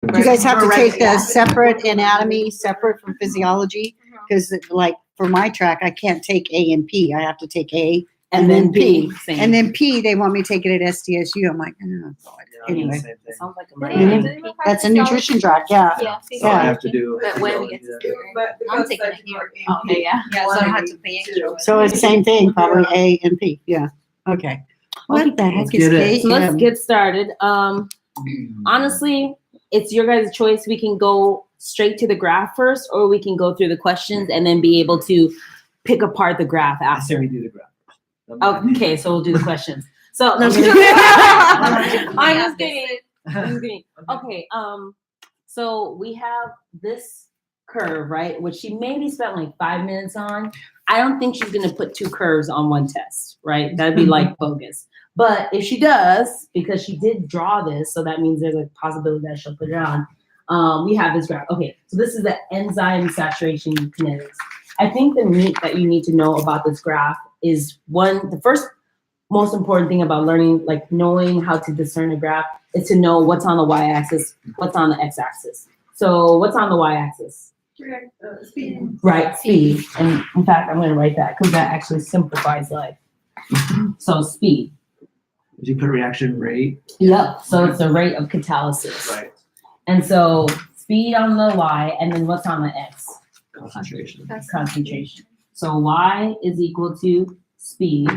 Do you guys have to take the separate anatomy, separate from physiology? Because like for my track, I can't take A and P. I have to take A and then P. And then P, they want me to take it at SDSU. I'm like, oh, God. Anyway. It sounds like That's a nutrition track, yeah. So I have to do. But when we get to do it, I'm taking it here. Okay, yeah. Yeah, so I don't have to pay extra. So it's the same thing, probably A and P, yeah. Okay. What the heck is K? So let's get started. Honestly, it's your guys' choice. We can go straight to the graph first, or we can go through the questions and then be able to pick apart the graph I say after. we do the graph. Okay, so we'll do the questions. So no, I'm just kidding. I'm just kidding. Okay, so we have this curve, right, which she maybe spent like 5 minutes on. I don't think she's gonna put 2 curves on one test, right? That'd be like bogus. But if she does, because she did draw this, so that means there's a possibility that she'll put it on. We have this graph. Okay, so this is the enzyme saturation kinetics. I think the meat that you need to know about this graph is the first most important thing about learning, like knowing how to discern a graph, is to know what's on the y-axis, what's on the x-axis. So what's on the y-axis? Speed. Right, speed. And in fact, I'm going to write that because that actually simplifies life. So speed. Did you put reaction rate? Yep. So it's the rate of catalysis. Right. And so speed on the y, and then what's on the x? Concentration. Concentration. So y is equal to speed,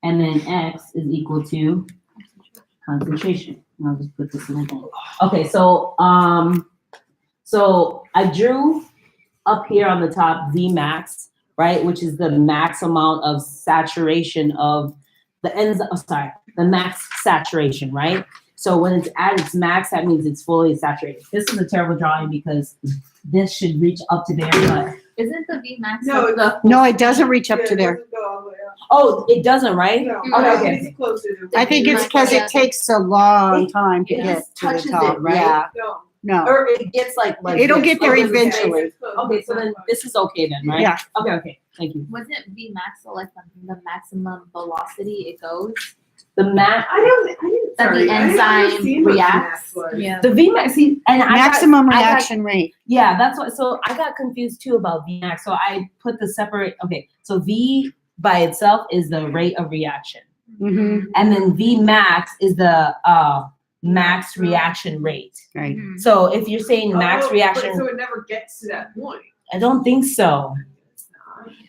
and then x is equal to concentration. And I'll just put this in the thing. Okay, so I drew up here on the top V max, right, which is the max amount of saturation of the enzyme. Oh, sorry, the max saturation, right? So when it's at its max, that means it's fully saturated. This is a terrible drawing because this should reach up to there, but Isn't the V max? No, it doesn't reach up to there. oh, it doesn't, right? No, Okay. it's closer to. I think it's because it takes a long time to It get just to the touches top. it, right? Yeah, No. no. Or it gets like It'll this. get there Okay, eventually. Okay, so then this is okay then, right? Yeah. Okay, thank you. Wasn't V max like the maximum velocity it goes? The max, That the enzyme reacts. Yeah. the Vmax, and Maximum I got, reaction rate. yeah, that's what. So I got confused too about Vmax. So I put the separate. Okay, so V by itself is the rate of reaction, Mm-hmm. and then Vmax is the max reaction rate. Right. So if you're saying max Oh, reaction, but so it never gets to that point. I don't think so.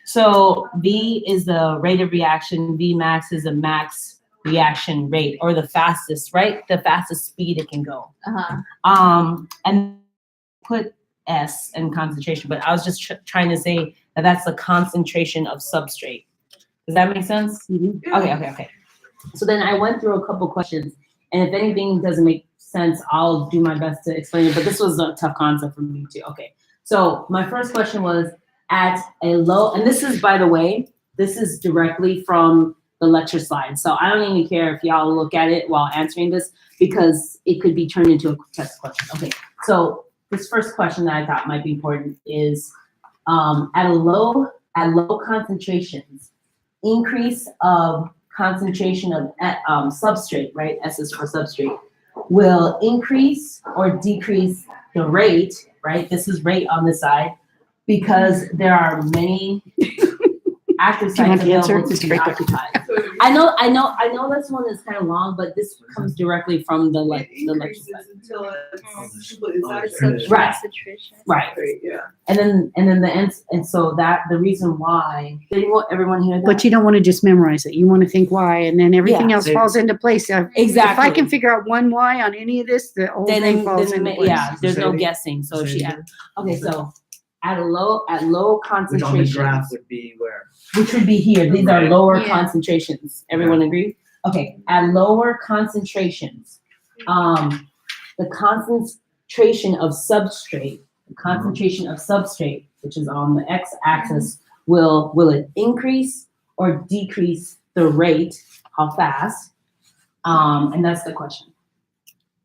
So V is the rate of reaction. Vmax is the max reaction rate, or the fastest, right? The fastest speed it can go. And put S in concentration, but I was just trying to say that that's the concentration of substrate. Does that make sense? Mm-hmm. Okay. So then I went through a couple questions, and if anything doesn't make sense, I'll do my best to explain it, but this was a tough concept for me too. Okay, so my first question was at a low, and this is, by the way, this is directly from the lecture slide. So I don't even care if y'all look at it while answering this, because it could be turned into a test question. Okay, so this first question that I thought might be important is at low concentrations, increase of concentration of substrate, right? S is for substrate, will increase or decrease the rate, right? This is rate on this side, because there are many active Do you want sites the answer? available to be Right there. occupied. So I know this one is kind of long, but this comes directly from the it lecture increases slide. until it's completely Right. saturated. Right. Concentration. Right. Yeah. And then the end, and so that the reason why, did everyone hear that? But you don't want to just memorize it. You want to think why, and then everything Yeah. else falls into place. If Exactly. I can figure out one why on any of this, the whole thing falls into place. yeah, there's no Say it. guessing. So Say she it had, again. okay, so at low Which on the concentrations, graph would be where? which would be here, these are Right. lower Yeah. concentrations. Everyone agree? Okay, at lower concentrations, the concentration of substrate, which is on the x-axis, will it increase or decrease the rate? How fast? And that's the question.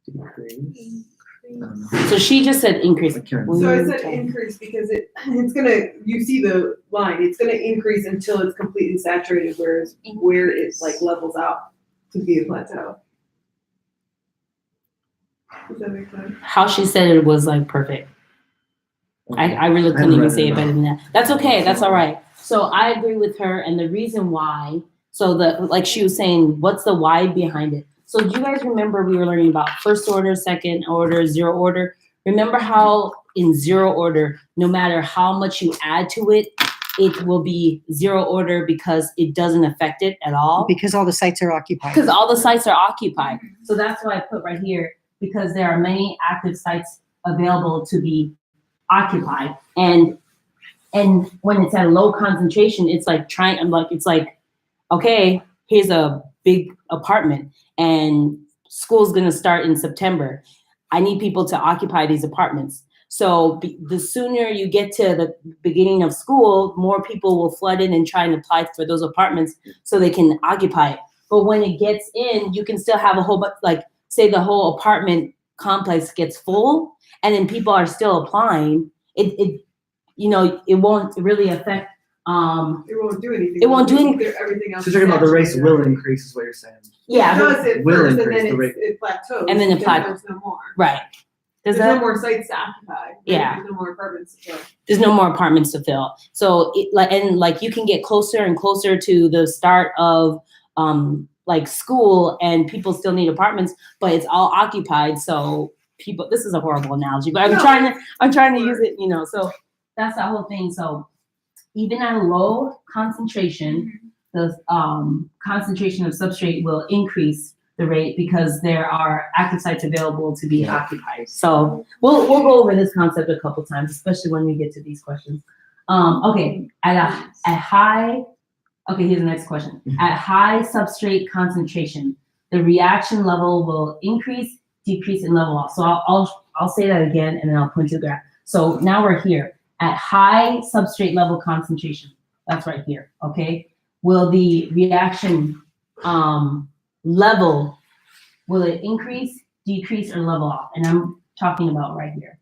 Decrease. I don't know. So she just said increase. Like Karen. So I said increase because it's gonna, you see the line, it's gonna increase until it's completely saturated, whereas where it like levels out to be a plateau. Does that make sense? How she said it was like perfect. I really couldn't even say it better than that. That's okay. That's all right. So I agree with her, and the reason why. So like she was saying, what's the why behind it? So do you guys remember we were learning about first order, second order, zero order? Remember how in zero order, no matter how much you add to it, it will be zero order because it doesn't affect it at all. Because all the sites are occupied. Because all the sites are occupied. So that's why I put right here, because there are many active sites available to be occupied. And when it's at a low concentration, it's like okay, here's a big apartment and school's gonna start in September. I need people to occupy these apartments. So the sooner you get to the beginning of school, more people will flood in and try and apply for those apartments so they can occupy it. But when it gets in, you can still have a whole bunch, like say the whole apartment complex gets full and then people are still applying. It won't really affect. It won't do anything. It won't do anything. Everything else. So you're talking about the race saturated. will increase is what you're saying. Yeah, It does it Will first, and increase then the rate. it plateaus. And then it There's no more. right. There's no more sites to occupy. Right? Yeah. There's no more apartments to fill. There's no more apartments to fill. So you can get closer and closer to the start of like school, and people still need apartments, but it's all occupied. So people, this is a horrible analogy, but I'm trying to use it, so that's the whole thing. So even at a low concentration, the concentration of substrate will increase the rate because there are active sites available to be occupied. So we'll go over this concept a couple times, especially when we get to these questions. Okay, here's the next question. At high substrate concentration, the reaction level will increase, decrease, and level off. So I'll say that again, and then I'll point to the graph. So now we're here at high substrate level concentration. That's right here. Okay. Will the reaction level, will it increase, decrease, or level off? And I'm talking about right here.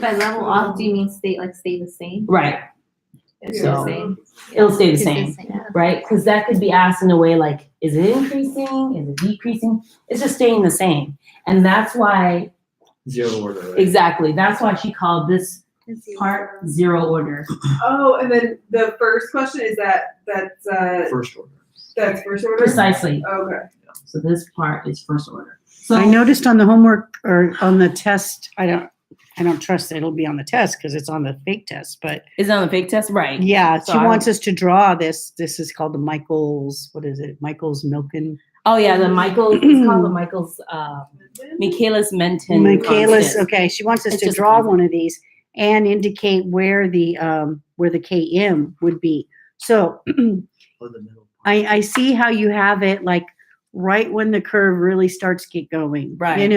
By level off, do you mean stay the same? Right. It's So- the same. It'll stay the It's same. the same. Right? Because that could be asked in a way like, is it increasing? Is it decreasing? It's just staying the same. And that's why, Zero order, right? exactly, that's why she called this part zero order. Oh, and then the first question is that's First order. that's first order. Precisely. Okay. So this part is first order. So I noticed on the homework or on the test, I don't trust that it'll be on the test because it's on the fake test, but is it on the fake test? Right. yeah, So she I wants us to draw this. This is called the Michael's, what is it? Michael's Milken. Oh yeah, it's called the Michael's Micaelis menton. Michaelis, constant. okay. She wants us It's to just draw constant. one of these and indicate where the Km would be. So Or the middle. I see how you have it like right when the curve really starts get going. Right.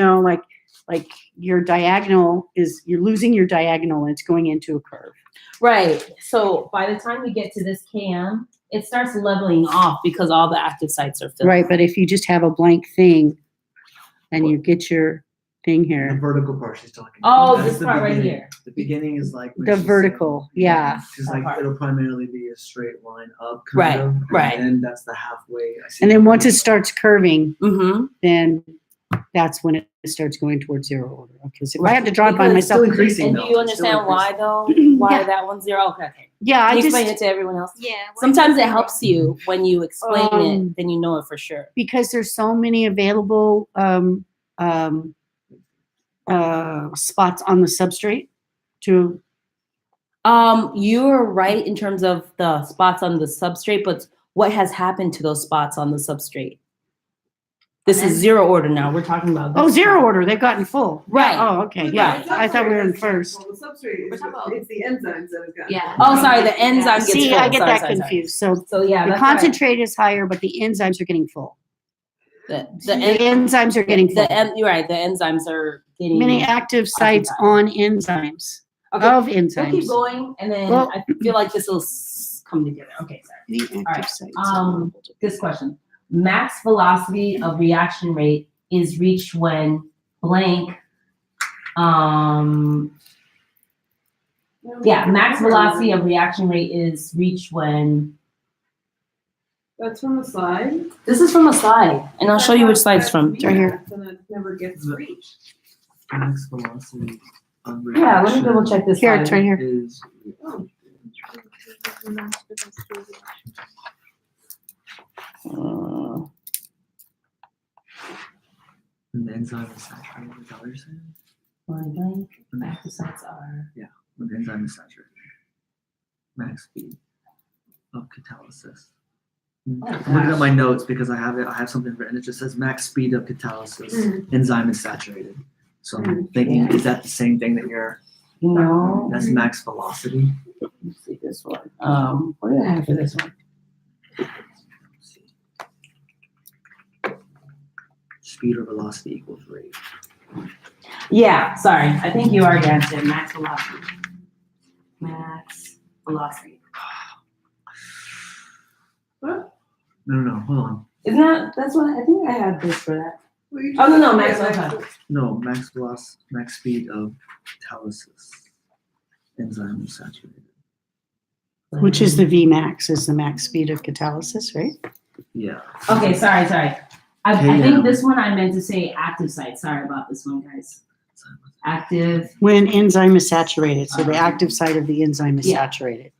Like your diagonal you're losing your diagonal and it's going into a curve. Right. So by the time we get to this Km, it starts leveling off because all the active sites are filled. Right, but if you just have a blank thing and you get your thing The here, vertical part she's talking Oh, about. That's this the part right beginning. here. The beginning is like where the she's vertical, saying- yeah. She's That like, part. it'll primarily be a straight line up, Right, kind of. right. And then that's the halfway. I see And then what once you're it saying. starts curving, Mm-hmm. then that's when it starts going towards zero order. Because if I had to draw it by Because myself, still increasing. And do though. you It's still understand why increasing. though? Why Yeah. that one's zero? Okay. yeah, Can I you explain it just to everyone else? Yeah. Sometimes it helps you when you explain it, Um, then you know it for sure. because there's so many available spots on the substrate to You're right in terms of the spots on the substrate, but what has happened to those spots on the substrate? This is zero order now. We're talking about this zero part. order. They've gotten full. Right. Oh, okay. But Yeah, the I thought we were in substrate first. is- The substrate We're is, talking about- it's the enzymes that have gotten. Yeah. Oh, sorry, the enzyme gets See, full. I get Sorry, that sorry, sorry. confused. So So yeah, the that's right. concentrate is higher, but the enzymes are getting full. The The enzymes are getting full. you're right. The enzymes are getting. Many active sites on enzymes, Okay, of we'll keep enzymes. going, and then Well- I feel like this will come together. Okay, sorry. The active right, sites. This question: max velocity of reaction rate is reached when blank. Yeah, max velocity of reaction rate is reached when. That's from the slide. This is from a slide, and I'll show you which slide it's from. It's right here. And it never gets reached. Max velocity of Yeah, let me reaction double check this. Here, slide. it's right here. is when the enzyme is saturated. Is that what you're saying? Point blank, active sites are. When the enzyme is saturated. Max speed of catalysis. Oh, I'm looking at gosh. my notes because I have something written. It just says max speed of catalysis. Enzyme is saturated. So I'm thinking, is that the same thing that you're? No. That's max velocity. Let's see this one. What do I have for this one? Speed or velocity equals rate. Yeah, sorry. I think you already answered max velocity. Max velocity. No, hold on. Isn't that's what I think I had this for that. Oh, no, max velocity. No, max velocity, max speed of catalysis. Enzyme is saturated. Which is the Vmax, is the max speed of catalysis, right? Yeah. Okay, sorry. I Km. think this one I meant to say active site. Sorry about this one, guys. Active, When enzyme is saturated, so the active site of the enzyme is Yeah. saturated.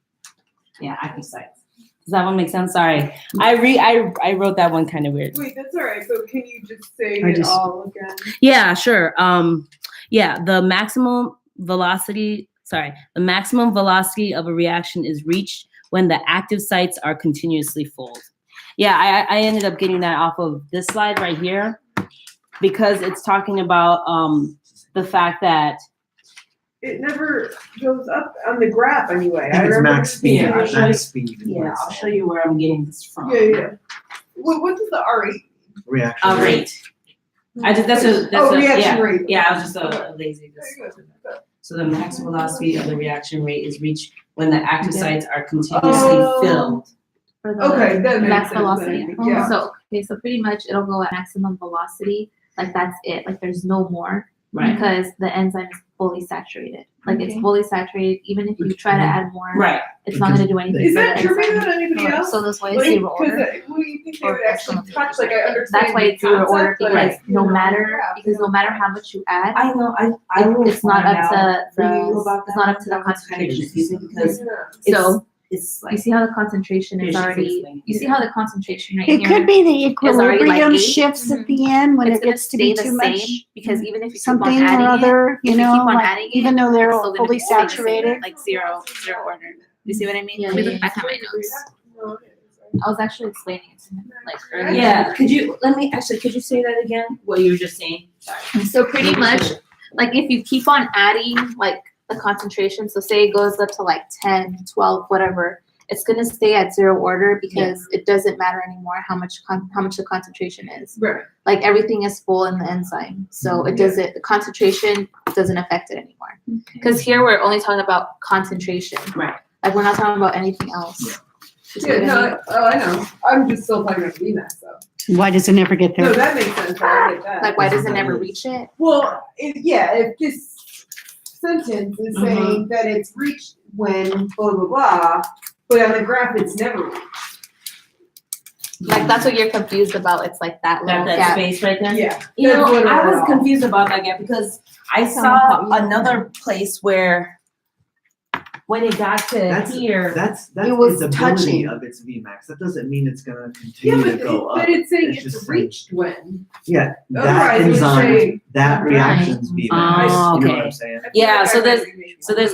yeah, active sites. Does that one make sense? Sorry. I wrote that one kind of weird. Wait, that's all right. So can you just say I it just- all again? Yeah, sure. The maximum velocity of a reaction is reached when the active sites are continuously full. Yeah, I ended up getting that off of this slide right here because it's talking about the fact that It never goes up on the graph anyway. I think it's remember max speed. Yeah, I'll show you. Max speed. is what I'll it's show you where I'm getting this from. Yeah. What does the R8? Reaction Rate. That's reaction yeah. rate. Yeah, I was just a lazy. Very good. So the maximum velocity of the reaction rate is reached when the active Yeah. sites are continuously Oh. filled. For the Okay, that makes max sense. velocity. Then. Yeah. So pretty much it'll go at maximum velocity. Like that's it. Like there's no more Right. because the enzyme is fully saturated. Like it's Okay. fully saturated. Even if you try to add more, Right. it's not going to do anything. Is for that the true enzyme. on anybody else? So this way Like, it's zero 'cause, order. what do you think they Or would actually maximum. touch? Like I understand. That's why it's the zero order concept, but, because like, no you know, matter yeah. no matter how much you add, I know. I will it's not find up to out for you the about it's that. not up to the That one's kind of concentration. confusing because Yeah. So it's you like see how the concentration is Here, she's already. explaining. You see how the concentration right It here. could be the It's already like equilibrium 8. shifts Mhm. at the end when It's it gonna gets to be stay too the much. same because even if you Something keep on or adding other, it, you if you know, keep on like, adding it, even though they're it's still gonna fully stay the same, saturated. like zero order. You see what I mean? Yeah, Let me yeah, look back at my notes. No, I was actually explaining it to him like earlier. yeah. Could you say that again? What you were just saying? Sorry. So pretty much, like if you keep on adding like the concentration, so say it goes up to like 10, 12, whatever, it's gonna stay at zero order because it doesn't matter anymore how much the concentration is. Right. Like everything is full in the enzyme, so it doesn't. The concentration doesn't affect it anymore. Because here we're only talking about concentration. Right. Like we're not talking about anything else. You see Yeah, what I mean? no, I know. I'm just still talking about VMAX though. Why does it never get No, there? that makes sense. I get that. Like why That's does it what never that is. reach it? Well, if this sentence is saying that it's reached when blah blah blah, but on the graph it's never reached. Like that's what you're confused about. It's like that little That gap. space right there. Yeah. You know, That's what I was all. confused about that gap because I Someone saw caught you. another place where when it got to That's here, that's It was its ability touching. of its Vmax. That doesn't mean it's gonna Yeah, continue but, to go up. but it's saying It's it's, just saying- reached when. Yeah, that Otherwise, it would enzyme, say. that Right. reaction's Vmax. Oh, You know what okay. I'm saying? Yeah, so there's- So there's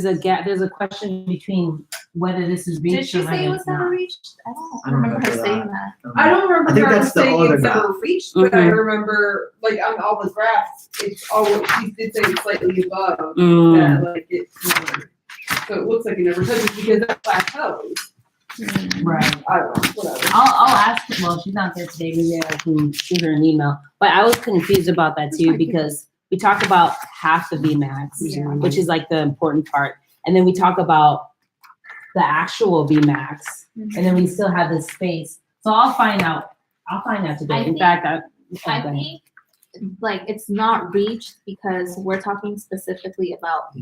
a gap. There's a question between whether this is reached Did she or say whether it was it's never not. reached? I I don't don't remember her remember saying that. I don't remember I think her that's the saying other it's graph. never reached, but I Mhm. remember like on all the graphs, it's always she did say it's slightly above Mm. that, like it's never. So it looks like it never touches because that plateaus. Right. I don't know, whatever. I'll ask. Well, she's not there today. Maybe I can shoot her an email. But I was confused about that too because we talk about half the Vmax, Yeah. which is like the important part, and then we talk about the actual Vmax, and then we still have this space. So I'll find out. I'll find out today. I In think- fact, I go ahead. think like it's not reached because we're talking specifically about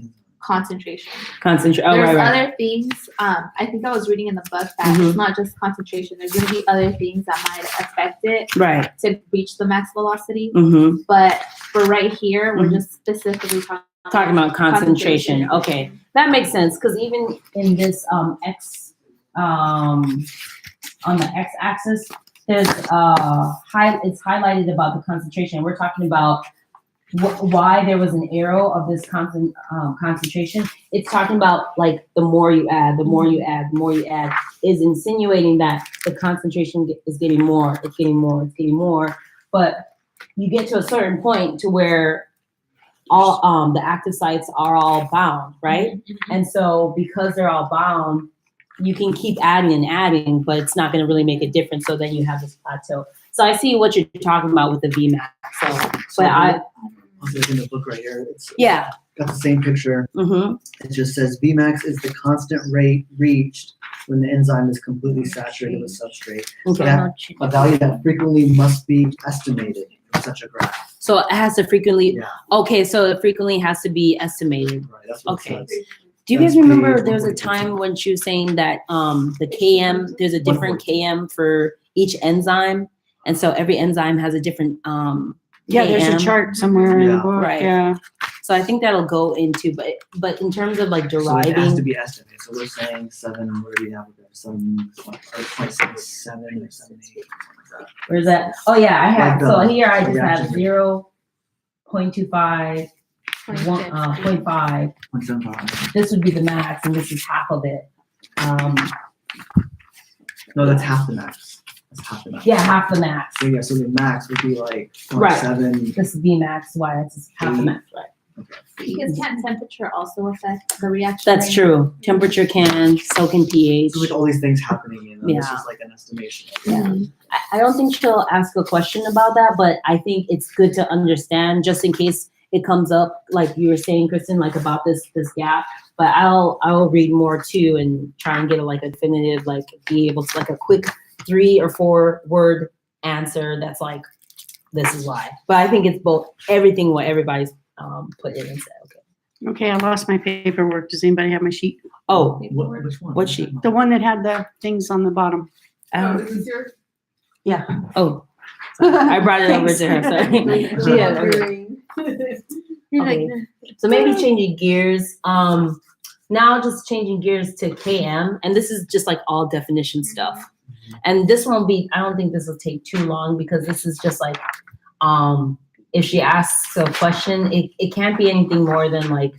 concentration. Concentration. Oh, There's right. other things. I think I was reading in the book that Mhm. it's not just concentration. There's going to be other things that might affect it Right. to reach the max velocity. Mm-hmm. But for right here, we're Mhm. just specifically Talking about concentration. Okay, that makes sense because even in this x on the x-axis, there's it's highlighted about the concentration. We're talking about why there was an arrow of this concentration. It's talking about like the more you add, the more you add, the more you add, is insinuating that the concentration is getting more, it's getting more, it's getting more. But you get to a certain point to where all the active sites are all bound, right? And so because they're all bound, you can keep adding and adding, but it's not going to really make a difference. So then you have this plateau. So I see what you're talking about with the Vmax. So, but It's in the book right here. It's yeah. got the same picture. Mm-hmm. It just says Vmax is the constant rate reached when the enzyme is completely saturated with substrate. Okay. That, a value that frequently must be estimated from such a graph. So it has to frequently. Yeah. Okay. So it frequently has to be estimated. Right. That's what Okay. it says. Do you guys That's remember page there was a 1.2. time when she was saying that the KM, there's a different 1.2. KM for each enzyme, and so every enzyme has a different Yeah, there's a KM. chart somewhere in the Yeah. book. Right. Yeah. So I think that'll go into, but in terms of like So it has to deriving, be estimated. So we're saying 7. Where do we have it there? 7.77 or 7.8. where's that? Oh yeah, I have. Like So the here I just have reaction rate. 0.25, 0.5. 0.75. This would be the max, and this is half of it. No, that's half the max. That's half the max. Yeah, half the max. So yeah, so the max would be like Right. 0.7. This is V max. Why? That's half the max, right? Because can't temperature also affect the reaction? That's rate? true. Temperature can, so can pH. So like all these things happening, you know, it's Yeah. just like an estimation. Yeah. I don't think she'll ask a question about that, but I think it's good to understand just in case it comes up, like you were saying, Kristen, like about this gap. But I'll read more too and try and get a definitive, like be able to like a quick 3 or 4 word answer that's like, this is why. But I think it's both everything what everybody's put in and said. Okay. Okay, I lost my paperwork. Does anybody have my sheet? Oh, Which one? What sheet? The one that had the things on the bottom. Is this yours? yeah. Oh, sorry. I brought it over to her. Sorry. She had it. Okay. So maybe changing gears. Now just changing gears to KM, and this is just like all definition stuff. And this won't be. I don't think this will take too long because this is just like, if she asks a question, it can't be anything more than like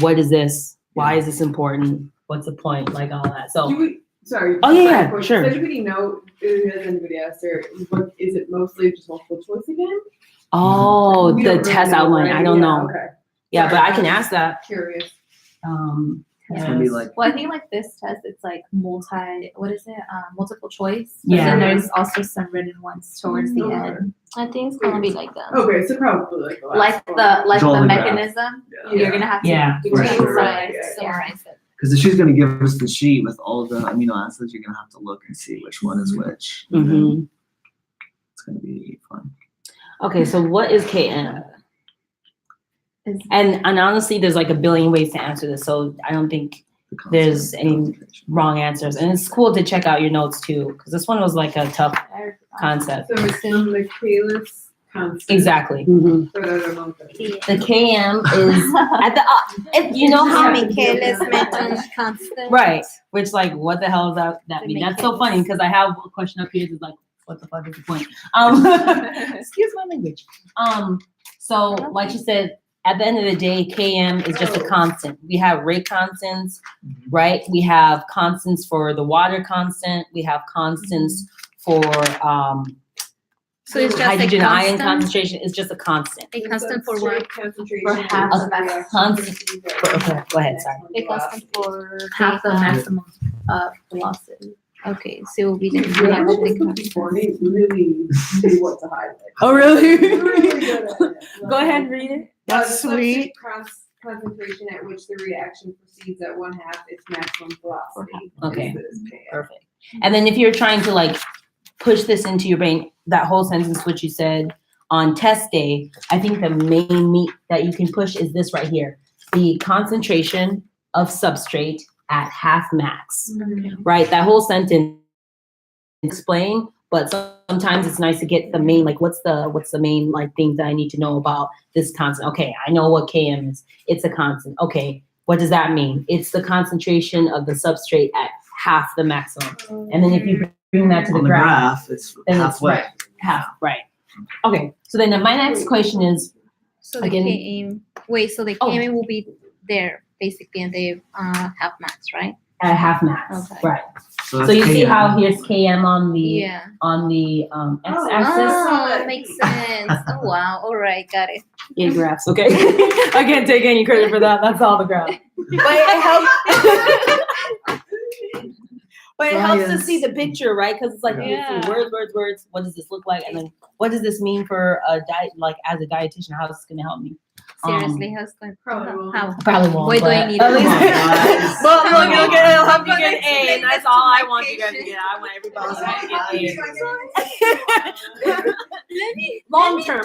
what is this? Why is this important? What's the point? Like all that. So. Do we, sorry. Oh, yeah, side point. sure. Does anybody know, has anybody asked her, what, is it mostly just multiple choice again? Oh, We the don't really test know, outline. right? I don't Yeah, know. Okay, Yeah, but Sorry, I can I'm ask that. curious. It's gonna be like Well, I think like this test, it's like multiple choice. But Yeah. then there's also some written ones towards the Okay. end. I think it's gonna be like that. Okay, so probably like the last Like one. the It's all the in the graph. mechanism, Yeah. you're gonna have to Yeah. For sure. summarize it. because she's gonna give us the sheet with all the amino acids. You're gonna have to look and see which one is which. Mhm. It's gonna be fun. Okay, so what is KM? Is- And honestly, there's like a billion ways to answer this, so I don't think The concept, There's any concentration. wrong answers. And it's cool to check out your notes too, because this one was like a tough concept. So it's the Micaelis constant. Exactly. Mhm. For those who don't know. The KM is at the you know how Micaelis menton constant. right, which like what the hell does that The mean? That's so Micaelis. funny because I have a question up here that's like, what the fuck is the point? Excuse my language. So like you said, at the end of the day, KM is just a constant. We have rate constants, right? We have constants for the water constant. We have constants for So it's just a hydrogen ion constant? concentration. It's just a constant. A constant for what? Concentration. For half of the constant- Okay, go ahead, sorry. A constant for half the maximum velocity. Okay, so it will be the They really knew what to highlight. Oh, really? Really good at it. Go ahead and read it. That's The substrate sweet. Concentration at which the reaction proceeds at 1/2 its maximum velocity. Okay. Is this KM. Perfect. And then if you're trying to like push this into your brain, that whole sentence which you said on test day, I think the main meat that you can push is this right here. the concentration of substrate at half max, right? That whole sentence explain, but sometimes it's nice to get the main, like what's the main like things that I need to know about this constant. Okay, I know what Km is. It's a constant. Okay, what does that mean? It's the concentration of the substrate at half the maximum. And then if you bring that to the On the graph, graph, it's then halfway. it's half, right. Okay, so then my next question is, So the Again- KM, wait, so the Oh. KM will be there basically, and they half max, right? at half max, Okay. right? So So that's you see Km. how here's Km on the Yeah. x-axis. Oh, that makes sense. Oh wow. All right, got it. Yeah, graphs. Okay, I can't take any credit for that. That's all the graph. But it helps. But it helps to Science. see the picture, right? Because it's like you Yeah. see words. What does this look like? And then what does this mean for a diet? Like as a dietitian, how is this going to help me? Seriously, how's going? Probably won't. How? Probably won't. Why do I but need at it? least- Come on, guys. But Come look, on. it'll help you I'm get gonna an A, explain and that's this to all I my want you guys to patient. get. I want everybody to Let get A's. Long term,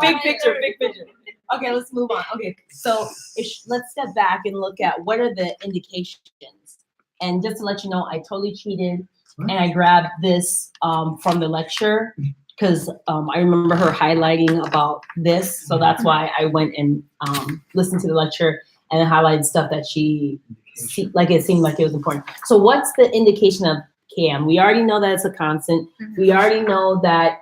big picture. Okay, let's move on. Okay, so let's step back and look at what are the indications. And just to let you know, I totally cheated and I grabbed this from the lecture because I remember her highlighting about this. So that's why I went and listened to the lecture and highlighted stuff that it seemed like it was important. So what's the indication of Km? We already know that it's a constant. We already know that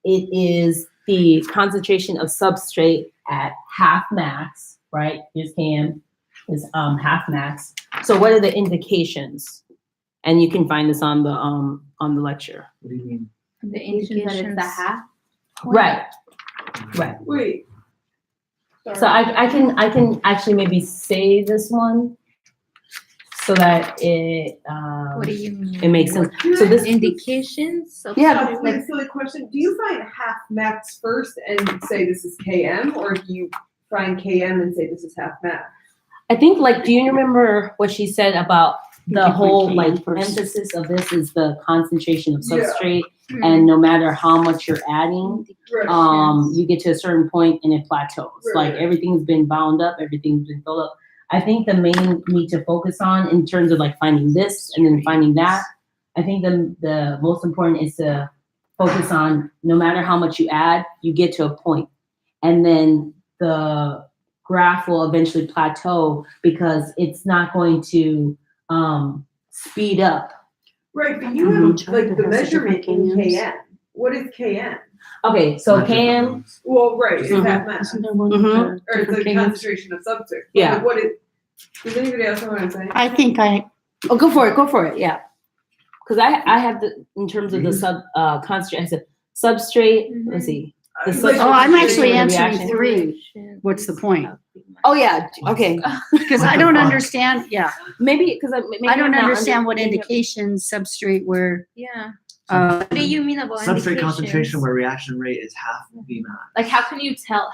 it is the concentration of substrate at half max, right? Here's Km is half max. So what are the indications? And you can find this on the lecture. What do you mean? The Indication that it's a half. Right. Wait. So I can actually maybe say this one so that it What do you mean? it makes sense. So this Indications of Yeah, That's like a silly question. Do you find half max first and say this is Km, or do you find Km and say this is half max? I think like, do you remember what she said about the You whole can like first. emphasis of this is the concentration of Yeah. substrate, Mhm. and no matter how much you're adding, Right. you get to a certain point and it plateaus. Right. Like everything's been bound up, everything's been filled up. I think the main need to focus on in terms of like finding this and then finding that, I think the most important is to focus on no matter how much you add, you get to a point. And then the graph will eventually plateau because it's not going to speed up. Right, but you Mhm. have like the Has a different measurement in KMs. Km. What is Km? Okay, so Not different Km, ones. Well, right, it's Mhm. half max. Mhm. Or it's the concentration of substrate. But, Yeah. like, what is, does anybody else know what I'm saying? I think oh, go for it, yeah. Because I have the, in terms of the concentrate, I said substrate, let's see. The Like, substrate- Oh, I'm actually the answering reaction. 3. What's the point? Oh, yeah, okay. Because What I the don't fuck? understand, Maybe, because I don't understand what indications substrate were, Yeah. uh, What do you mean about Substrate indications? concentration where reaction rate is half Vmax. Like how can you tell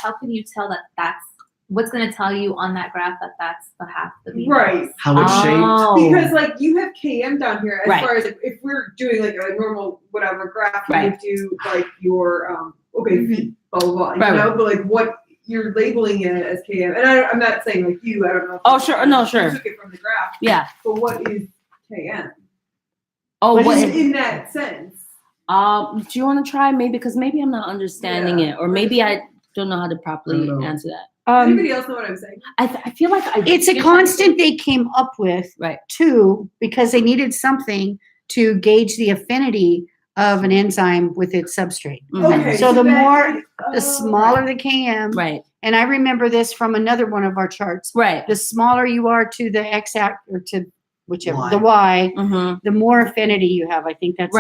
that that's what's gonna tell you on that graph that that's the half the V? Right. How it's shaped. Oh. Because like you have Km down here as Right. far as if we're doing like a normal whatever graph, you Right. would do like your V, blah blah blah. You Right, know, but like what you're labeling it as Km. And I'm not saying like you, I don't know. If Oh, you- sure, no, you sure. took it from the graph, Yeah. but what is Km? Oh, What what? is In that sense. Do you want to try? Maybe because maybe I'm not understanding Yeah. it, or maybe I don't know how to properly I don't know. answer that. Does um, anybody else know what I'm saying? I feel like it's a constant they came up with, Right. too, because they needed something to gauge the affinity of an enzyme with its substrate. Mhm. Okay. So the that- more, the oh, smaller the Km, Right. and I remember this from another one of our charts. Right. The smaller you are to the or to whichever, Y. the Y, Mm-hmm. the more affinity you have. I think that's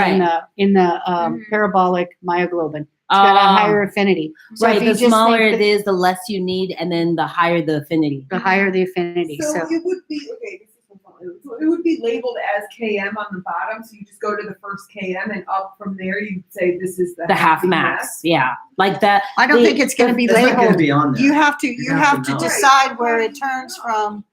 in the Mhm. parabolic myoglobin. It's got a higher affinity. So if Right. you The just smaller think it that- is, the less you need, and then the higher the affinity. the higher the affinity. So So it would be okay. This is so funny. So it would be labeled as Km on the bottom. So you just go to the first Km and up from there. You say this is The half max. Yeah. Like that. I don't the- think it's going to be It's not gonna labeled. be on there. You have to You're gonna have to know. decide where it turns from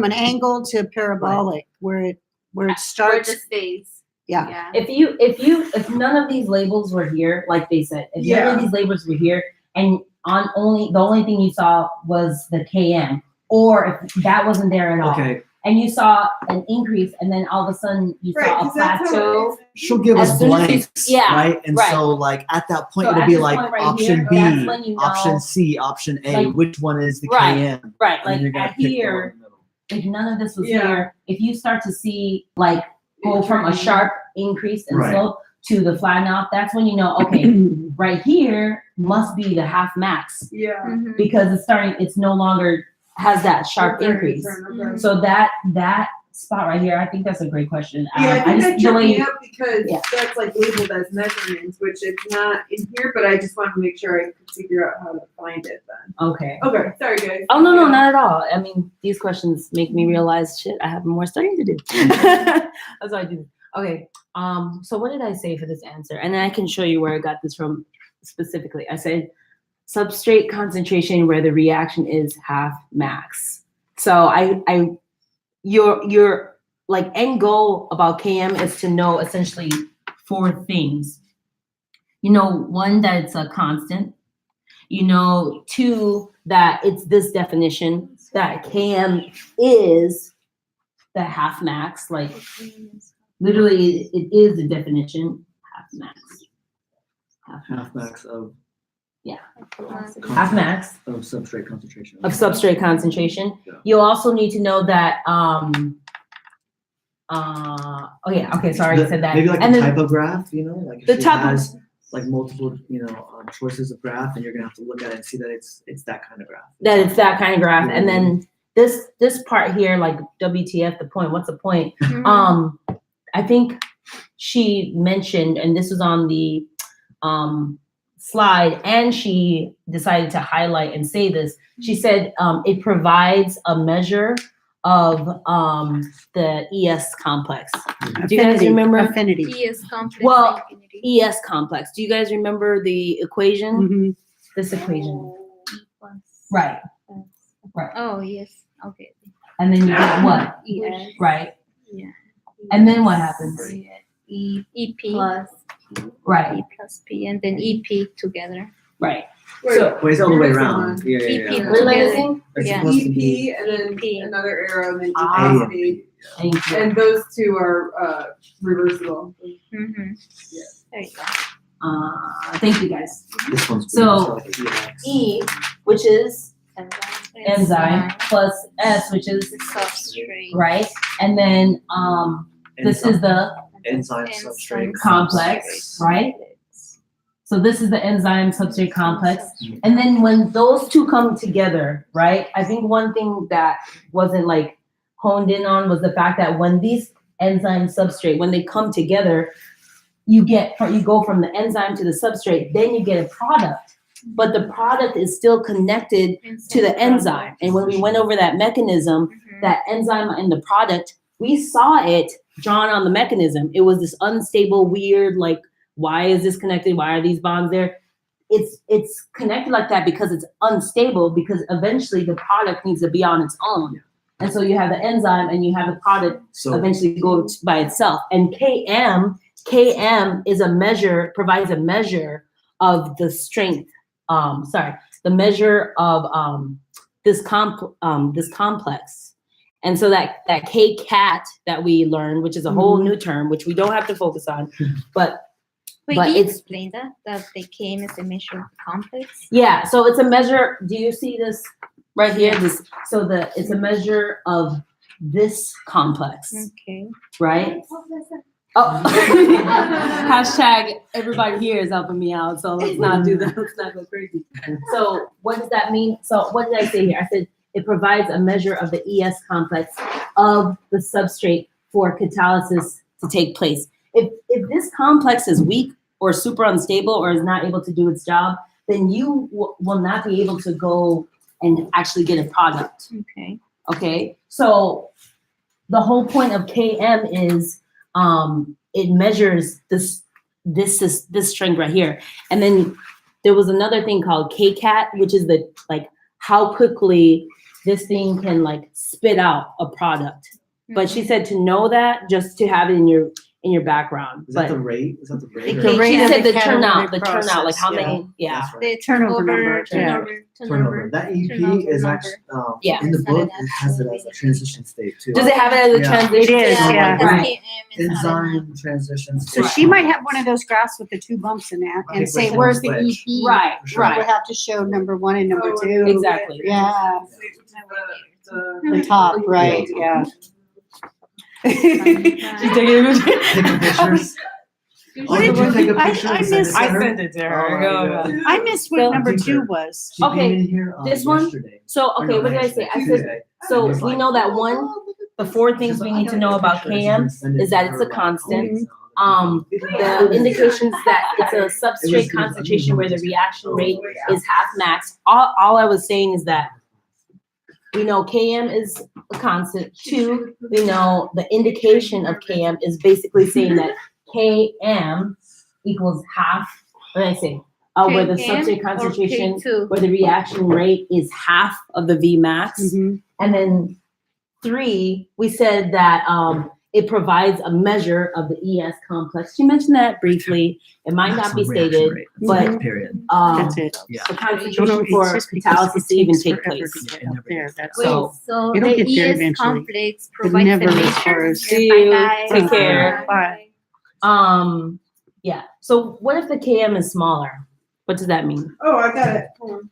an angle to parabolic, where it Where it starts. just stays. Yeah. Yeah. If none of these labels were here, like they said, if none of these labels were here, and the only thing you saw was the Km, or if that wasn't there at all. Okay, And you saw an increase, and then all of a sudden you Right, saw a 'cause that's how it plateau. is. she'll give As us soon as you- blanks, yeah, right? And right. so like at that point, So it'll at be this like point right option here, B, that's when you know- option C, option A, Like- which one is the Right, KM? Right, And like then you're gonna at pick the one here, in the middle. if none of this was Yeah. here, if you start to see like go from a sharp increase in Right. slope to the flatten out, that's when you know, okay, right here must be the half max Yeah. Mhm. because it's no longer has that sharp Okay, increase. okay. So that spot right here, I think that's a great question. Yeah, I think that the tripped way me you, up because Yeah. that's like labeled as measurements, which it's not in here, but I just wanted to make sure I could figure out how to find it then. okay. Okay, sorry guys. Oh no, Yeah. not at all. I mean, these questions make me realize shit. I have more studying to do. That's why I do. Okay. So what did I say for this answer? And then I can show you where I got this from specifically. I said substrate concentration where the reaction is half max. So your like end goal about KM is to know essentially 4 things. You know, 1, that it's a constant. You know, 2, that it's this definition, that KM is the half max, like literally it is the definition, half max. Half max of Half max substrate concentration. of substrate concentration. Yeah. You also need to know that, sorry, I said that. Maybe like And the then type of graph, you know, like the if she type of- has like multiple, choices of graph, and you're gonna have to look at it and see that it's that kind of graph. that it's that kind of graph. Yeah. And then this part here, like WTF, the point, what's the point? Mhm. I think she mentioned, and this was on the slide, and she decided to highlight and say this. She said it provides a measure of the ES complex. Do you guys Affinity, remember affinity? ES complex. Well, infinity. ES complex? Do you guys remember the equation? Mhm. This equation, Plus- right? Oh, yes. Okay. And then you get what? ES. Right. Yeah. And then what happens? EP Plus. Right. E plus P and then EP together. Right. Wait, So- Wait, it's all the way You're around. missing Yeah, EP yeah. What am I together. missing? It's Yeah. supposed to be EP and then EP. another arrow and then Ah. EP. Thank you. And those two are reversible. Mm-hmm. There you go. Thank you guys. This one's So, like a EX. E, which is enzyme, Enzyme. plus S, which is The substrate. right, and then this is the enzyme Enzyme substrate complex, right? So this is the enzyme substrate complex. And then when those two come together, right? I think one thing that wasn't like honed in on was the fact that when these enzyme substrate, when they come together, you go from the enzyme to the substrate, then you get a product. But the product is still connected to the enzyme. And when we went over that mechanism, Mhm. that enzyme and the product, we saw it drawn on the mechanism. It was this unstable, weird, like, why is this connected? Why are these bonds there? It's connected like that because it's unstable, because eventually the product needs to be on its own. And so you have the enzyme and you have the product So eventually go by itself. And KM is provides a measure of the strength. The measure of this complex. And so that K-cat that we learned, which is a whole new term, which we don't have to focus on, but Wait, But can you it's- explain that the KM is a measure of the complex? yeah, so it's a measure. Do you see this right here? It's a measure of this complex, Okay. right? Oh, hashtag everybody here is helping me out, so let's not do that. Let's not go crazy. So what does that mean? So what did I say here? I said it provides a measure of the ES complex of the substrate for catalysis to take place. If this complex is weak or super unstable or is not able to do its job, then you will not be able to go and actually get a product. Okay. Okay, so the whole point of KM is it measures this strength right here, and then there was another thing called KCAT, which is the like how quickly this thing can like spit out a product. But she said to know that, just to have it in in your background. Is that But the rate? Is that the rate? The or- rate she of said the the turnout, catalytic like how process, many, yeah. That's right. The Turnover number, yeah. Turnover. That EP Turnover is number. actually Yeah. in the It's not book. an It has it actual as a rate. transition state too. Does it have it as a Yeah. transition? It is, Yeah, yeah. because Right. KM is not enough. Enzyme transition So state. she might have one of those graphs with the two bumps in that and Right, say, which where's one's the which? EP? Right, For sure. We'll right. have to show number one and number two. Exactly. Yeah, The the top, right, yeah. She's taking a picture. Taking pictures. Oh, did you take a picture and send it to I her? sent it to her. Oh, Go, my go. God. I missed what So- number two Teacher. was. She Okay, came in here this one? yesterday. So, Or okay, no, what did I say? I said, Tuesday. so It's we like, know that one, the four things we need to know about KM is that it's a constant. The indications that it's a substrate concentration where the reaction rate is half max. All I was saying is that we know Km is a constant. Two, we know the indication of Km is basically saying that Km equals half, what did I say? Where the KM substrate or concentration, K2? where the reaction rate is half of the V max. Mhm. And then three, we said that it provides a measure of the ES complex. You mentioned that briefly. It might not be stated, but Period. That's it. Yeah. the No, concentration it's for just because catalysis it to even takes take forever place. to get up there. That's Wait, all. So- so It'll the get there ES eventually. complex provides the never measure. requires- See you. Bye-bye. Take care. Bye. Yeah. So what if the Km is smaller? What does that mean? Oh, I got it. Hold on.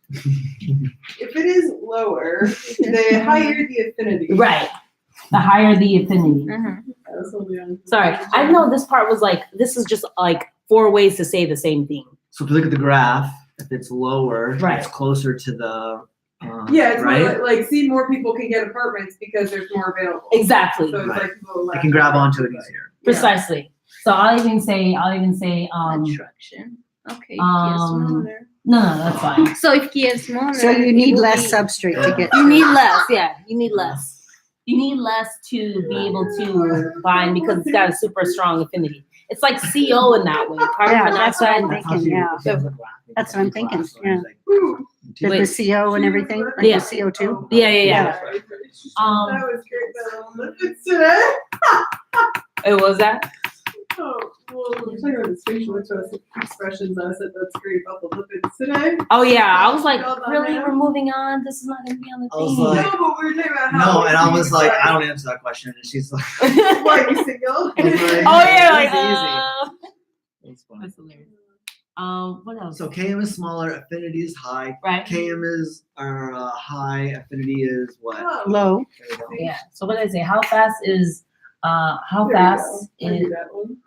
If it is lower, the higher the affinity. Right. The higher the affinity. Mhm. That's what we on- Sorry, I know this part was like, this is just like 4 ways to say the same thing. So if you look at the graph, if it's lower, Right. it's closer to the. Yeah, it's more right. like, see, more people can get apartments because there's more available. Exactly. So it's Right. like people I can grab onto it easier. Precisely. So I'll even say, Attraction. Okay, K is smaller. no, that's fine. So if K is smaller. So you it need will less be- substrate to get. You need less, yeah, you need less. You need less to be able to bind because it's got a super strong affinity. It's like CO in that way, carbon Yeah, that's what I'm monoxide. thinking, yeah. That's what I'm thinking, yeah. The Wait. CO and everything, like Yeah. the CO2. Yeah. That Um, was great. That Olympics today. It was that? Oh, well, we're talking about the facial expressions. I said that's great about the lipids today. Oh yeah, I was like, Well done, really, man. we're moving on. This is not gonna be on the I was thing. like- No, but we were talking about how. No, and I was like, I don't answer that question, and she's like, Why you single? I was like, Oh yeah, like That's funny. that's hilarious. What else? So Km is smaller, affinity is high. Right. Km is high, affinity is what? Oh, Low. There we go. Yeah. So what did I say? How fast is there you fast go. I knew is that one.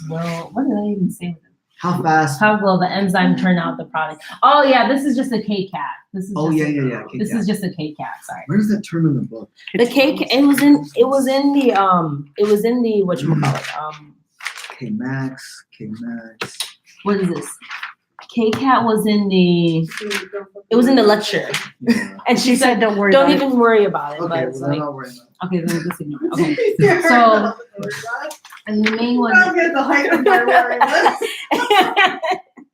well, what did I even say? How fast? How will the enzyme turn out the product? Oh yeah, this is just a KCAT. This is Oh just yeah. This KCAT. is just a KCAT, sorry. Where does that turn in the book? The K it was in the whatchamacallit, K max, K max. what is this? KCAT was in the lecture. Yeah. And she said, Don't worry don't about it. even worry about it. Okay, But well it's then like, I'll worry about okay, then just ignore it. Okay. Yeah, So- And the main one I'll get the height of my wearing list.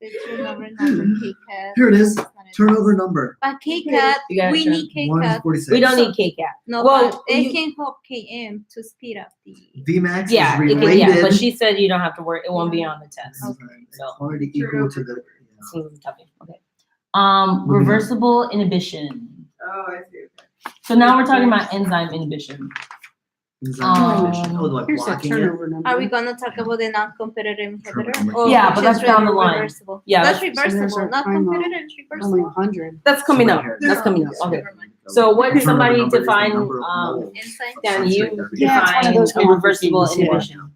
The turnover number KCAT. Here it is. is not enough. Turnover number. But KCAT, You gotta we turn- need 1 is KCAT. 46. we don't need KCAT. No, Well, but it you- can help KM to speed up the. Vmax Yeah, is it related. can, yeah, but she said you don't have to worry, it won't be on the test. It's already equal to the. Okay. Reversible inhibition. Oh, I see. Okay. So now we're talking about enzyme inhibition. Oh, like Here's that blocking it. turnover number. Are we gonna talk about the non-competitive Turnover. inhibitor? Or Yeah, which but that's is down the line. reversible? Yeah, That's that's- so there's reversible, our not time competitive, it's Only reversible. 100. That's coming up. Somewhere That's coming up. Okay. Never mind. So what Turnover somebody number is the define, number of moles. Enzyme. Dan, you Yeah, it's one of define those a reversible math things, yeah. inhibition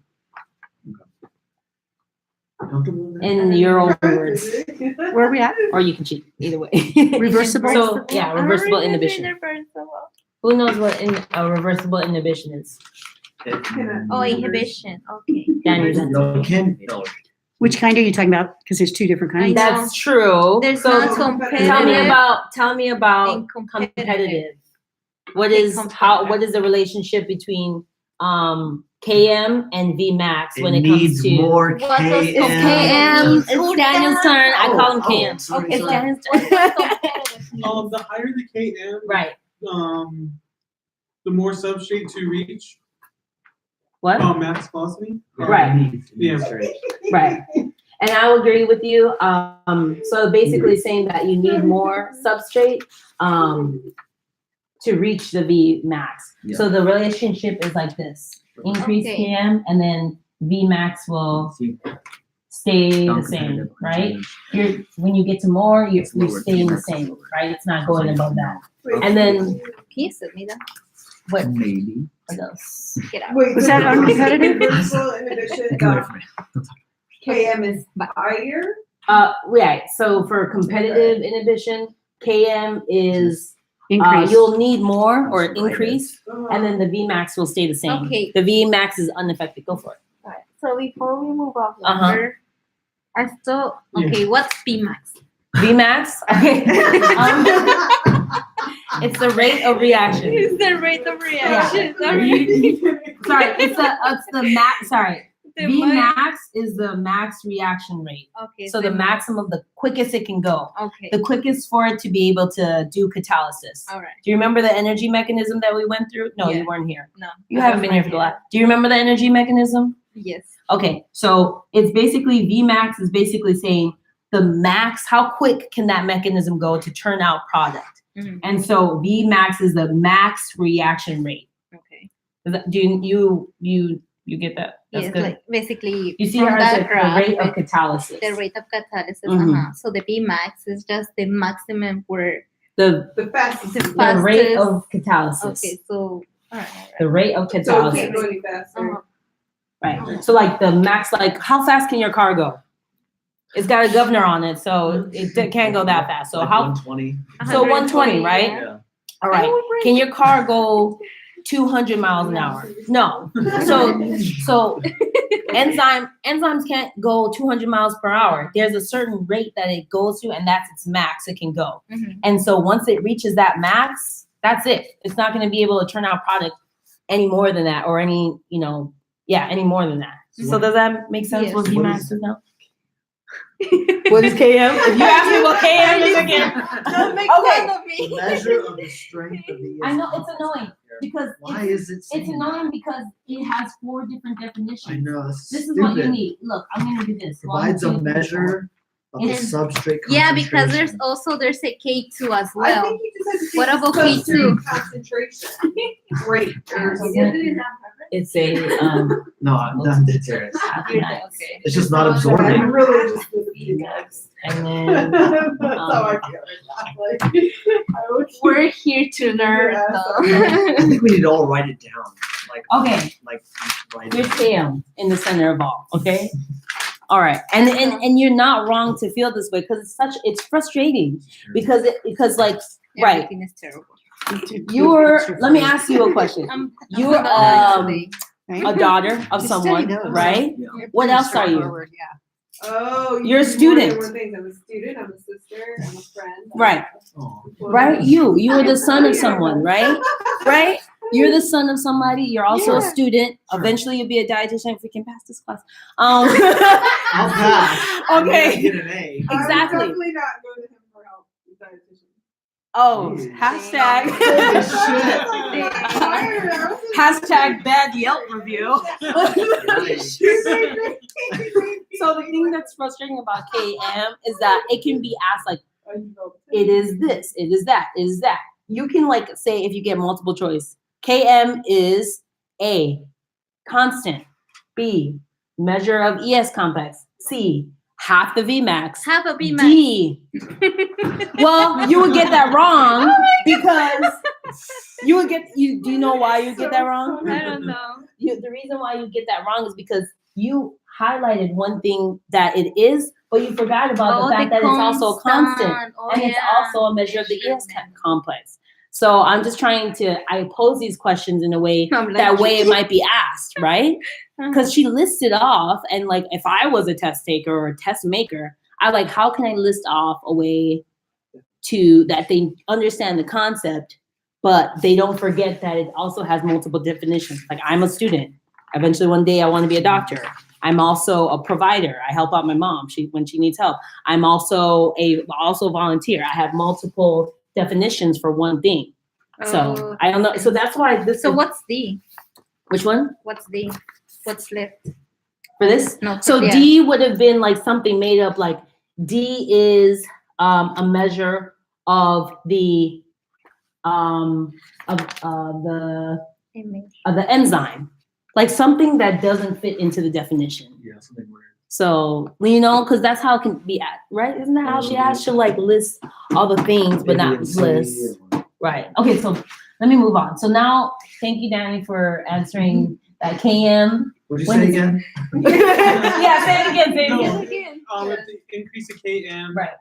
Comfortable with that? in your own words, Where are we at? or you can cheat, either way. Reversible? So, yeah, reversible inhibition. Reversible. Who knows what a reversible inhibition is? Oh, inhibition, okay. Dan, you're done. No, can, no. Which kind are you talking about? Because there's two different kinds. I know. That's true. There's So not competitive. tell me about and competitive. What Okay, is what is the relationship between KM and Vmax when it comes needs to more What does KM. KM? It's Daniel's turn. I call him Oh, KM. sorry, It's sorry. Daniel's turn. The higher the KM, Right. the more substrate to reach. What? Oh, max velocity? Right. Yeah. Right. And I agree with you. So basically saying that you need more substrate to reach the V max. Yeah. So the relationship is like this: increase Okay. Km, and then V max will stay the same, right? When you get to more, you're staying the same, right? It's not going above that. And then Can you send me that? what? Maybe. What else? Get out. Wait, Was so that the uncompetitive? vertical inhibition Get away of from me. KM is higher? Right. So for competitive inhibition, Km is Increase. you'll need more or increase, Uh-huh. and then the Vmax will stay the same. Okay. The Vmax is unaffected. Go for it. Alright, so before we move off Uh-huh. longer, I still okay. What's Bmax? Vmax. Okay. It's the rate of reaction. It's the rate of reaction. Sorry, it's the max. Sorry, The Vmax is the max reaction rate. Okay. So the maximum, the quickest it can go, Okay. the quickest for it to be able to do catalysis. All right. Do you remember the energy mechanism that we went through? No, Yeah. you weren't here. No. You haven't been here for the last. Do you remember the energy mechanism? Yes. Okay, so it's basically Vmax is basically saying the max, how quick can that mechanism go to turn out product? Mhm. And so Vmax is the max reaction rate. Okay. Do you get that? That's Yes, good. like basically You see from how that it's the graph, rate of catalysis. the rate of catalysis. Mhm. So the Bmax is just the maximum where The The fastest. the the rate fastest. of catalysis. Okay, so alright. The rate of So it can't go catalysis. any faster. Uh-huh. Right. So like the max, like how fast can your car go? It's got a governor on it, so it can't go that fast. So Like how? 120. So 120, right? Yeah. All right. Can your car go 200 miles an hour? No. So enzymes can't go 200 miles per hour. There's a certain rate that it goes to, and that's its max it can go. Mhm. And so once it reaches that max, that's it. It's not going to be able to turn out product any more than that, or any any more than that. So does that make sense? Yes. What What Vmax is- is now? What is KM? If you ask me what KM is again, Don't make Okay. fun of me. The measure of the strength of the. I know it's annoying because Why is it? it's saying annoying because it has 4 different that? I definitions. know. This This is what you stupid. need. Look, I'm gonna do this. Provides a 1, 2, 3, 4. measure of the It is- substrate. Yeah, because there's concentration. there's a K2 as I well. think you just have to What take about the K2? substrate concentration rate or Okay. something. It's a No, I'm done. It's serious. Max. Okay. It's just not I'm absorbing. really just. Vmax. And That's then how I feel right now. Like, I would We're here to learn. Yeah, though. I think we need to all write it down. Like okay, write here's it. KM in the center of all. Okay. All right, and you're not wrong to feel this way because it's frustrating because like right. Everything is terrible. Let me ask you a question. You're a daughter of Just someone, study those. right? Yeah. What else are you? Straightforward, Yeah. Oh, You're a do more than student. one thing. I'm a student. I'm a sister. I'm a friend. Right. Oh. Right? You are the son of someone, right? Right? You're the son of somebody. You're also a Yeah. student. Sure. Eventually, you'll be a dietitian if we can pass this class. I'll pass. I'm gonna Okay. Get an A. Exactly. I'm definitely not going to him for help. with dietitian. Oh, Jeez. hashtag. Holy Hashtag bad Yelp review. Nice. So the thing that's frustrating about KM is that it can be asked like, it is this, it is that, it is that. You can like say if you get multiple choice, KM is A, constant, B, measure of ES complex, C, half the Vmax, Have a Bmax. D. Well, you would get that wrong because you would get do you know why you get that wrong? I don't know. The reason why you get that wrong is because you highlighted one thing that it is, but you forgot about the fact that it's also constant. Oh, And it's also a measure of the ES complex. So I'm just trying I pose these questions in a way that way it might be asked, right? Because she listed off, and like if I was a test taker or a test maker, I like how can I list off a way to that they understand the concept, but they don't forget that it also has multiple definitions. Like I'm a student. Eventually one day I want to be a doctor. I'm also a provider. I help out my mom when she needs help. I'm also also volunteer. I have multiple definitions for one thing. So I don't know. So that's why So what's D? Which one? What's left? For this? No. So yeah. D would have been like something made up like D is a measure of the enzyme, like something that doesn't fit into the definition. Yeah, something weird. So because that's how it can be at, right? Isn't that how she has to like list all the things but not list? Right. Okay, so let me move on. So now, thank you, Danny, for answering that KM. What'd you When say is- again? Yeah, say it again, say it No. again. With the increase of KM. Right.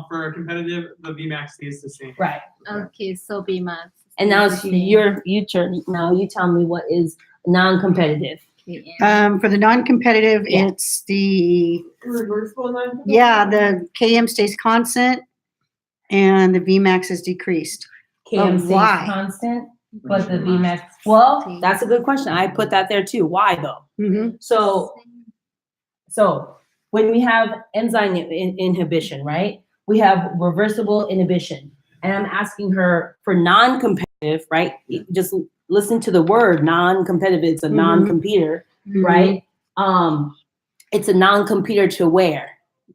For competitive, the VMAX stays the same. Right. Okay, so B max. And now it's your turn. Now you tell me what is non-competitive. For the non-competitive, Yeah. it's the, Reversible non. the KM stays constant and the VMAX is decreased. KM But stays why? constant, but the VMAX. Well, that's a good question. I put that there too. Why though? Mm-hmm. So when we have enzyme inhibition, right? We have reversible inhibition. And I'm asking her for non-competitive, right? Just listen to the word non-competitive. It's a Mhm. non-competitor, right? It's a non-competitor to where?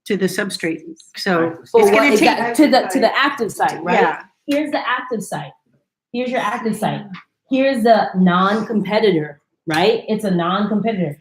To the substrate. So But it's what gonna is take, that? To the active site, right? yeah. Here's the active site. Here's your active site. Here's the non-competitor, right? It's a non-competitor.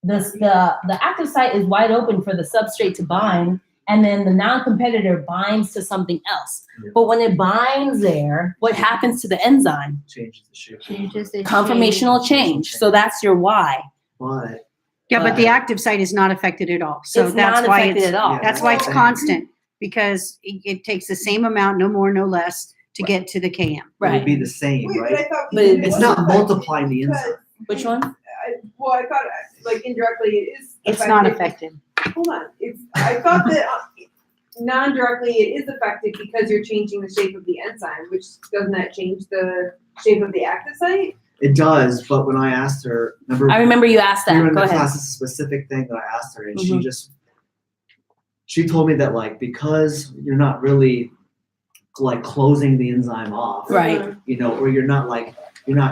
The active site is wide open for the substrate to bind, and then the non-competitor binds to something else. Yeah. But when it binds there, what happens to the enzyme? Changes the shape. Changes the Conformational change. So that's your why. But Yeah, but the active site is not affected at all. So It's that's not why affected it's, at all. Yeah. that's why it's Well, constant, because it takes the same amount, no more, no less, to get to the KM. it would Right. be the same, Wait, but right? I thought. But it it's It's wasn't not affected multiplying the because- enzyme. Which one? Well, I thought like indirectly it is. It's not affected. Hold on, I thought that non-directly it is affected because you're changing the shape of the enzyme, which doesn't that change the shape of the active site? It does, but when I asked her, I remember you asked we were that. in Go the ahead. class, it's a specific thing that I asked her, and Mhm. she told me that like because you're not really like closing the enzyme off, Right. you know, or you're not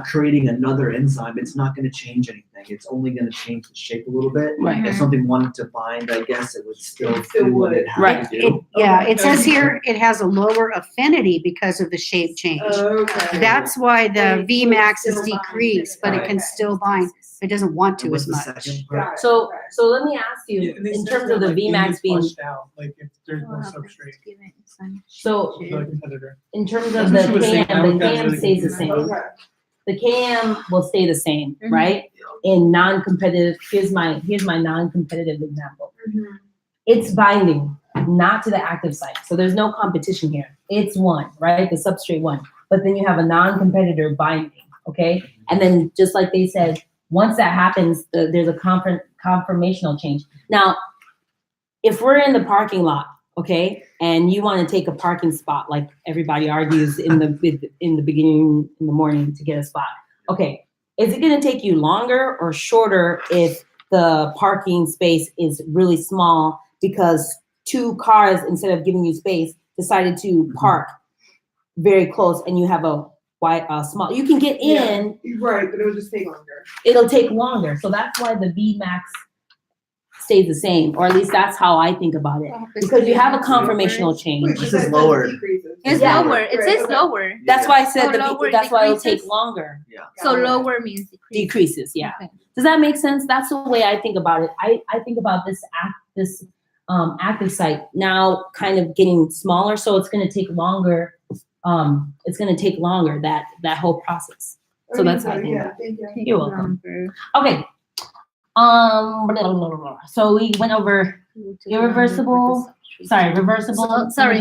creating another enzyme, it's not going to change anything. It's only going to change the shape a little bit. Right. If something wanted to bind, I guess it would still It still do what would. it had Right. to do. It says here it has a lower affinity because of the shape change. Okay. That's why But the it VMAX will is still bind decreased, but it it. can still bind. It doesn't want to And what's as the much. second part? Got it, So okay. so let me ask you, Yeah, and they in said terms that, of the like, it VMAX gets being flushed out, like if there's more substrate, so the competitor. in terms That's of what the she was saying. I KM, the looked at it KM really stays the confused. same. Okay. The KM will stay the same, Mhm. right? In non-competitive, here's my non-competitive example. Mhm. It's binding, not to the active site. So there's no competition here. It's one, right? The substrate one. But then you have a non-competitor binding, okay? And then just like they said, once that happens, there's a conformational change. Now, if we're in the parking lot, okay, and you want to take a parking spot, like everybody argues in the beginning in the morning to get a spot, okay, is it going to take you longer or shorter if the parking space is really small because two cars, instead of giving you space, decided to park very close and you have a small, you can get in, Right, but it would just take longer. it'll take longer. So that's why the Vmax stays the same, or at least that's how I think about it. Because you have a conformational change. Wait, but This that is says lower. decreases. It's Yeah. lower. It Right, says okay. lower. That's why I said So lower that's why it'll take decreases? longer. So lower means decrease. Decreases, yeah. Okay. Does that make sense? That's the way I think about it. I think about this active site now kind of getting smaller, so it's going to take longer. It's going to take longer that whole process. So that's how I think. Yeah, thank you. You're welcome. Okay. So we went over reversible. So, inhibition.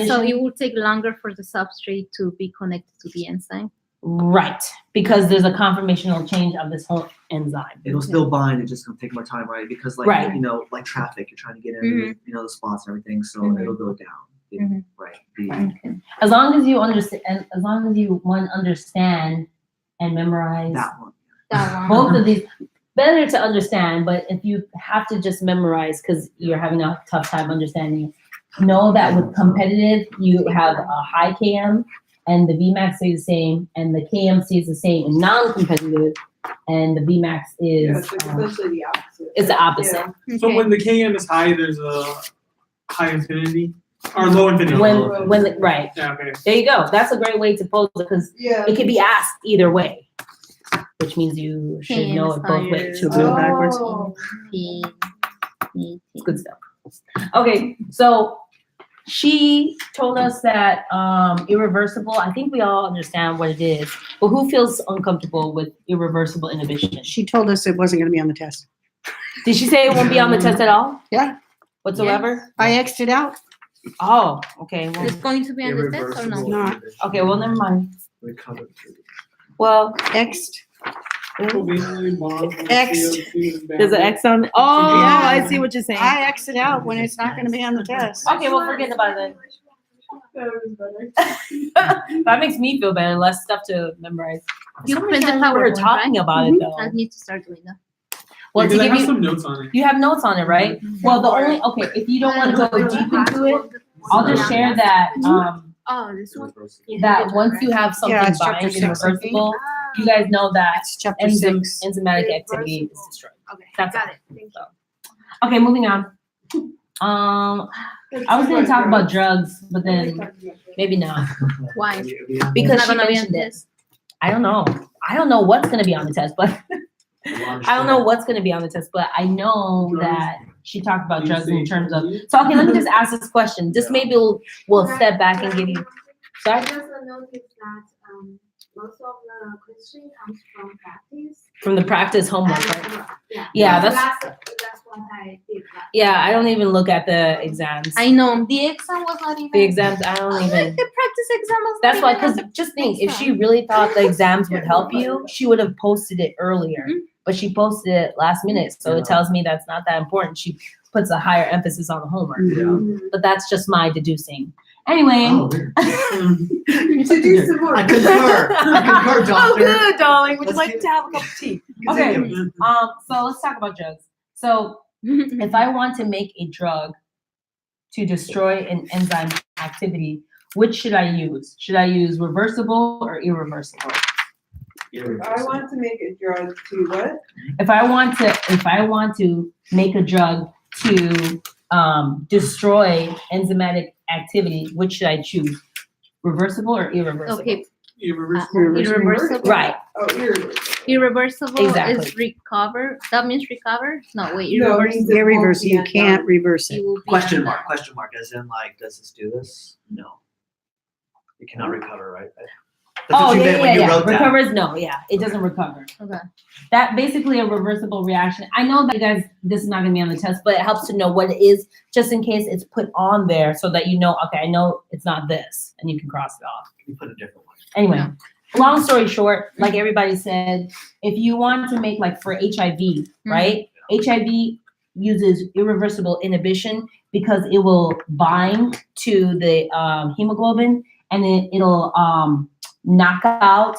so it will take longer for the substrate to be connected to the enzyme. Right, because there's a conformational change of this whole enzyme. It'll still bind, it's just gonna take more time, right? Because like, Right. you know, like traffic, you're trying to get into the, the spots and everything, so Mhm. it'll go down. Mhm. Right. Okay. As long as you understand, and as long as you understand and memorize That one. That one. both of these, better to understand. But if you have to just memorize because you're having a tough time understanding, know that with competitive you have a high KM and the Vmax stays the same, and the KM stays the same. In non-competitive, and the Vmax Yeah, is it's like essentially the opposite. it's the opposite. So when the Km is high, there's a high infinity or low infinity. Right. Yeah, okay. There you go. That's a great way to pose it because Yeah. it can be asked either way, which means you should Km know is it both higher. ways. So go backwards. Oh. Good stuff. Okay, so she told us that irreversible. I think we all understand what it is, but who feels uncomfortable with irreversible inhibition? She told us it wasn't gonna be on the test. Did she say it won't be on the test at all? Yeah. Whatsoever? I X'd it out. Oh, okay. Well, It's going to be on the test or no? No. okay, well, never mind. Recover. Well, X'd. So basically, bonds on X. CO2 is bad. there's an X on it. Oh, Yeah. I see what you're saying. I X'd it out when it's not gonna be on the test. Okay, well, forget about it. That was better. That makes me feel better. Less stuff to memorize. You For some reason, printed I remember her PowerPoint, talking about it though. I need to start doing that. Well, Because to I give have you, some notes on it. you have notes on it, right? Well, the only if you don't want to go deep into it, I'll just share that Oh, this one? that once you have something Yeah, it's chapter bind and 6, I think. reversible, you guys know that That's chapter 6. enzymatic activity is destroyed. Okay, That's got all. it. Thank you. Okay, moving on. I was gonna talk about drugs, but then maybe not Why? because Not she gonna be on mentioned it. this. I don't know. I don't know what's gonna be on the test, but I don't know what's gonna be on the test, but I know that she talked about drugs in terms of. So okay, let me just ask this question. Just maybe we'll step back and give you. I Sorry, just noticed that most of the question comes from practice. from the practice homework, right? Yeah. Yeah, that's That's what I did. yeah. I don't even look at the exams. I know, the exam was not even. The exams, I don't even. The practice exam was not That's why, even on because the just think, if she exam. really thought the exams would help you, she would have posted it earlier. But she posted it last minute, so it tells me that's not that important. She puts a higher emphasis on the homework. But that's just my deducing. Anyway. Oh, weird. To do some more. I concur. I concur, Oh, doctor. good, darling. Would you Let's like get- to have a cup of tea? Okay. Continue. So let's talk about drugs. So if I want to make a drug to destroy an enzyme activity, which should I use? Should I use reversible or irreversible? I want to make a drug to what? If I want to make a drug to destroy enzymatic activity, which should I choose? Reversible or irreversible? Okay, Irreversible. Right. Oh, irreversible. irreversible Exactly. is recover. That means recover? No, wait, No, irreversible. it means it Irreversible. You won't be can't undone. reverse it. You will be Question undone. mark, as in like, does this do this? No. You cannot recover, right? That's Oh, what you yeah, meant when you yeah. wrote that. Recover is no, yeah. It doesn't recover. Okay. That basically a reversible reaction. I know that you guys, this is not gonna be on the test, but it helps to know what it is, just in case it's put on there so that you know, okay, I know it's not this, and you can cross it off. You put a different one. Anyway, Yeah. long story short, like everybody said, if you want to make like for HIV, right? HIV uses irreversible inhibition because it will bind to the hemoglobin and then it'll knock out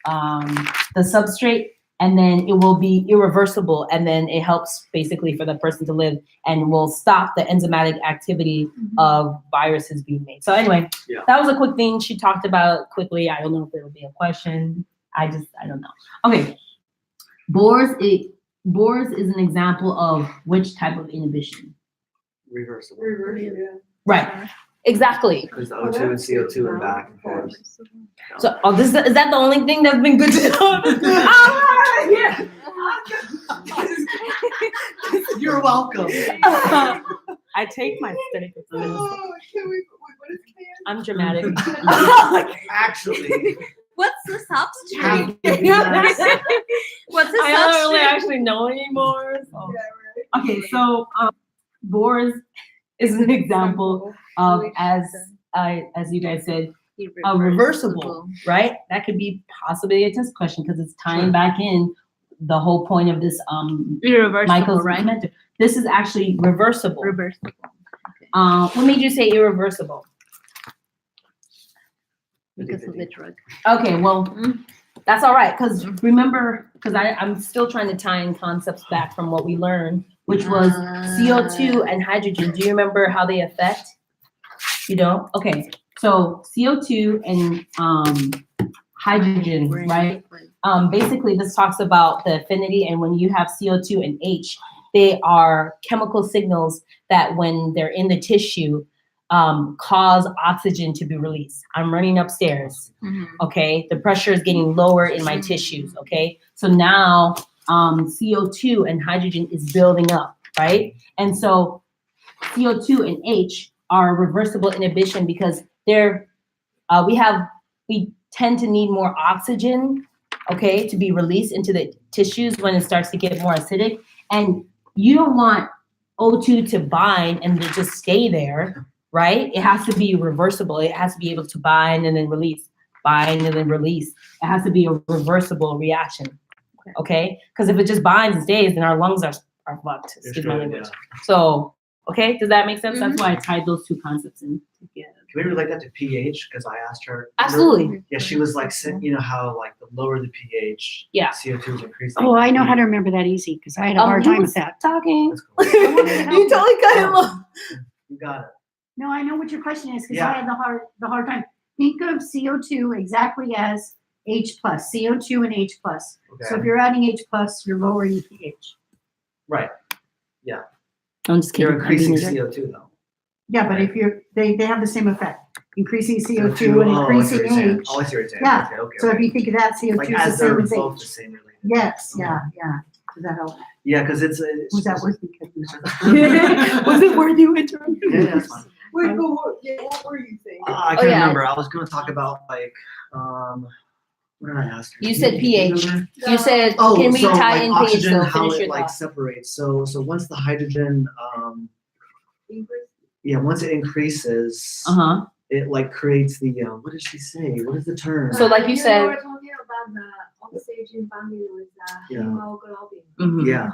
the substrate and then it will be irreversible and then it helps basically for the person to live and will stop the enzymatic activity of viruses being made. So anyway, Yeah. that was a quick thing she talked about quickly. I don't know if there will be a question. I don't know. Okay. Bohr's is an example of which type of inhibition? Reversible. Reversible, yeah. Right. Exactly. Because the O2 and CO2 are back and forth. So, is that the only thing that's been good to know? Ah, yeah. You're welcome. I take my study facilities. Oh, can we, what is Km? I'm dramatic. Actually, What's the substrate? have What's the I don't really substrate? actually know anymore. So. Yeah, right. Okay, so Bohr's is an example of, as you guys said, a reversible, right? That could be possibly a test question because it's tying back in the whole point of this Irreversible, Michael's right? mentor. This is actually reversible. Reversible. What made you say irreversible? Because of the drug. Okay, well, that's all right. Because remember, because I'm still trying to tie in concepts back from what we learned, which was CO2 and hydrogen. Do you remember how they affect? You don't? Okay, so CO2 and hydrogen, right? basically this talks about the affinity, and when you have CO2 and H, they are chemical signals that when they're in the tissue, cause oxygen to be released. I'm running upstairs, okay? The pressure is getting lower in my tissues, okay? So now CO2 and hydrogen is building up, right? And so CO2 and H are reversible inhibition because they're, we tend to need more oxygen, okay, to be released into the tissues when it starts to get more acidic. And you don't want O2 to bind and to just stay there, right? It has to be reversible. It has to be able to bind and then release, bind and then release. It has to be a reversible reaction, okay? Because if it just binds and stays, then our lungs are fucked, excuse my language. So, okay, does that make sense? That's why I tied those two concepts in together. Can we relate that to pH? Because I asked her. Absolutely. Yeah, she was like, you know how like the lower the pH, Yeah. CO2 is increasing. Oh, I know how to remember that easy because I had a hard he time was with that. talking. That's cool. You totally cut him off. You got it. No, I know what your question is because Yeah. I had the hard time. Think of CO2 exactly as H plus, CO2 and H plus. So if Okay. you're adding H plus, you're lowering the pH. Right. I'm just kidding. You're increasing CO2 though. Yeah, but if they have the same effect, increasing CO2 and I see what increasing you're saying. H. Oh, I see what you're saying. Yeah. Okay. So if you think of that, CO2 Like is the as they're same as both the H. same related. Yes, yeah. Does that help? Yeah, because it's Was that worth it? Was it worth you interrupting? Yeah, that's fine. Wait, but what were you saying? I Oh, can't yeah. remember. I was going to talk about like what did I ask her? You said Do you pH. remember? You said, Oh, can we so tie like in pH? oxygen, So how finish it your like thought. separates. So once the hydrogen, once it increases, it like creates the what did she say? What is the term? So like you said- were talking about the oxygen bonding with the Yeah. hemoglobin. Mhm. Yeah.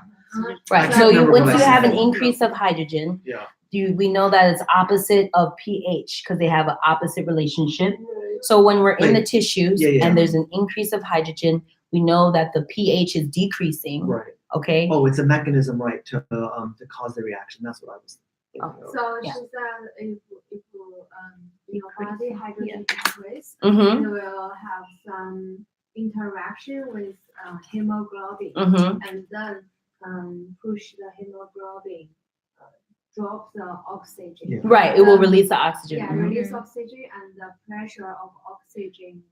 Right. I So can't remember once what I you have said. an increase of hydrogen, Yeah. we know that it's opposite of pH because they have an opposite relationship. So when we're in the Wait. tissues Yeah. and there's an increase of hydrogen, we know that the pH is decreasing. Right. Okay. Oh, it's a mechanism, right, to cause the reaction. That's what I was thinking of. So Yeah. she said if your body hydrogen increase, Mm-hmm. it will have some interaction with hemoglobin, and then push the hemoglobin, drop the oxygen. Yeah. Right. It will release the oxygen. Yeah, Mhm. release oxygen, and the pressure of oxygen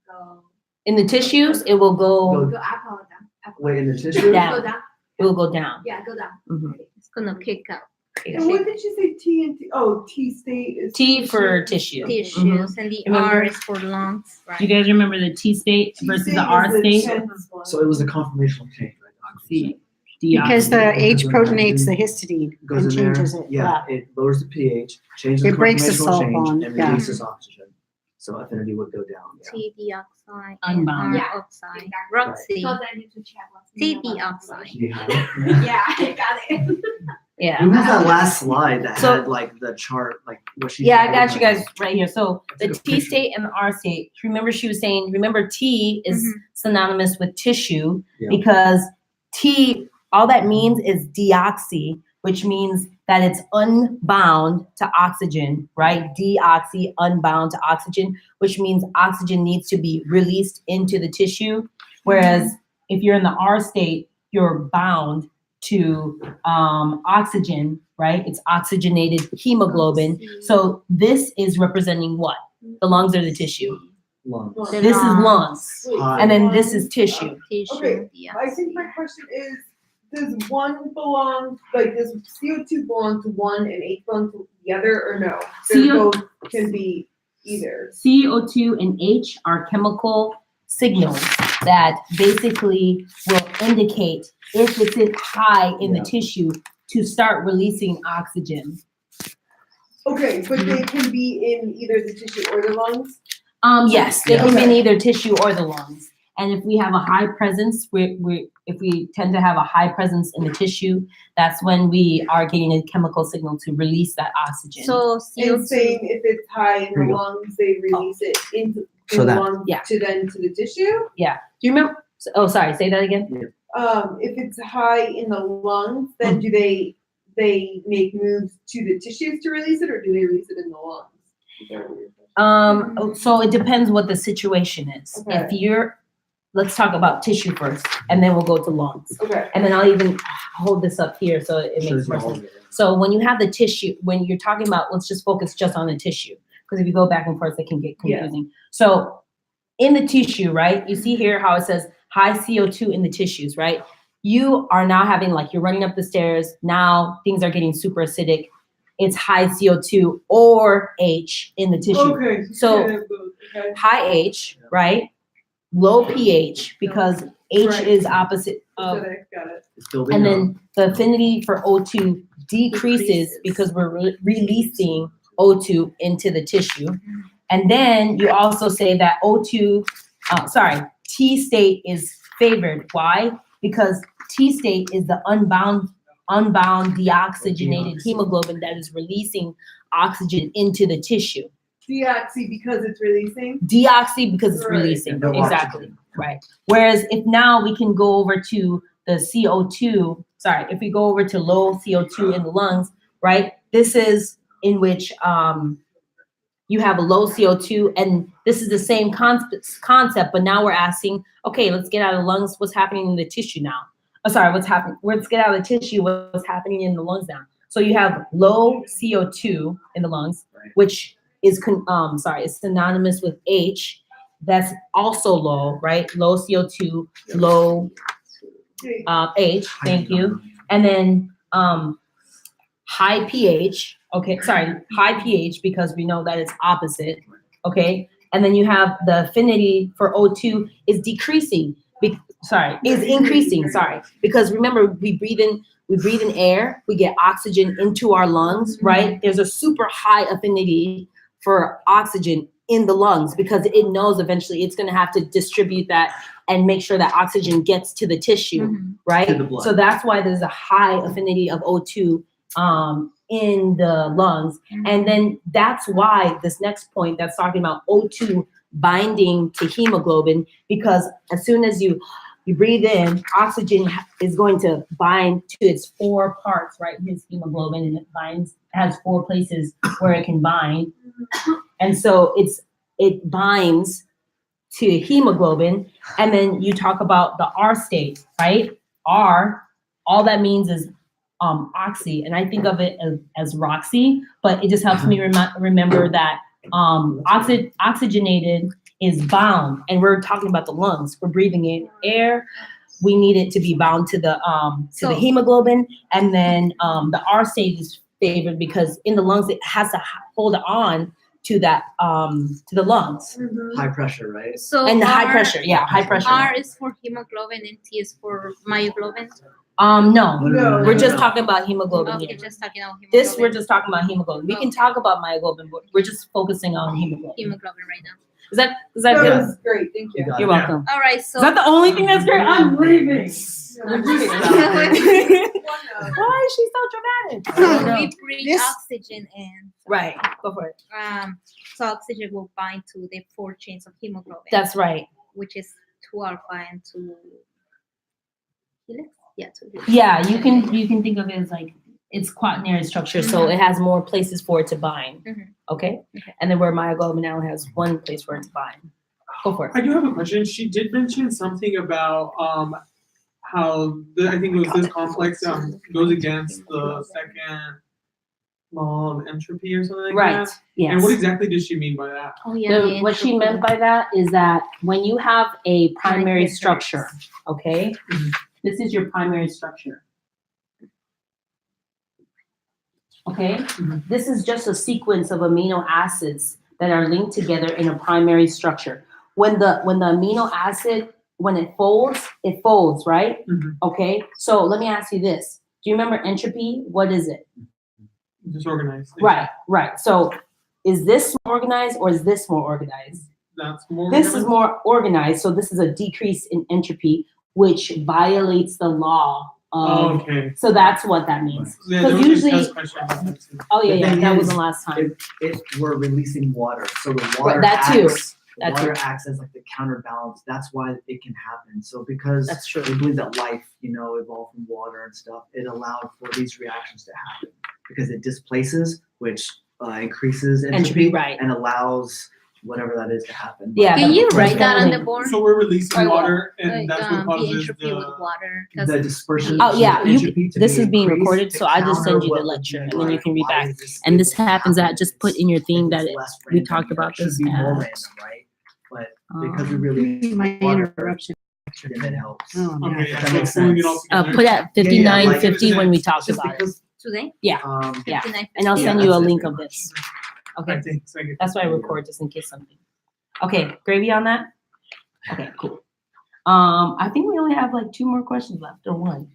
will In the tissues, it will Go- go up or down. Up. Wait, in the tissue? Down. Go down. it will go down. Yeah, go down. Mhm. It's gonna kick out And what did you say T and T? Oh, T state is. T for tissue. tissues, and the Remember? R is for lungs, Do you right? guys remember the T state T versus state the R is the state? tense one. So it was a conformational change, right? See, Because the Deoxy. H protonates the histidine Goes and in there. changes it. Yeah, it lowers the pH, changes the It breaks the conformational salt change, bond, and yeah. releases oxygen. So affinity would go down. Yeah. T deoxide and Unbound. R Yeah. oxide. Exactly. Roxy, So then I need to check what's T in the deoxide. Yeah. Yeah, I got it. Yeah. Who has that last slide that So- had like the chart, like what she? Yeah, I got you guys right here. So the That's a good T picture. state and the R state. Remember, she was saying, remember T is Mhm. synonymous with tissue Yeah. because T, all that means is deoxy, which means that it's unbound to oxygen, right? Deoxy, unbound to oxygen, which means oxygen needs to be released into the tissue. Whereas if you're in the R state, you're bound to oxygen, right? It's oxygenated hemoglobin. So this is representing what? The lungs or the tissue? Lungs. The This is lungs. High. And then this is tissue. Tissue, Okay, yeah. I think my question is, does one belong, like, does CO2 belong to one and H belong to the other, or no? They're CO both can be either. CO2 and H are chemical signals that basically will indicate if it's high in Yeah. the tissue to start releasing oxygen. Okay, but they can be in either the tissue or the lungs? Yes, they can be in Okay. either tissue or the lungs. And if we have a high presence, if we tend to have a high presence in the tissue, that's when we are getting a chemical signal to release that oxygen. So And CO2, same if it's high in Here you the go. lungs, they release it into So the that- lungs yeah. to then to the tissue? Do you remember? Oh, sorry, say that again. If it's high in the lungs, then do they make moves to the tissues to release it, or do they release it in the lungs? Is that what you're saying? So it depends what the situation is. Okay. If you're let's talk about tissue first, and then we'll go to lungs. Okay. And then I'll even hold this up here so it makes Shows you more all sense. of it. So when you have the tissue, when you're talking about, let's just focus just on the tissue, because if you go back and forth, it can get confusing. So in the tissue, right, you see here how it says high CO2 in the tissues, right? You are now having, like, you're running up the stairs, now things are getting super acidic. It's high CO2 or H in the tissue. Okay. So- Okay. High H, right? Low pH, because H Right. is opposite Got of, it. Got it. It's building and up. then the affinity for O2 decreases because we're releasing O2 into the tissue. And then you also say that T state is favored. Why? Because T state is the unbound deoxygenated hemoglobin that is releasing oxygen into the tissue. Deoxy because it's releasing. Deoxy because it's Right. releasing. No Exactly. oxygen. Right. Whereas if now we can go over to the CO2, if we go over to low CO2 in the lungs, right? This is in which you have a low CO2, and this is the same concept, but now we're asking, okay, let's get out of the lungs, what's happening in the tissue now? Let's get out of the tissue, what's happening in the lungs now? So you have low CO2 in the lungs, which is is synonymous with H. That's also low, right? Low CO2, low H, thank you. And then high pH, high pH because we know that it's opposite, okay? And then you have the affinity for O2 is decreasing, is increasing, because remember, we breathe in air, we get oxygen into our lungs, right? There's a super high affinity for oxygen in the lungs because it knows eventually it's gonna have to distribute that and make sure that oxygen gets to the tissue, right? To the blood. So that's why there's a high affinity of O2 in the lungs. And then that's why this next point that's talking about O2 binding to hemoglobin, because as soon as you breathe in, oxygen is going to bind to its 4 parts, right? His hemoglobin, and it has 4 places where it can bind. And so it binds to hemoglobin. And then you talk about the R state, right? R, all that means is oxy, and I think of it as Roxy, but it just helps me remember that oxygenated is bound, and we're talking about the lungs. We're breathing in air. We need it to be bound to the hemoglobin, and then the R state is favored because in the lungs it has to hold on to that to the lungs. High pressure, right? So And the high R- pressure, high pressure. R is for hemoglobin and T is for myoglobin. No, No, we're just no. talking about hemoglobin Okay, here. just talking about hemoglobin. This we're just talking about hemoglobin. We can Okay. talk about myoglobin, but we're just focusing on hemoglobin. hemoglobin right now. Is that That good? was great. Thank you. You got You're it. welcome. All right, Is so that the only thing that's great? I'm leaving. Yeah. Why is she so dramatic? we breathe This- oxygen in. Right, go for it. So oxygen will bind to the 4 chains of hemoglobin. That's right. which is 2 alpha and 2 helix. Yeah, 2 helix. Yeah, you can think of it as like it's quaternary structure, so it has more places for it to bind. Mhm. Okay? Okay. And then where myoglobin now has 1 place for it to bind. Go for it. I do have a question. She did mention something about how I think it was this complex goes against the second law of entropy or something like Right. that. Yes. And what exactly does she mean by that? Oh yeah. the What she entropy. meant by that is that when you have a primary Like structure, okay? Mhm. This is your primary structure. Okay? Mhm. This is just a sequence of amino acids that are linked together in a primary structure. When the amino acid, when it folds, right? Mhm. Okay? So let me ask you this. Do you remember entropy? What is it? Disorganized. Right. So is this more organized or is this more organized? That's more. This is more organized, so this is a decrease in entropy, which violates the law of. Okay. So that's what that means. Yeah, Because there was a usually, test question about that too. oh yeah, The yeah, thing that is, wasn't last time. If we're releasing water, so the water that too. acts, the That water too. acts as like the counterbalance. That's why it can happen. So because That's true. we believe that life, evolved from water and stuff, it allowed for these reactions to happen because it displaces, which increases entropy, Entropy, right. and allows whatever that is to happen. Yeah. Can you That's write that on the definitely- board? So we're releasing Like, water, and Like, that's what the causes entropy with water. 'cause The dispersion. Oh, yeah, of you- entropy to this be is being increased recorded, to so I just send counter you the what would lecture, be and then you like, can read why back. is this And this able to happens, happen? that just put in your thing If that it's less we random, talked about it should this be more at, random, right? But because we really My water, interruption. it helps. Oh, man. Okay, yeah, That so makes pulling it sense. all together. put at Yeah, 5950 like- when we talked Just about it. because, Today? Yeah, yeah, 59. and I'll Yeah, send you a that's it, link pretty of much. this. I Okay, think so. that's why I record, just in case something. Okay, gravy on that? Okay, cool. I think we only have like 2 more questions left, or 1.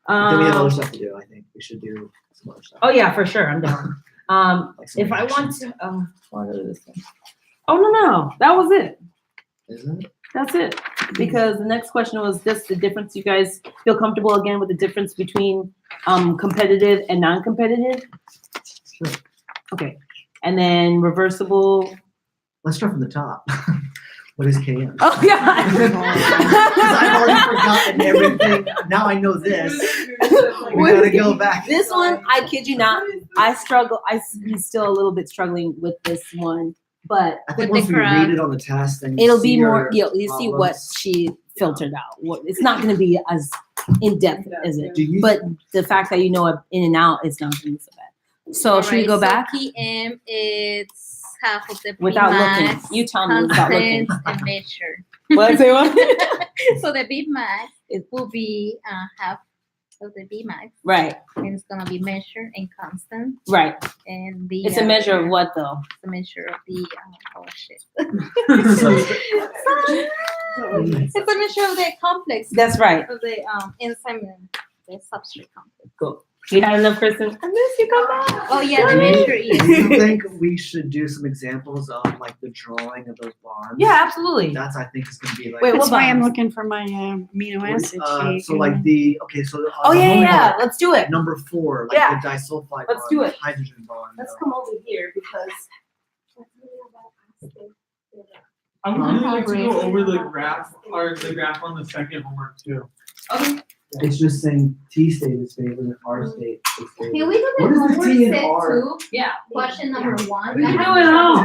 Then we have other stuff to do. I think we should do some other stuff. Oh yeah, for sure, I'm down. Like some If I want reactions. to, what is this thing? Oh, no, that was it. Isn't it? That's it. Because the next question was just the difference. You guys feel comfortable again with the difference between competitive and non-competitive? Sure. Okay. And then reversible. Let's start from the top. What is KM? Oh yeah. Because I've already forgotten everything. Now I know this. We What gotta is go it? back. This one, I kid you not, I struggle. I'm still a little bit struggling with this one, but I think With once the we read crowd. it on the test, then it'll see be more. your You see what problems. she filtered out. It's not going to be as in depth as it. Do you? But the fact that you know it in and out is not going to be so bad. So should we go back PM it's half of the without Bmax, looking? You tell me without looking. constant, and measure. What? Say what? So the Bmax it will be half of the Bmax, Right, and it's gonna be measured and constant, right. and the It's a measure of what though? the measure of the oh shit. It's a measure of the complex That's right. of the enzyme and the substrate complex. Cool. You had enough, Kristen? I miss you, come back. Oh yeah, the measure is. Do you think we should do some examples of like the drawing of those bonds? Yeah, absolutely. That's I think is gonna be like. Wait, That's what why I'm bonds? looking for my amino acid sheet. So like the okay, so Oh the yeah, homework, yeah. Let's do it. Number 4, like Yeah. the disulfide Let's bond, do it. hydrogen bond. Let's come over here because I'm Uh-huh. gonna like to go over the graph or the graph on the second homework too. okay. It's just saying T state is favored and R state is favored. Can we do What the is the homework T and set R? two? Yeah. Question number one. We I can know it all.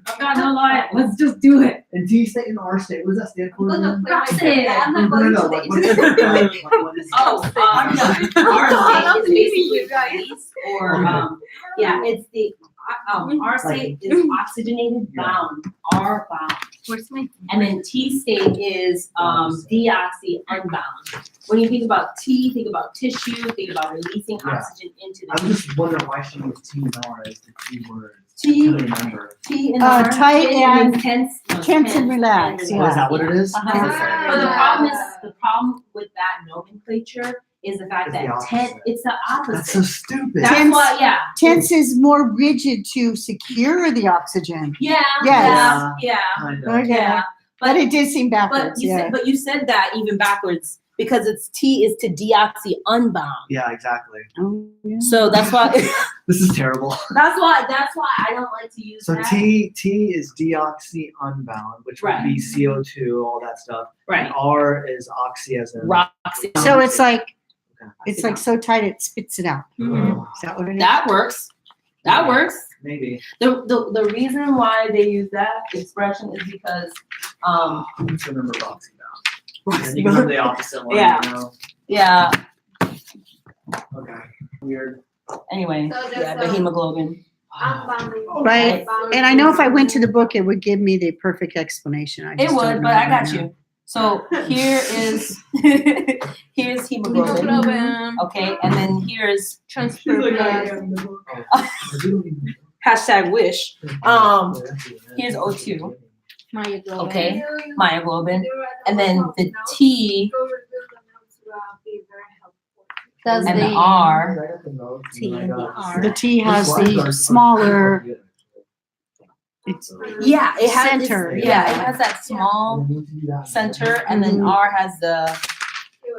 I've got no lie. Let's just do it. And T state and R state, what does that stand for? I'm gonna again? play my Process. I'm No, not no, going no, to like, the- what is Oh, I'm done. our state is leaving basically you guys. release or yeah, it's the our state is oxygenated bound, R bound. Where's my And then T state is deoxy unbound. When you think about T, think about tissue, think about releasing Yeah. oxygen into I'm the just wondering why she used T and R as the key words. T. I can't remember. T and Uh, R. tight T and- tense, no, tense and relax, Oh, is that what it is? Uh-huh. But the problem with that nomenclature is the fact It's the that opposite. it's the That's so opposite. stupid. That's Tense- why, yeah. Tense is more rigid to secure the oxygen. Yeah, Yes. yeah, Kind of. Okay. yeah. But it did seem But backwards, you yeah. said, but you said that even backwards because it's T is to deoxy unbound. Yeah, exactly. Oh, yeah. So that's why This is terrible. that's why I don't like to use So that. T is deoxy unbound, which would Right. be CO2, all that stuff. Right. And R is oxy as in Roxy. So it's like, Okay. it's like so tight it spits it out. Mhm. Is that what it is? That works. That works. Maybe. The reason why they use that expression is because Let's remember Roxy now. And you can remember the opposite one. Yeah. You know? yeah. Okay. Weird. Anyway, So just, yeah, the hemoglobin. Unbounding. Right. And I know if I went to the book, it would give me the perfect explanation. I It just don't would, know but I right got now. you. So here is here's hemoglobin. hemoglobin, Okay, and then here's transfer blood. hashtag wish. Here's O2. Myoglobin. Okay, myoglobin, and then the T Does and the the R. T and the R. The T has the smaller, it's Yeah, it has its- Center, Yeah, yeah. it has that small center, and then Mhm. R has the.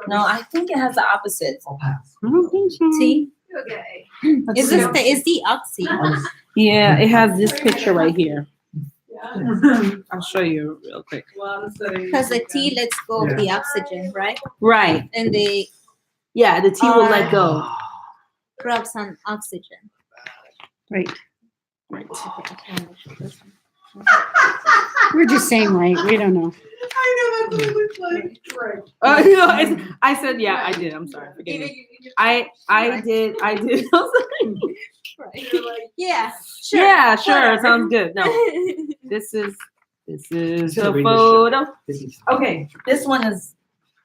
No, I think it has the opposite. I'll pass. I don't think so. T Okay. Let's is see. this the is the oxy. Yeah, it has this picture right here. I'll show you real quick. Because the T lets go of the oxygen, right? Right. And the Yeah, the T will let go. grabs on oxygen. Right. We're just saying right. We don't know. I know that's what it looks like. Right. I said, yeah, I did. I'm sorry. Forgive me. I did. You're like, yeah, sure. Yeah, sure. whatever. Sounds good. No, this is Just the gotta read this photo. This is- Okay, this one is.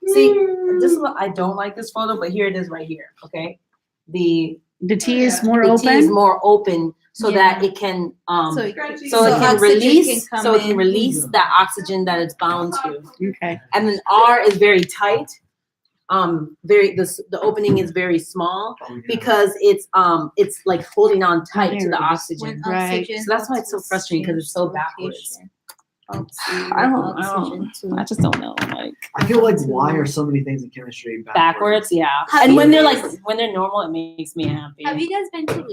See, this is what I don't like this photo, but here it is right here. Okay, the The tea is more the tea is open. more open so that it can So it Scratchy. so it can oxygen release can so it can come in. release that oxygen that it's bound to. Okay. And then R is very tight. The opening is very small because it's like holding on tight to There the it is. oxygen. When Right. oxygen So that's why it's so goes frustrating, 'cause it's so to backwards. oxygen I don't to- I just don't know. Like I feel like why are so many things in chemistry backwards, yeah. Have And you when they're guys- like when they're normal, it makes me happy. Have you guys been to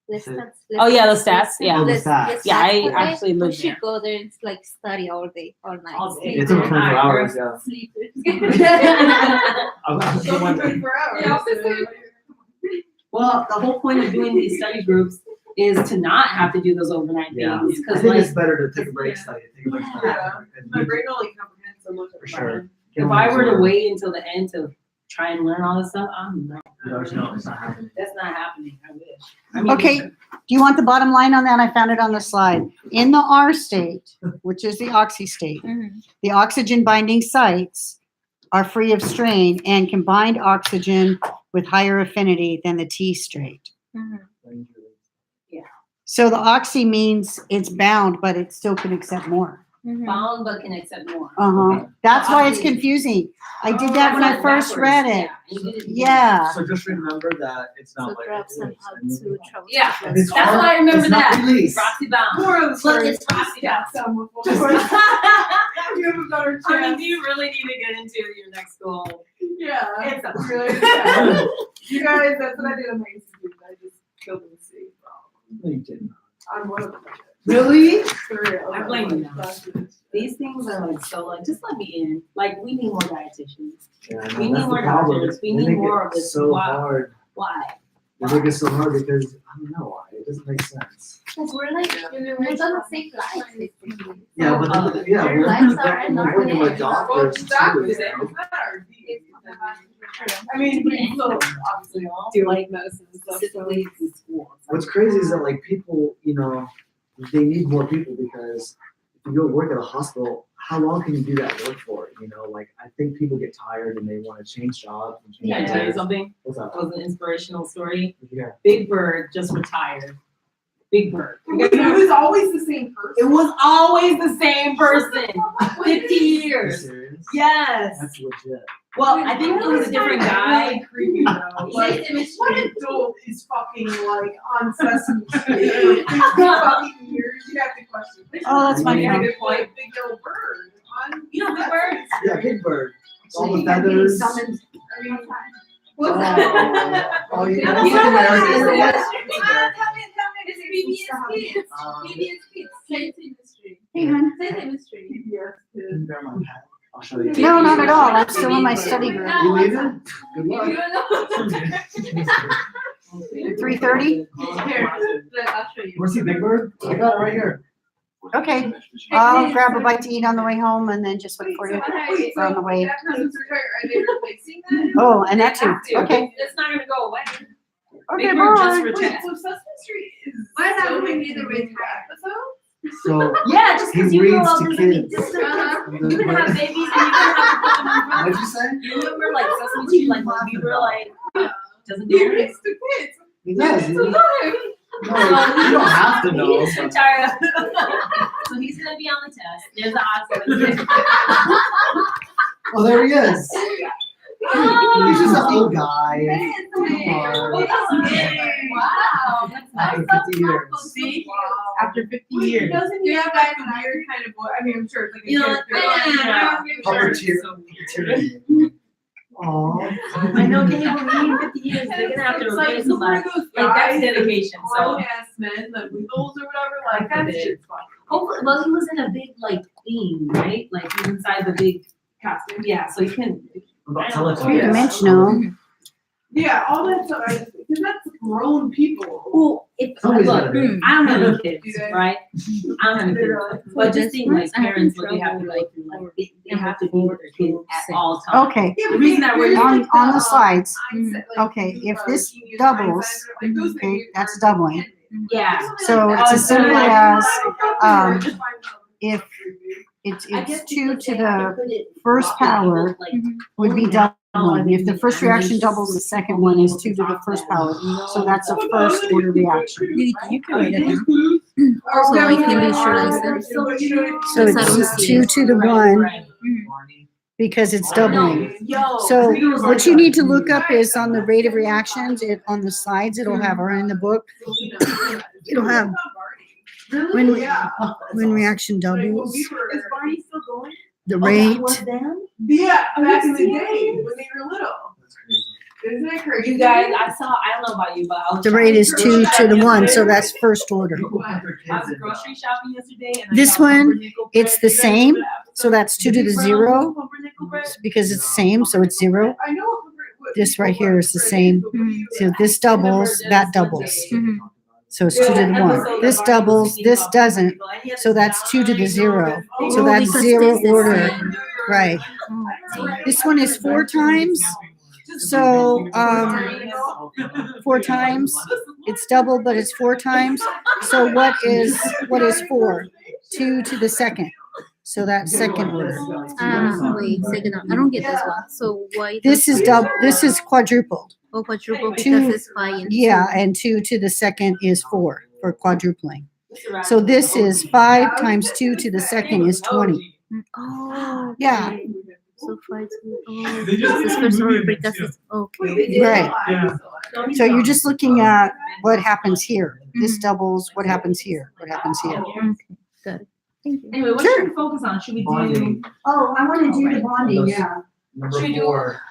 Let's Cafe? Oh, yeah, the stats, yeah. Oh, the stats. Yeah, I Cafe? actually We live should there. go there and like study all day, all night. All day. It took 24 hours, yeah. Sleep. I'm the Only one. 24 hours. Yeah, so- Well, the whole point of doing these study groups is to not have to do those overnight Yeah, things. I Because think like it's better to take a break study. Take a break study. Yeah. And My you- brain only comprehends so much. For sure. if I were to wait until the end to try and learn all this stuff, No, it's not happening. that's not happening. I wish. I mean, Okay. Do you want the bottom line on that? I found it on the slide. In the R state, which is the oxy state, Mhm. the oxygen binding sites are free of strain and can bind oxygen with higher affinity than the T state. Mhm. So the oxy means it's bound, but it still can accept more. Mhm. bound but can accept more. Uh-huh. That's why it's Oxy- confusing. I did Oh, that when I that's first read it. backwards. Yeah. So just remember that it's not So like. drops them out to trouble. Yeah, And it's that's hard- why I remember it's not that. released. Roxy bound. More of the Look, story. it's Roxy bound. Some before. I You have a better mean, chance. do you really need to get into your next goal? Yeah. It's a Really sad. You guys, that's what I did on my institute. I just killed them to see. No, you didn't. I'm one of them. Really? For real. I blame you now. That's These things are like so like just let me in. Like we need more dietitians. Yeah, I know, We need that's the more problem. doctors. We They need make more it of this. So Wow. hard. Why? They make it so hard because I don't know why. It doesn't make sense. Because we're like, we're gonna save lives. basically. Yeah, but Oh, yeah, their we're lives are in we're our working with hands. doctors too. Doctors, you it's know? not our I mean, we still obviously do like medicine and stuff. So. Specifically in school. What's crazy is that like people, you know, they need more people because if you go work at a hospital, how long can you do that work for? You know, like I think people get tired and they want to change jobs. And change Can I tell you careers. something? What's up? That was an inspirational story. Yeah. Big Bird just retired. Big Bird. It was always the same person. It was always the same person. 50 Are you years. serious? Yes. That's legit. Well, I think it was a different guy. Really creepy though. Like, what adult is fucking like on Sesame Street? 50 fucking years, you have to question. Oh, that's my Yeah, phone. good point. Big yellow bird. On, You know Big Bird? Yeah, Big Bird. All the He got getting feathers. summoned. I mean, what's Oh, that? oh, you You know, know Big what? Bird. Yes. It's PBS Kids. PBS Kids. Science industry. Hey, hon. Science industry. PBS Kids. Grab my hat. I'll show you. No, not at all. I'm still in my study group. You leaving? Good luck. 3:30? Wanna see Big Bird? I got it right here. Okay. I'll grab a bite to eat on the way home and then just wait for you on the way. That person's retired. Are they replacing that? Oh, and that too. Okay. It's not gonna go away. Okay, Big Bird just bye. retired. So Sesame Street is. Why not still we making do the new retire? episodes? So Yeah, just because he you reads grow up to doesn't mean kids. you're gonna have babies and you're gonna have to put them in front. What'd you say? You remember like Sesame Street, like when we were like, doesn't He do it. reads to kids. He does. It's No, alive. you don't have to know. He's retired. So he's gonna be on the test. There's the odds. Oh, there he is. He's just an old guy. Come on. Wow. After 50 years. See? Wow. After 50 years. Doesn't he have that weird kind of voice? I mean, I'm sure it's like a You know, character. Puppeteer. Aw. I know, can you believe 50 years? They're gonna have to It's like replace who are somebody. those Like that's guys, dedication. So grown ass men, the Wiggles or whatever, like that shit's fun. hopefully, well, he was in a big like theme, right? Like he was inside the big costume. Yeah, so you can. What about I don't know. Teletubbies? Three-dimensional. Yeah, all that stuff, because that's grown people. Well, if Somebody's look, gotta do it. I don't have any kids, Do they? right? I don't have any kids, but just think like parents, what they have to like, they have to be with their kids at all times. Okay, Yeah, The reason that we're on the slides, mindset, like, okay, you, if this genius doubles, mindset, like, those okay, things that's are doubling. handmade. Yeah. So it's as simple as, if it's I guess 2 because to they have the put it first rocket power people, like, would be only doubling. If the first reaction doubles, the second one is 2 to the first power. So that's a first order reaction. You can write it down. Also, I can visualize it. So it's 2 to the 1 Right. because it's doubling. Yo, So what you need to look up is on the rate of reactions, on the slides, it'll have, or in the book, it'll have when reaction doubles, Is Barney still going? the rate. Yeah, back in the day when they were little. That's crazy. Isn't it crazy? You guys, I don't know about you, but I was The rate is 2 to the 1, so that's first order. People put their I kids was in, grocery shopping yesterday and I This saw one, pumpernickel bread. it's the You guys same, remember that so that's 2 to the episode? 0 Pumpernickel bread? because it's the same, so it's 0. I know what This right here is the same. So this doubles, that doubles. So it's 2 to the 1. This doubles, this doesn't, so that's 2 to the 0. So Oh, that's because 0 this is order, same. right? Oh, This one is 4 times, so 4 times. It's double, but it's 4 times. So what is 4? 2 to the second. So that's second order. wait, second. I don't get this one. So why? This is double. This is quadrupled. Oh, quadruple because 2, it's 5 and yeah, and 2 to the second is 4 for quadrupling. So this is 5 times 2 to the second is 20. Oh, Yeah, so 5 to, oh, this is first order because it's, okay. right. Yeah. So you're just looking at what happens here. This doubles, what happens here, what happens here. Okay, got it. Thank you. Anyway, what should we focus on? Should we do? Bonding, Oh, I want to do the bonding, yeah. number Should we do- 4.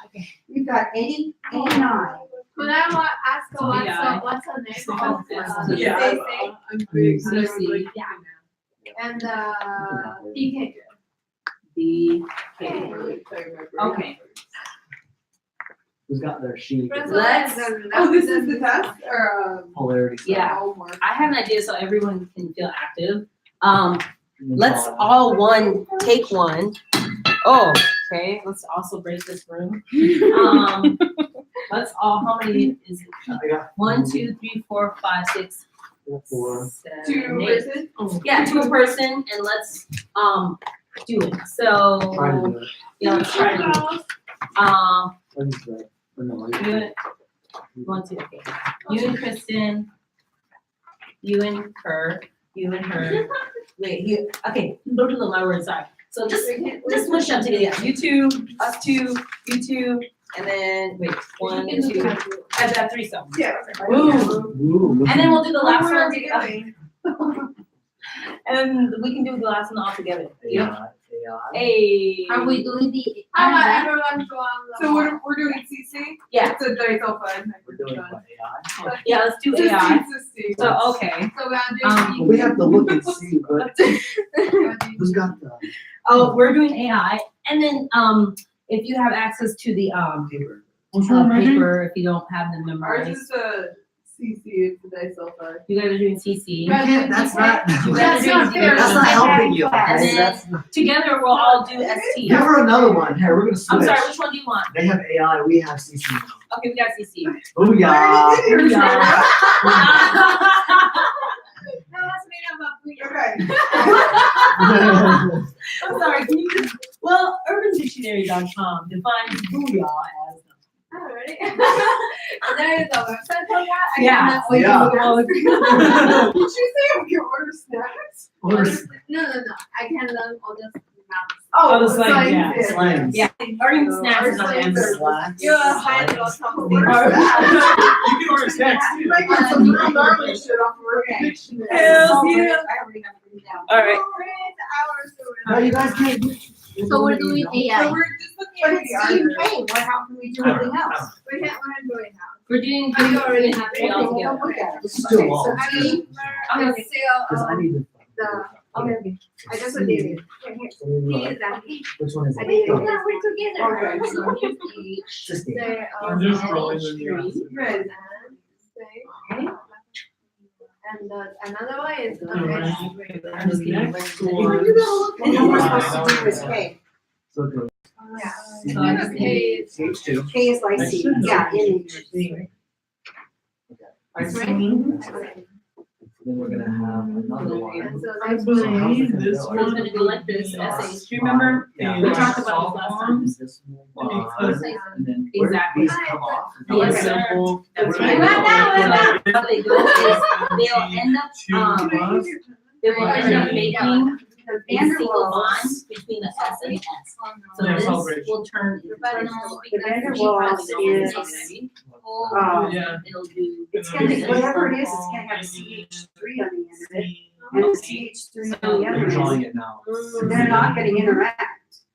We've got 80, 89. Could I ask So, yeah. what's her name? So, of, yeah. Stacey Lucy. and DK. Okay. Who's got their sheet? Let's- Oh, this is the test or Polarity. stuff. Yeah. homework? I have an idea so everyone can feel active. And then Let's follow. all take one. Oh, okay. Let's also break this room. Let's all. How many is it? I got 1, 2, 3, 4, 5, 6, 4. 7, 8. person? Yeah, to a person, and let's do it. So Try to do it. yeah, let's try to do it. Let me see. No, I- You and 1, 2, okay. You and Kristen. You and her. You and her. Wait, you. Okay, don't do my words. Sorry. So just smush up together. Yeah, you two, us two, you two, and then wait, 1, 2. I've got 3 so. Yeah. Ooh. And then we'll do the last one together. And we can do the last one all together. Yep. AI. Hey. Are we doing the? How about everyone go on the? So we're doing CC? Yeah. It's a disulfide. We're doing what, AI? Yeah, let's do Just AI. CC. So okay. So we are Um, Well, we have to look and see, but who's got the Oh, we're doing AI, and then if you have access to the paper? paper, if you don't have them Ours memorized, is a CC, it's a disulfide. you guys are doing CC. You can't, that's not, You guys that's are doing fair. not CC. helping you, And okay? then That's not. together we'll all do ST. Give her another one, here, we're gonna switch. I'm sorry, which one do you want? They have AI, we have CC. Okay, we got CC. Oh, yeah. No, let's meet up up here. Okay. I'm sorry, can you just, well, urbandictionary.com defines booyah as. Alright. There is a website for that. I Yeah. cannot wait to Yeah. go. Did you say we can order snacks? No, I can learn all this math. Oh, the slang, yeah, bit. Slangs. Yeah, ordering snacks is not the answer. Slacks. You're a high or something. You can order snacks too. Like some garbage shit off of a dictionary. Hell yeah. I already have it written down. All right. No, you guys can't. So we're doing So AI. we're just looking at the argument. How can we do anything else? We can't learn doing now. We're doing I already have it all together. Okay. This is too long. I mean, Okay. it's still Cause I need to. the Okay, okay. I just did it. So we He look. is that. Which one is I it? did it. Oh, We're together. Okay, so here's H. Cysteine. The, I'm just drawing the nuances. Good. And another one is Alright. I'm just The kidding. next And one. what we're supposed to do is K. So it goes Yeah. So I just did H2. K is lysine, yeah, NH. Then we're gonna have another one. And so I that's believe this It's gonna go like this, SH. Do you remember? Yeah. We talked about this last time. This one, Because- and then where Exactly. these come off. Yes, sir. Simple. That's Right right. now, How they go is they'll end up, they will end up making a single bond between the S and S. So Yeah, this celebration. will turn internal. The van der Waals is, Yeah. It'll do. it's gonna, whatever it is, it's gonna have CH3 on the end of it, and the CH3 on the You're other drawing end. it now. They're not gonna interact.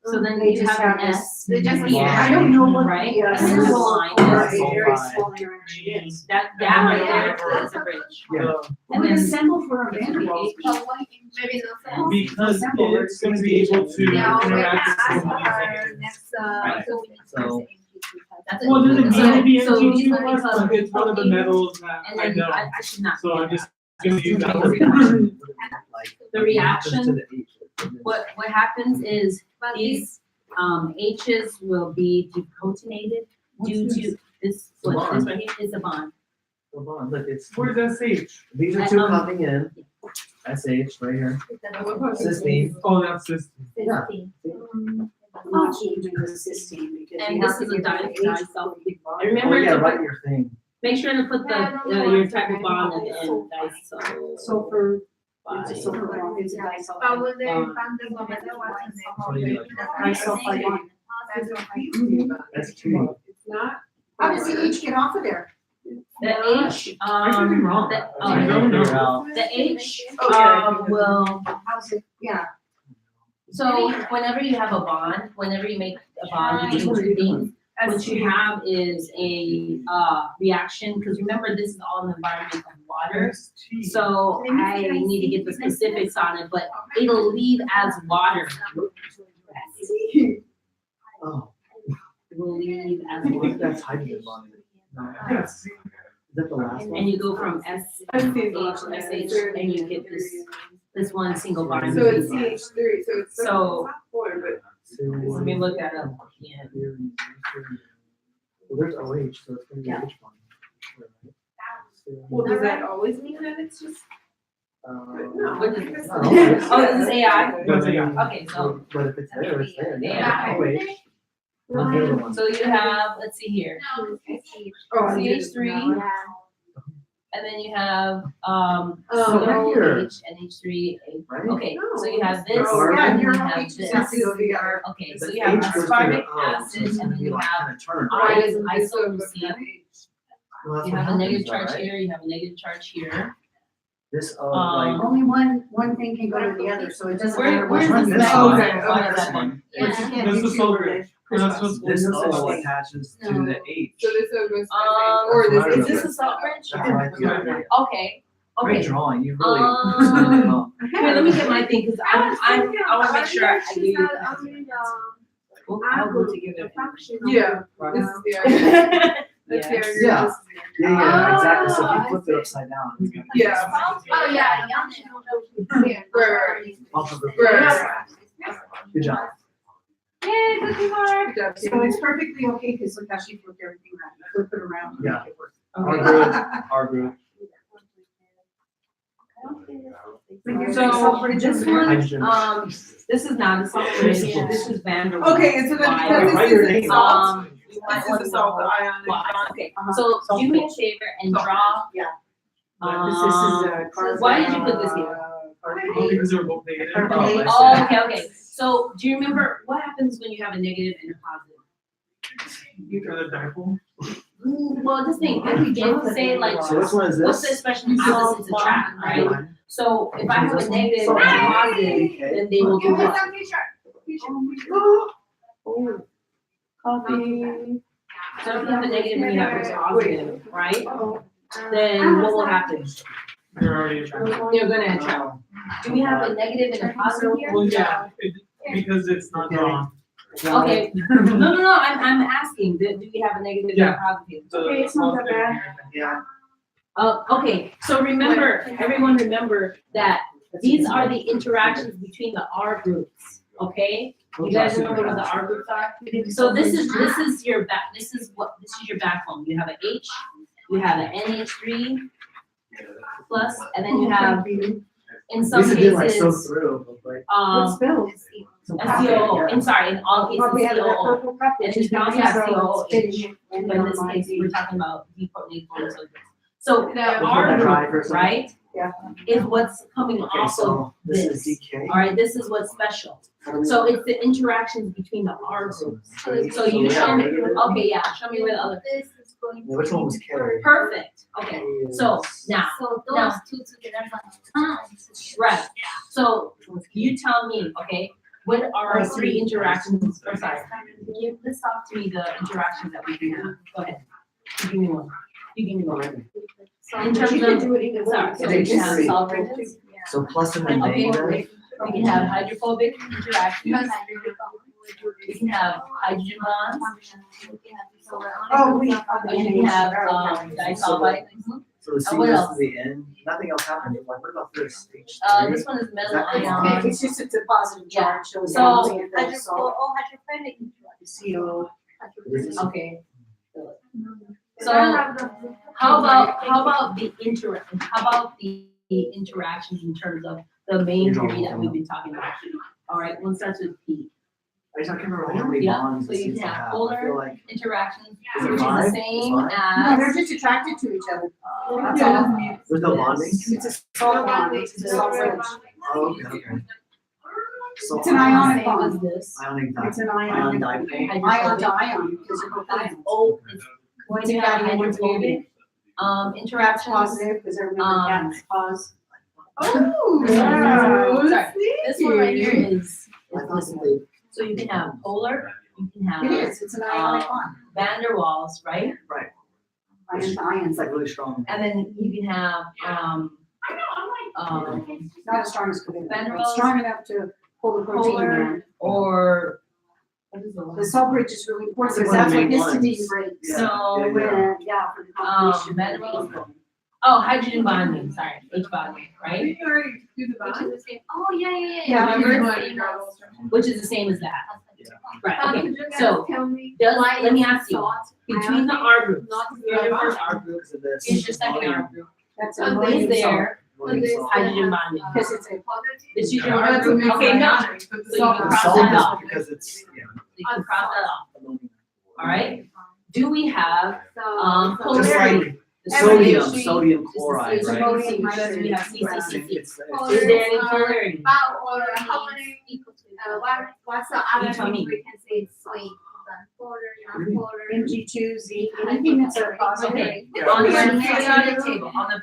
So then They you just have an have S. They just, here, I don't know what right? the, And then the line or is- a very small interaction is. That right there is a bridge. Yeah. And We're then assembled for our van der Waals. maybe not. Because it's gonna be able to Yeah, we can interact ask with some of these our things. next, Right. So- That's Well, there's a So- BNB so and these G2 will plus, become but it's one of the protein, metals that And I then know. I should not. So do I'm that. just gonna use that The one. reaction. The reaction- What happens to the H? What happens is these H's will be deprotonated due to this, The what, bond. this right here is a bond. Hold on, look, it's, Where's SH? these are two Um, coming in. SH right here. Cysteine. Oh, that's this. Yeah. I'm not changing the cysteine because. And you this have to is a give it an H disulfide. before you bond. And remember Oh, yeah, to write put, your thing. make sure to put your type of bond at the end, Sulfur, it's a disulfide. sulfur bond, it's a But disulfide. when they found the moment, what's So you like- Disulfide bond. That's two. It's not. How does the H get off of there? The H, I could be wrong. the, I don't know. the H, Okay. will, How's it, yeah. so whenever you have a bond, whenever you make a bond between two things, what you have is a, reaction, because remember, this is all in the environment of water. So I need to get the specifics on it, but it'll leave as water. Oh, It will leave as I think water. that's hydrogen bonding. No, Yes. Is that the last one? And you go from S, H, SH, and you get this one single bond. So it's CH3, so it's. So- Four, but. Let me look that up again. Well, there's OH, so it's gonna be Yeah. H one. Well, does that always mean that it's just? No. What is this? No. Oh, this is AI? That's AI. Okay, so, But if it's there, it's there. Yeah. OH. What's the other one? so you have, let's see here, Oh, CH3, and then you have, So right here. OH, NH3, Right? Okay, so you have this, Oh, yeah, and you your have H this. has to go together. Okay, so But you have H goes to the aspartic O, so acid, it's and gonna then be you like have, kinda turn. Why doesn't this go isoleucine. with that? Well, that's You what have a happens, negative though, charge right? here, you have a negative charge here. This, Only one thing can go to the other, so it doesn't Where- matter where's which one. this you metal? choose. Okay, Why okay. is that one? Yeah, you can't That's do the two sulfur. over And that's what's. This No. O attaches to the H. So this O goes to Or or That's this is right. this a salt bridge? That's right, yeah. Okay, Great okay. drawing, you really. Um, Here, let me get my thing, cause I wanna make sure I give you. I'll go together. Yeah, this is the idea. That's the Yes. idea. Yeah. This is the idea. Yeah, exactly, so if Oh, you flip it upside down, it's gonna. Yeah. Oh, yeah, Off of the. Right. Good job. Yay, cookie mark. Good job. So it's perfectly okay, because look how she flipped everything around, you flip it around. and Yeah. make it work. Our Okay. group, our group. So this one, Hydrogen. this is not a salt bridge, this is van der Waals. Okay, and so then Why? because Write this your is a name. salt, You might this is wanna a salt, the know ionic why. bond. Okay, Uh-huh. so do me a favor and draw. Yeah. Um, This is carbon. why did you put this here? Carbonate. Because they're both negative. Carbonate. Oh, okay. So do you remember what happens when you have a negative and a positive? You try the dipole. Well, just think, if say like, So which one is what's the this? expression opposites attract, right? So if I have a negative and a positive, then they will do what? Coffee. So if you have a negative and you have a positive, right? Then what will happen? They're already attracted. They're gonna attract. Do we have a negative and a positive here? Well, yeah, because it's not drawn. Okay, no, I'm asking, do we have a negative and a positive? Okay, it's not that bad. Yeah. Okay, so remember, everyone remember that these are the interactions between the R groups, okay? You guys remember what the R groups are? So this is your backbone. You have an H, you have an NH3 plus, and then you have, in some Lisa did like so cases, through, like. spelled? COO, I'm sorry, in all cases We have that COO. purple cup. And you can have COO, but in this case, we're talking about deprotonate photosynthetase. So the R group, right? Yeah. Is what's coming Okay, off of so this is this. DK. All right, this is what's special. How do we- So it's the interactions between the R groups. So you show me, okay, yeah, show me where the other, This is going Yeah, which one was K? perfect, okay. So now, So Now- those two together are right, so you tell me, okay, what are our three interactions, or sorry, can you list off to me the interactions that we can have? Go ahead. You give me one. You give me one. In terms You can of, do it either way. sorry, so It we can have takes solvents, So plus in the name okay, then? we can have hydrophobic interactions, we can have hydrogen bonds, Oh, we. and you can have, disulfide. So the C what goes else? to the N, nothing else happens, like what about this? This one is metal Is that- ion. It's just, it's a positive Yeah. charge, so. So- Okay. So how about the interactions in terms of the main three that we've been talking about? All right, one starts with P. I just can't remember how many Yeah, bonds so this you seems can to have have, I polar feel like. interactions, Is it which is the five? same It's No, they're as, just attracted to each other. That's Yeah. all. There's no bonding? It's a salt bond, it's a salt bridge. Oh, okay. So It's an ionic same as bond. this. Ionic It's an ion ion, dipole. ion to ion, because they're both ions. Oh, when you have hydrophobic, That's interactions. positive, because they're really cats pause. Oh, wow. sorry, this one right here is I thought this that one. So you can have polar, you can have It is, it's an ionic bond. van der Waals, right? Ion to It's ions, like really strong. And then you can have, not as strong as covalent, Van der but Waals. strong enough to hold the protein Polar. down. or, what is the The one? salt bridge is really important, It's because one of that's the what main histidine ones. breaks. Yeah, So, yeah, yeah. Yeah, for the combination. van der Waals. Oh, hydrogen bonding, sorry, H bonding, right? Oh, yeah. Yeah, remember? Which is the same as that. Right, okay, Could you guys so tell me does, why let me is ask you, salt between the ionic, R groups, not here's your first R group, Because of this. here's your second R group, That's So a this ammonium is salt. there, Ammonium salt. hydrogen bonding. Because it's a, This is your R group, okay, no, so you can The cross salt that is off, because it's, yeah. you can cross that off, ammonium. all right? Do we have, So, Just polarity? like sodium, Every- sodium chloride, It's right? ammonium, Right. so you have It's CCCC. it's- Is there any polarity? about or how many what's the other tell me. thing we can say it's sweet? Polar, non-polar. Mg2Z, anything that's a positive. Okay, Yeah. on the Yeah.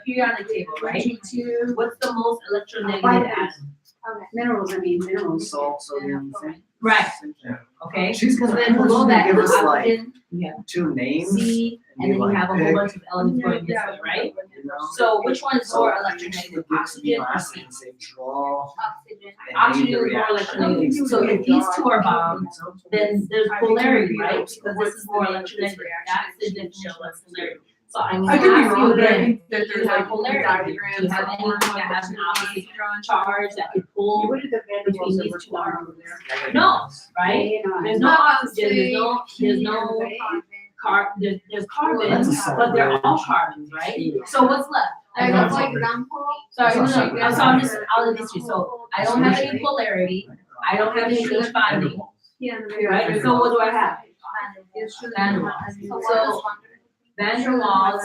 periodic table, right? Mg2, What's the most electronegative Vitamins. atom? Okay. minerals. Salt, sodium. Right, Yeah. okay? She's So gonna, then below that, give us like oxygen, you have two names, C, and then you have a whole bunch of elements going this way, right? you know? So which one is more So electronegative, gives oxygen amino or acid C? and say draw. Oxygen. and Oxygen name the is more reaction. electronegative, so if these two are bound, then there's polarity, right? Because this is more electronegative, that's the definition of polarity. So I'm I gonna could be ask you wrong, but I again, think that do there's you have like polarity? diagrams. Do you have anything that has an opposite charge that could pull What are the between variables that these we're two talking atoms? about there? No, right? A and I. There's no oxygen, there's no there's carbon, That's a solid but they're all bridge. carbons, right? So what's left? Like That's for all. example. Sorry, no, That's all no, solid. so I'm just out of this, so I don't have any polarity, I don't have any H bonding, right? So what do I have? Van der Waals. So Van der Waals,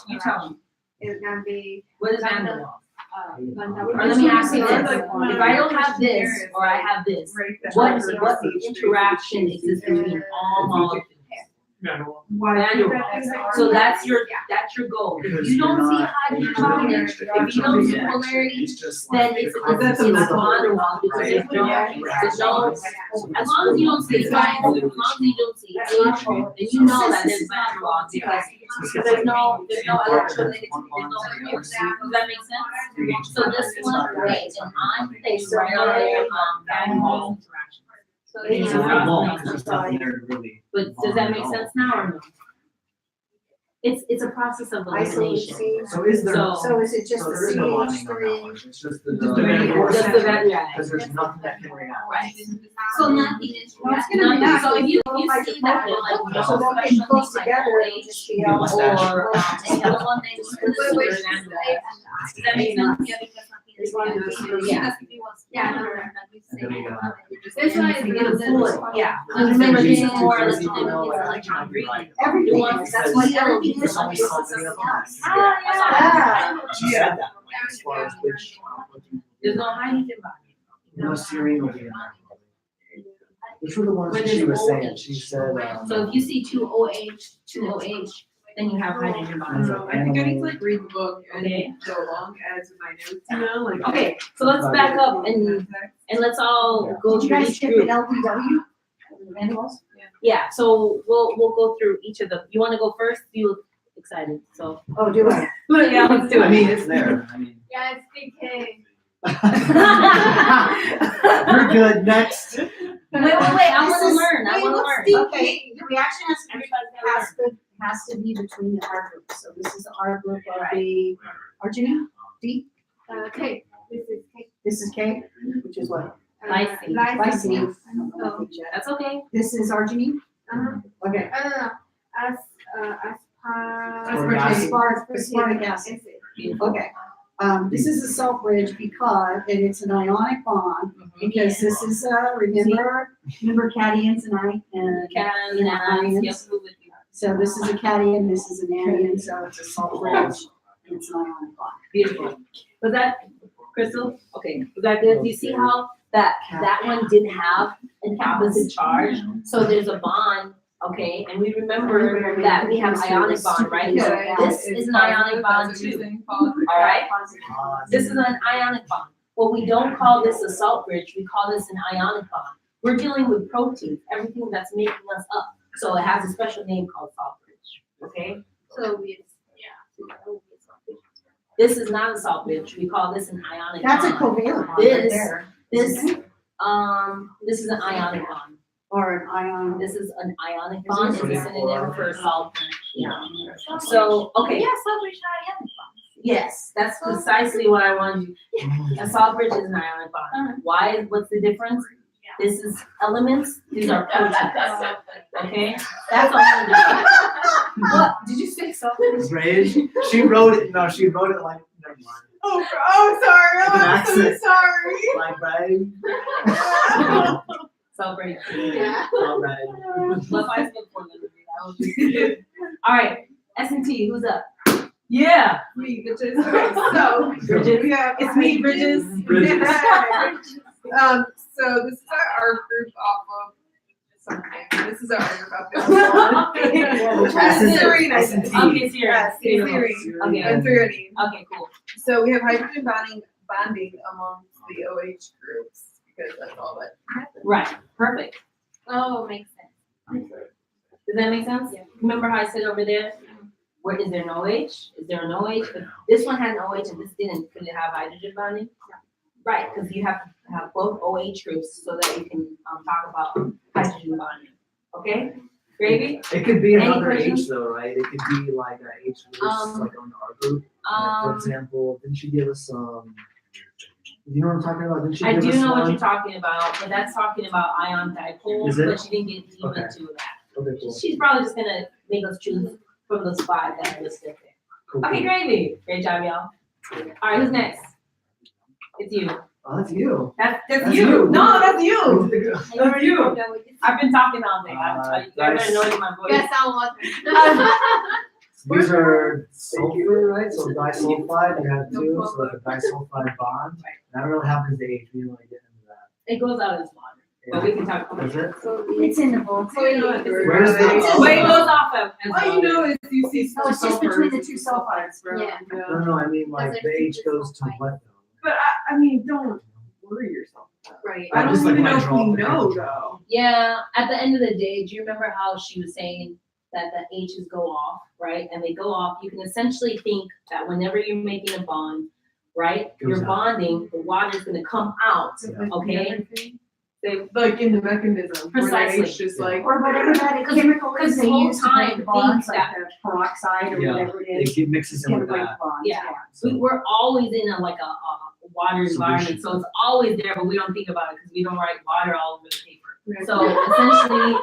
you tell me, It's gonna be. what is Van der Waals? Or Or let me ask you this, if I don't have this, or I have this, what interaction exists between all molecules? Manual. Manual. So that's your goal. If Because you you're don't see not- hydrogen you're not bonding, extra if you don't see extra polarity, It's just then like it's the a concept bond of the- wall because Right. there's no, as long as you don't see, as long as you don't see age, then you know that there's van der Waals because there's no electrolytic, does that make sense? So this one, right, and I'm placed right on there, van der Waals interaction. So It's yeah, a white wall, I'm because there's sorry. nothing there to really. But does that make sense now or no? It's a process of elimination. So is there? So- is it just So the there is no bonding on that CH3? one, it's just the. Just the van- Just the van, yeah. Because there's nothing that can react. Right. So nothing is. Well, it's gonna be Nothing. nice So if you if see that they're like, no So they'll get special close needs like together, OH, it'll just be all. or any other one, they just put this in their manual. Does that make sense? Yeah. Yeah, no, And then we got- That's why You get a bullet, yeah. And remember, this is more electron, electron green. Everything, Once that's why everything There's is. only something else. Yeah. She said that, like, as far as which. There's no hydrogen bonding. No serine will be in there. Which were the ones Where that she there's was saying, OH. she said, So if you see two OH, then you have hydrogen bonds. I think I need to like read the book and Okay. go along as my notes, you know, like. Okay, so let's back up and let's all go Did you through guys each skip group. an LDW? Manuals? Yeah, so we'll go through each of them. You wanna go first? You look excited, so. Oh, do I? Yeah, let's do I it. mean, it's there, I mean. Yeah, it's BK. You're good, next. Wait, I wanna learn, I Wait, wanna what's learn. Okay, the reaction Everybody's gotta learn. has to be between the R groups, so this is R group of the arginine, D, Okay, this is K. this is K, which is what? Lysine. Lysine. I don't know what page yet. That's okay. This is arginine? Uh-huh. Okay. No. Aspartic acid. Okay. This is a salt bridge because, and it's an ionic bond, because this is, remember cations and Can, ions. yes, move with you. So this is a cation, this is an anion, so it's a salt bridge, and it's an ionic bond. Beautiful. Was that, Crystal? Okay, was that good? Do you see how that one didn't have an opposite charge? So there's a bond, okay, and we remember that we have ionic bond, right? So this is an ionic bond too, all right? This is an ionic bond. Well, we don't call this a salt bridge, we call this an ionic bond. We're dealing with proteins, everything that's making us up. So it has a special name called salt bridge, okay? So it's, This is not a salt bridge, we call this an ionic bond. That's a covalent bond right there. This is an ionic bond. Or an ion. This is an ionic bond, it's a Okay. synonym for salt. Yeah. So, okay, yeah, so we try ionic bonds. yes, that's precisely what I wanted you. A salt bridge is an ionic bond. Why, what's the difference? This is elements, these are proteins, okay? That's all I'm doing. What, did you say something? Rage, she wrote it, no, she wrote it like, never mind. Oh, sorry, With an I'm so accent. sorry. Like, right? Salt bridge. Yeah. All right. Let's I spoke for them. All right, S and T, who's up? Yeah. Me, bitches. Okay, so Bridges. we have, it's me, Bridges. Bridges. So this is our group off of something. This is our group off of. Serine, I said. Okay, Siri. Yes, serine. Okay. And threonine. Okay, cool. So we have hydrogen bonding amongst the OH groups because that's all that happens. Right, perfect. Oh, makes sense. Does that make sense? Remember how I said over there? Where is there an OH? Is there an OH? But this one had an OH and this didn't. Could it have hydrogen bonding? Right, because you have to have both OH groups so that you can talk about hydrogen bonding. Okay? Gravy? It could be Any another questions? H though, right? It could be like a H list, like on our group. Like, for example, didn't she give us some, you know what I'm talking about? Didn't she I give do us know what one? you're talking about, but that's talking about ion dipoles, Is it? but she didn't get deep Okay. into that. Okay, cool. She's probably just gonna make us choose from those five that are listed there. Cool, Okay, cool. gravy. Great job, y'all. All right, who's next? It's you. Oh, that's you. That's That's you. you. No, that's you. That's That's you. I've been talking all day. You guys nice. are annoying my voice. Yes, I'll watch. These are sulfur, right? So disulfide, you have two, so like a disulfide bond. And I don't know what happens to H, we didn't really get into that. It goes out as water. but we can talk about Is it. it? It's in the book. So you know what Where's the- Wait, it goes off of. as All you well. know is you see Oh, it's just between the two sulfides. Yeah. No, I mean, like, the H goes to what though? But I mean, don't worry yourself. Right. I don't Just like even when I know if draw we the know picture. though. Yeah, at the end of the day, do you remember how she was saying that the H's go off, right? And they go off, you can essentially think that whenever you're making a bond, right? Goes You're out. bonding, the water's gonna come out, Yeah. okay? They, Like in the mechanism. where the Precisely. H just like. Or whatever that chemical because is the they whole use to time break bonds, think like that- the peroxide or Yeah, whatever it it is. get- mixes It's in gonna with break that. bonds, Yeah. So- we're always in a water environment, Solution. so it's always there, but we don't think about it because we don't write water all over the paper. So essentially,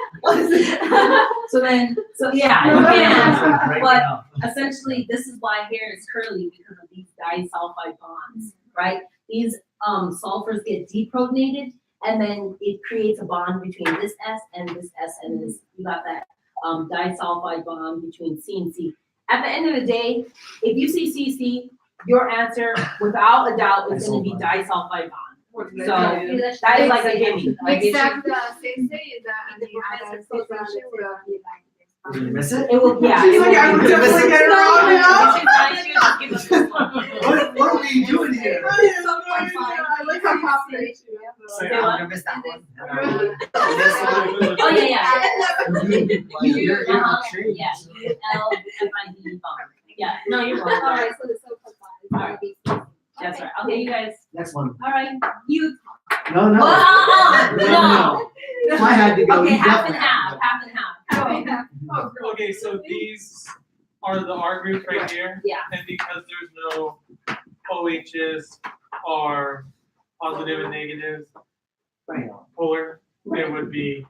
so yeah, you can. Right But now. essentially, this is why hair is curly because of these disulfide bonds, right? These sulfurs get deprotonated, and then it creates a bond between this S and this S, and this, you got that disulfide bond between C and C. At the end of the day, if you see CC, your answer, without a doubt, is going to be disulfide bond. So that is like a gimme. Like it should- Except sensei that the professor says that she will be like Did you this. miss it? It will, yeah. She's it like, will I be- would definitely get it wrong now. She's like, she'll just give us this one. What are we doing here? I like how confident she is. Say what? I missed that one. Oh, yeah, yeah. You're Uh-huh. intrigued. Yeah, ULFID bond. Yeah, no, you're wrong. All right, so the so-called Alright. That's right. Okay, you guys, Next one. all right, you. No, no. Well, If I had to go, Okay, you half and definitely half, had to half and half. Okay, so these are the R groups right here. Yeah. And because there's no OHs or positive and negatives, Right. polar, it would be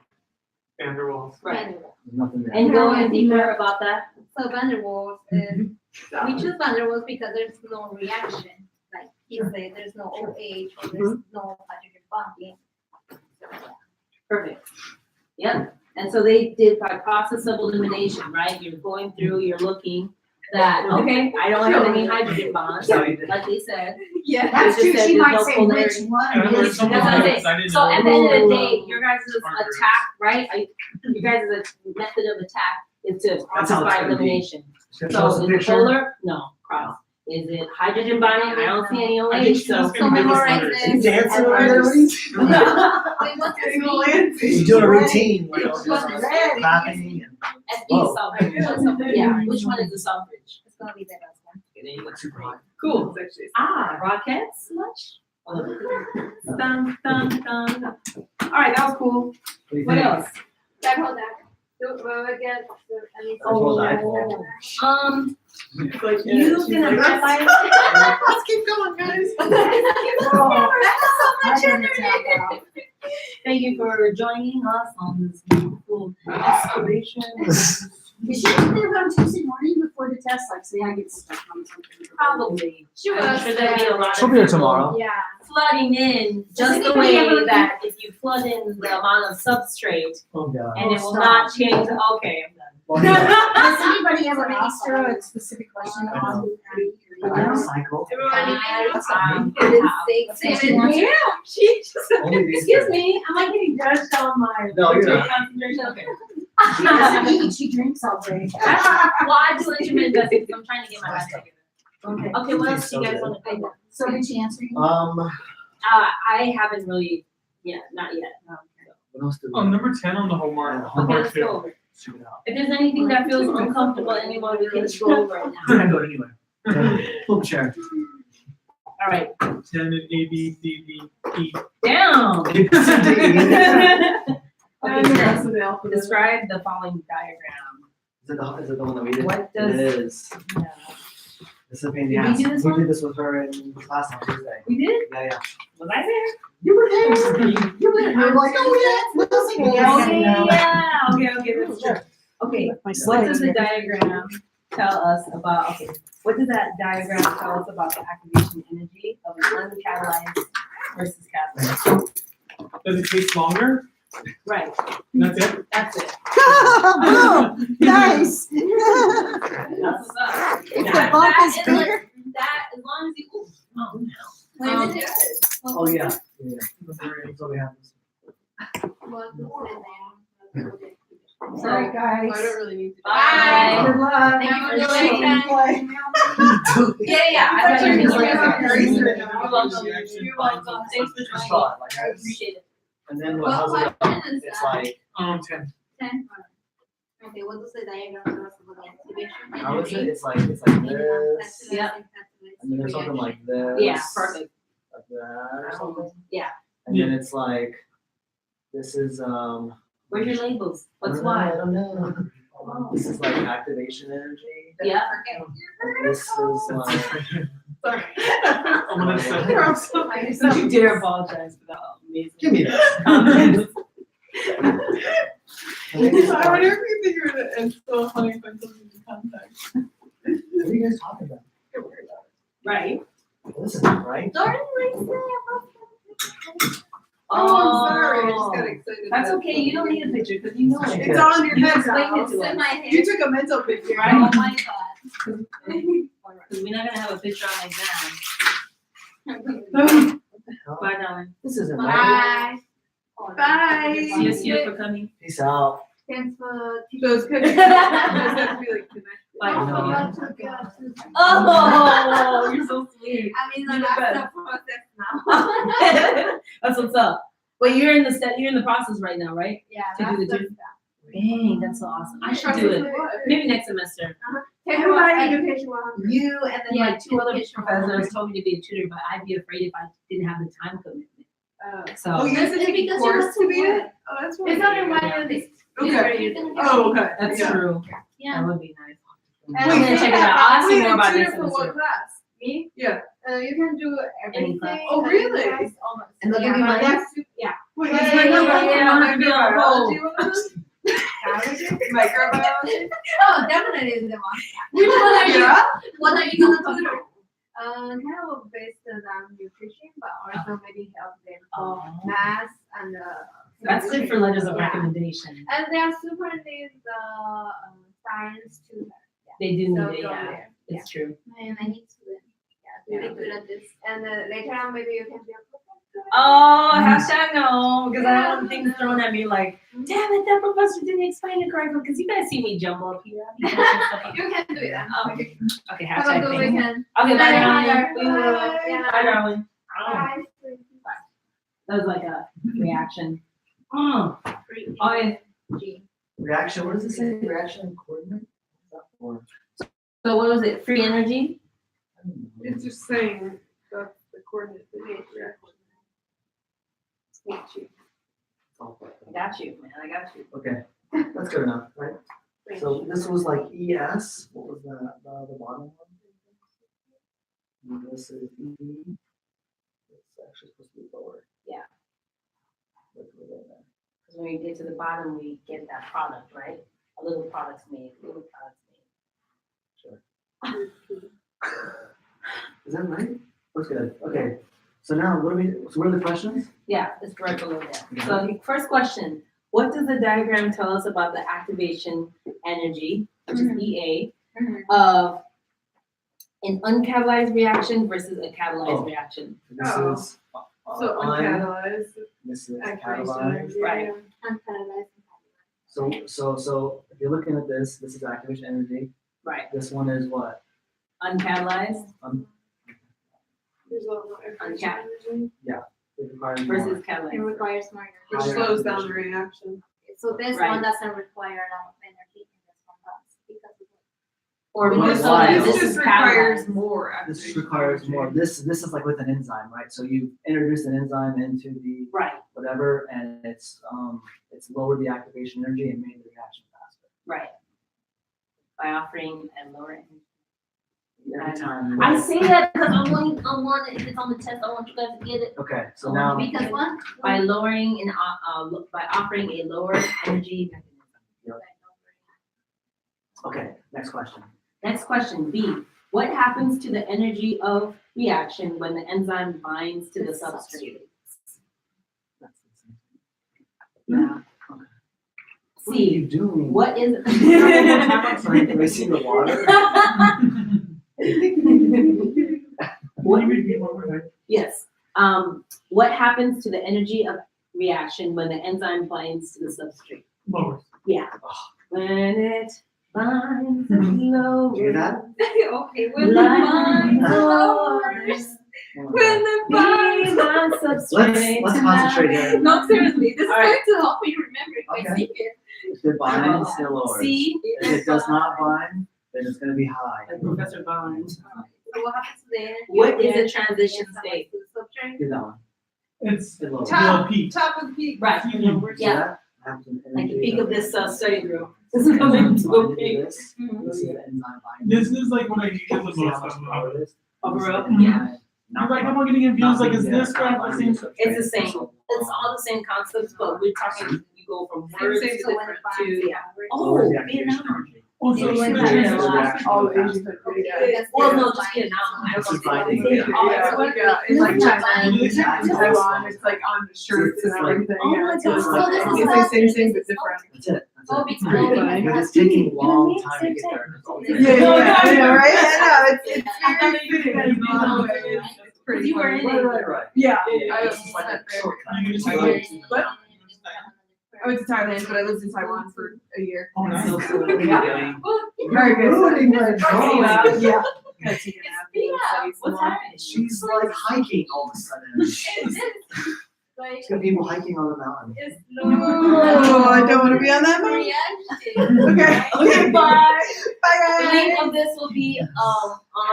van der Waals. Right. go. Nothing there. And go in deeper about that. So Van der Waals is, we choose Van der Waals because there's no reaction. Like he said, there's no OH or there's no hydrogen bonding. Perfect. Yep. And so they did by process of elimination, right? You're going through, you're looking that, okay, I don't have any hydrogen bonds, So you did. like they said. Yeah. That's They true, just said she there's might no say polarity. which one And I it heard is. someone That's what I'm else, saying. I didn't So know. at the end of the day, your guys' Markers. attack, right? You guys' method of attack is to That's process how it's by gonna be. elimination. Should I show us So a is it picture? polar? No, cross. Is it hydrogen bonding? I don't see any I OH, think she's so. just gonna give us memorize letters. this. You dancing And right letters. now? Wait, what's Getting this a mean? Lansing. You doing a routine, like, What's clapping red? and. SB Oh. suffrage. Yeah, which one is the suffrage? It's gonna be the last one. Okay, there you go. Super hot. Cool. It's actually- Ah, Rockets, much? Dun, dun, dun. All right, that was cool. What do you What think? else? Dipole diapole. Again, I mean. Dipole dipole. It's like, yeah, You she's gonna like, verify? Let's keep going, guys. Thank you for joining us on this beautiful exploration. Is she there around Tuesday morning before the test, like say I get stuck on something? Probably. She I'm was, sure there'll be a lot She'll of be here people tomorrow. Yeah. flooding in, just the anybody way ever- that if you flood in the amount of substrate, Oh, God. and it will stop. not change, okay, I'm done. Well, yeah. Does anybody ever ask her a specific question on? I cycle. Yeah, she just. Only these Excuse days. me, am I getting judged on my? No, you're not. concentration? Okay. She doesn't eat, she drinks all day. Well, I do intermittent fasting because I'm trying to get my life together. Okay. Okay, what else do you guys want to think? So did she answer you? I haven't really, not yet. What else do we? number 10 on the homework. Okay, Homework let's two. go over it. Shoot it out. If there's anything that feels uncomfortable anymore, we can go over it now. I go anyway. Flip chair. All right, 10 and A, B, C, D, E. down. Is And the rest of the alphabet. Describe the following diagram. it the one that we did? What It does- is. Yeah. This is a pain in the Did we ass. do this We one? did this with her in class on Tuesday. We did? Yeah. Was I there? You were there. You were there. You were like, oh yeah, it's Wilson. Okay, that's true. Okay, what does the diagram tell us about, what does that diagram tell us about the activation energy of an uncatalyzed versus catalyzed? Does it take longer? Right, That's it? that's it. Boom, nice. That's what's up. If the That- bump that is is bigger. That, as long as you, oh, no. Oh yeah. Yeah. That's what we have. Sorry, guys. I don't really need to. Bye. Good luck. Thank you Have for a good doing weekend. Yeah. I thought you were gonna Yeah. get Yeah. You're welcome. Reaction. You're welcome. Thanks for Just joining. thought, like, I appreciate it. And then what, how's it go? It's like, 10. 10. Okay, what does the diagram tell us about the activation? how is it? energy? It's like this. Yeah. And then there's something like this. Yeah, perfect. Like that or something. Yeah. And then it's like, this is, Where's your labels? What's I why? don't know. This is like activation energy. Yeah. This is like, Sorry. I'm gonna say. I'm so Don't you dare apologize for that amazing. give me that. comments. And then it's I like- wonder if you think it's so funny if I put it into context. What are you guys talking about? Right. This is right. Oh, I'm sorry, I just got excited. That's okay. You don't need a picture because you know it. It's all in your You head explained now. it to us. You took a mental picture. Right? Oh my god. Because we're not gonna have a picture on exam. Bye, darling. This isn't right. Bye. Bye. See you soon for coming. Peace out. Thanks for Those connections. Those have to be like connected. Bye. No. Oh, you're so sweet. I mean, You that's bet. the process now. That's what's up. But you're in the process right now, right? Yeah, To do that's the the two. Dang, that's so awesome. I should do it. Maybe next semester. Everybody education one. You and then Yeah, like two other education professors told me to be a tutor, but I'd be afraid if I didn't have the time commitment. Oh, So you have to It's take a because course you have to be to it? work. Oh, that's really It's not good. in one of these. Okay. Oh, okay. that's Yeah. true. Yeah. That would be nice. And I'm gonna then check it out. I'll ask you Wait, more a about tutor next for what semester. class? Me? Yeah. You can do Any everything. class. Oh, really? Almost. And they'll give Yeah, you but money? that's yeah. Wait, Yeah, is yeah, microbiology yeah, one of those? Biology? Microbiology? Oh, definitely is the one. Which one are you? Yeah? What are you gonna tutor? Kind of based on nutrition, but also maybe help them for math and That's good for letters of Yeah. recommendation. And they are super need the science too. They do So need it, go yeah. there. It's true. And I need to learn. Yeah, really good at this. And later on, maybe you can be a professor. Oh, hashtag no, because I don't want things thrown at me like, damn it, that professor didn't explain it correctly. Because you guys see me jumble up here. You can do it. Okay, okay, Have a hashtag good thanks. weekend. Okay, bye, Bye, darling. Heather. We will. Bye. Bye, darling. Oh, Bye. that was like a reaction. Oh, yeah. Reaction, what does it say? Reaction coordinate? What's that for? So what was it? Free energy? I don't know. It's just saying the coordinates. The reaction. Got you. I got you, man. I got you. Okay, that's good enough, right? So this was like ES, what was that, the bottom one? And this is ED. It's actually supposed to be lower. Yeah. Look at it there. Because when we get to the bottom, we get that product, right? A little product's made. Little product's made. Is that right? Looks good, okay. So now, what are the questions? Yeah, it's right below there. So the first question, what does the diagram tell us about the activation energy, which is EA, of an uncatalyzed reaction versus a catalyzed Oh. reaction? This Oh. is So uncatalyzed. this is Activation catalyzed. energy. Right. So if you're looking at this is activation energy. Right. This one is what? Uncatalyzed There's a lot more activation Uncat- energy. It requires versus more. It catalyzed. requires more Which energy. Higher slows down the activation. reaction. So this Right. one doesn't require a lot of energy, and this one does because of Or Well, more it's so why. that This this just is requires catalyzed. more activation. This requires energy. more. This is like with an enzyme, right? So you introduce an enzyme into the Right, whatever, and it's lowered the activation energy and made the reaction faster. right. By offering a lower energy. Every time. I say that because I want it, if it's on the test, I want you guys to get it. Okay, so now because what? By lowering and, by offering a lower energy mechanism. okay, next question. Next question, B. What happens to the energy of reaction when the enzyme binds to the substrate? That's the same. Yeah. Okay. What are you C. doing? What is? Sorry, can I see the water? What? Yes. What happens to the energy of reaction when the enzyme binds to the substrate? Lower. Yeah. When it binds, it lowers. Hear that? Okay, when the Line mind lowers, when the mind. Let's concentrate here. No, seriously, this is Alright. going to help me remember if I Okay. sing it. If it binds, it lowers. See? If it does not bind, then it's gonna be high. Like Professor Bond. So what happens to the energy? What of is the a transition enzyme state? to the substrate? Do that one. It's It lowers. Top. the peak. Top of the peak. Right. See Yeah. that? Happens in Like the energy. peak of this study group. This is coming to a Bind peak. this. You see the enzyme binding. This is like what I needed the most See how much of. power it is? Over up, You see the yeah. enzyme I'm like, I'm not getting confused. Like, is not this being graph the binding same? to It's the same. So, It's all the same concepts, but we're talking, you go from Same, words same, to so when different binds, to, yeah. oh, lowers the activation Vietnam. energy. Oh, so It's it's like the that. transition. All Reaction Asian fast. countries. Because Well, they're no, just binding Vietnam. I This don't is know. binding. Oh, Yeah, it's what- yeah, in like China, Really? in Taiwan, it's like on the shirts and It's like- everything. Oh yeah, my it's God. just So like- this is it's how- like same, but different. That's it. That's Oh, it. because pretty all funny. Because it's taking a long time to get there. Yeah, yeah, I know, right? I know, it's very fitting. You know, It's pretty You were funny. in it. Right. Yeah, Yeah, I this was is like a there. shortcut. You just I go- went- what? I went to Thailand, but I lived in Taiwan for a year. Oh, nice. So cool. Yeah. Very good. Ruining my drawing. Yeah. Gotta take a nap. Yeah, Study some what's more. happening? She's like hiking all of a sudden. Like, She's got people hiking on the mountain. it's Oh, I don't wanna be on that mountain. reaction. Okay. Okay, bye. Bye, The guys. link of this will be,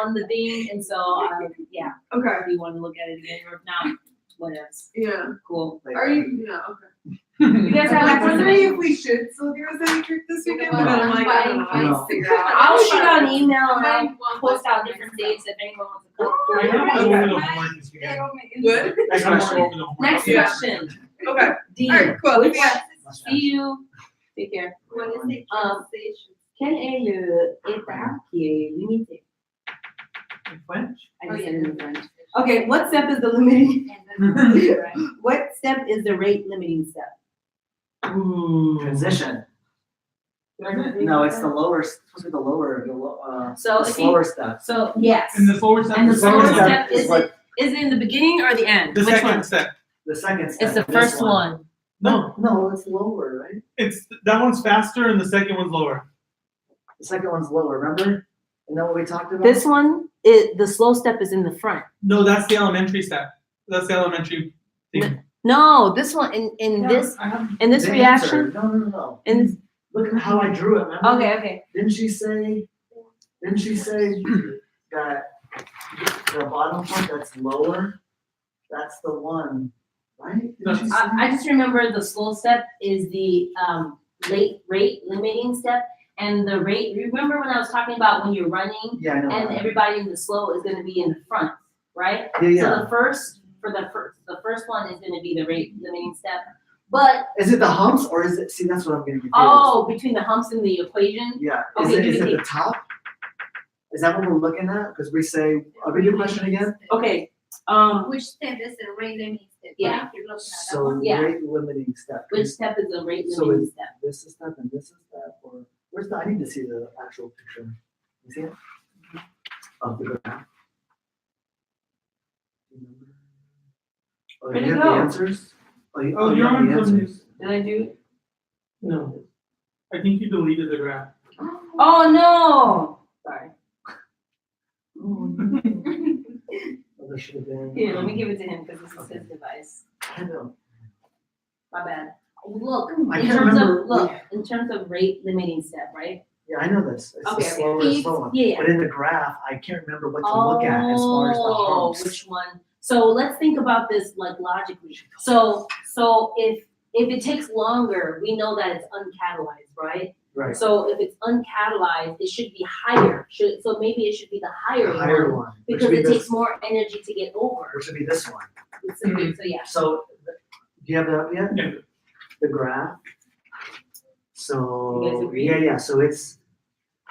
on the thing, and so, yeah, Okay. if you wanna look at it again, or if not, what else? Yeah. Cool. Are you? Yeah. Okay. You guys have I'm like wondering if we should still do a study trip this weekend, but I'm like, I don't know. I No. figure out. I'll shoot out an email and I'll Fine, post out different dates if anyone wants to come. I have a little bit of homework this weekend. Good. Next I have a question. little bit of homework. Next Yeah. question, Okay. D, All right. Cool. which, Yeah. see you, take care. What is it? Um, Quel est le état qui est limité? In French? I just said it in French. Okay, what step is the limiting, what step is the rate limiting step? Ooh. Transition. No, it's the lower, it's supposed to be the lower, So the if you, slower step. so, yes. And the slower step. And the is slower slower step, step is is it in the beginning or the end? The Which second one? step. The second step. It's the this first one. No, No, it's lower, right? it's, that one's faster and the second one's lower. The second one's lower, remember? You know what we talked about? This one, the slow step is in the front. No, that's the elementary step. That's the elementary thing. No, this one, in Yeah, this, I have- in this The reaction, answer. No. in, Look at how I drew it, remember? okay. Didn't she say that the bottom part that's lower, that's the one, right? Didn't she say I just remember the slow step is the, rate limiting step, and the rate, remember when I was talking about when you're running, Yeah, I know. and everybody in the slow is gonna be in the front, right? Yeah. So the first one is gonna be the rate limiting step, but, Is it the humps or is it, see, that's what I'm getting confused. oh, between the humps and the equation, Yeah, Okay, is give it me- the top? Is that what we're looking at? Because we say, read your question again? okay, Which step is the rate limiting step? Yeah. Right? You're looking at that So one. Yeah. rate limiting step. which step is the rate So limiting it's- step? This is step and this is step, or, where's the, I need to see the actual picture. You see it? Of the graph. Oh, Where'd you it have go? the answers? Oh, you you're have on the some answers. Did I do? No. I think you deleted the graph. Oh, no, sorry. Oh, there should have been. Here, let me give it to him, because this is his device. I know. My bad. Look, I in can't terms remember. of, look, in terms of rate limiting step, right? Yeah, I know this. It's the Okay, slower, okay. slow one. Yeah. But in the graph, I can't remember what to look at as far as the Oh, humps. which one? So let's think about this like logically. So if it takes longer, we know that it's uncatalyzed, right? Right, So if it's uncatalyzed, it should be higher. So maybe it should be the the higher higher one one, which because would be it this, takes more energy to get over. which would be this one. So yeah. So, do you have that yet? Yeah. The graph? You guys So, agree? yeah, so it's,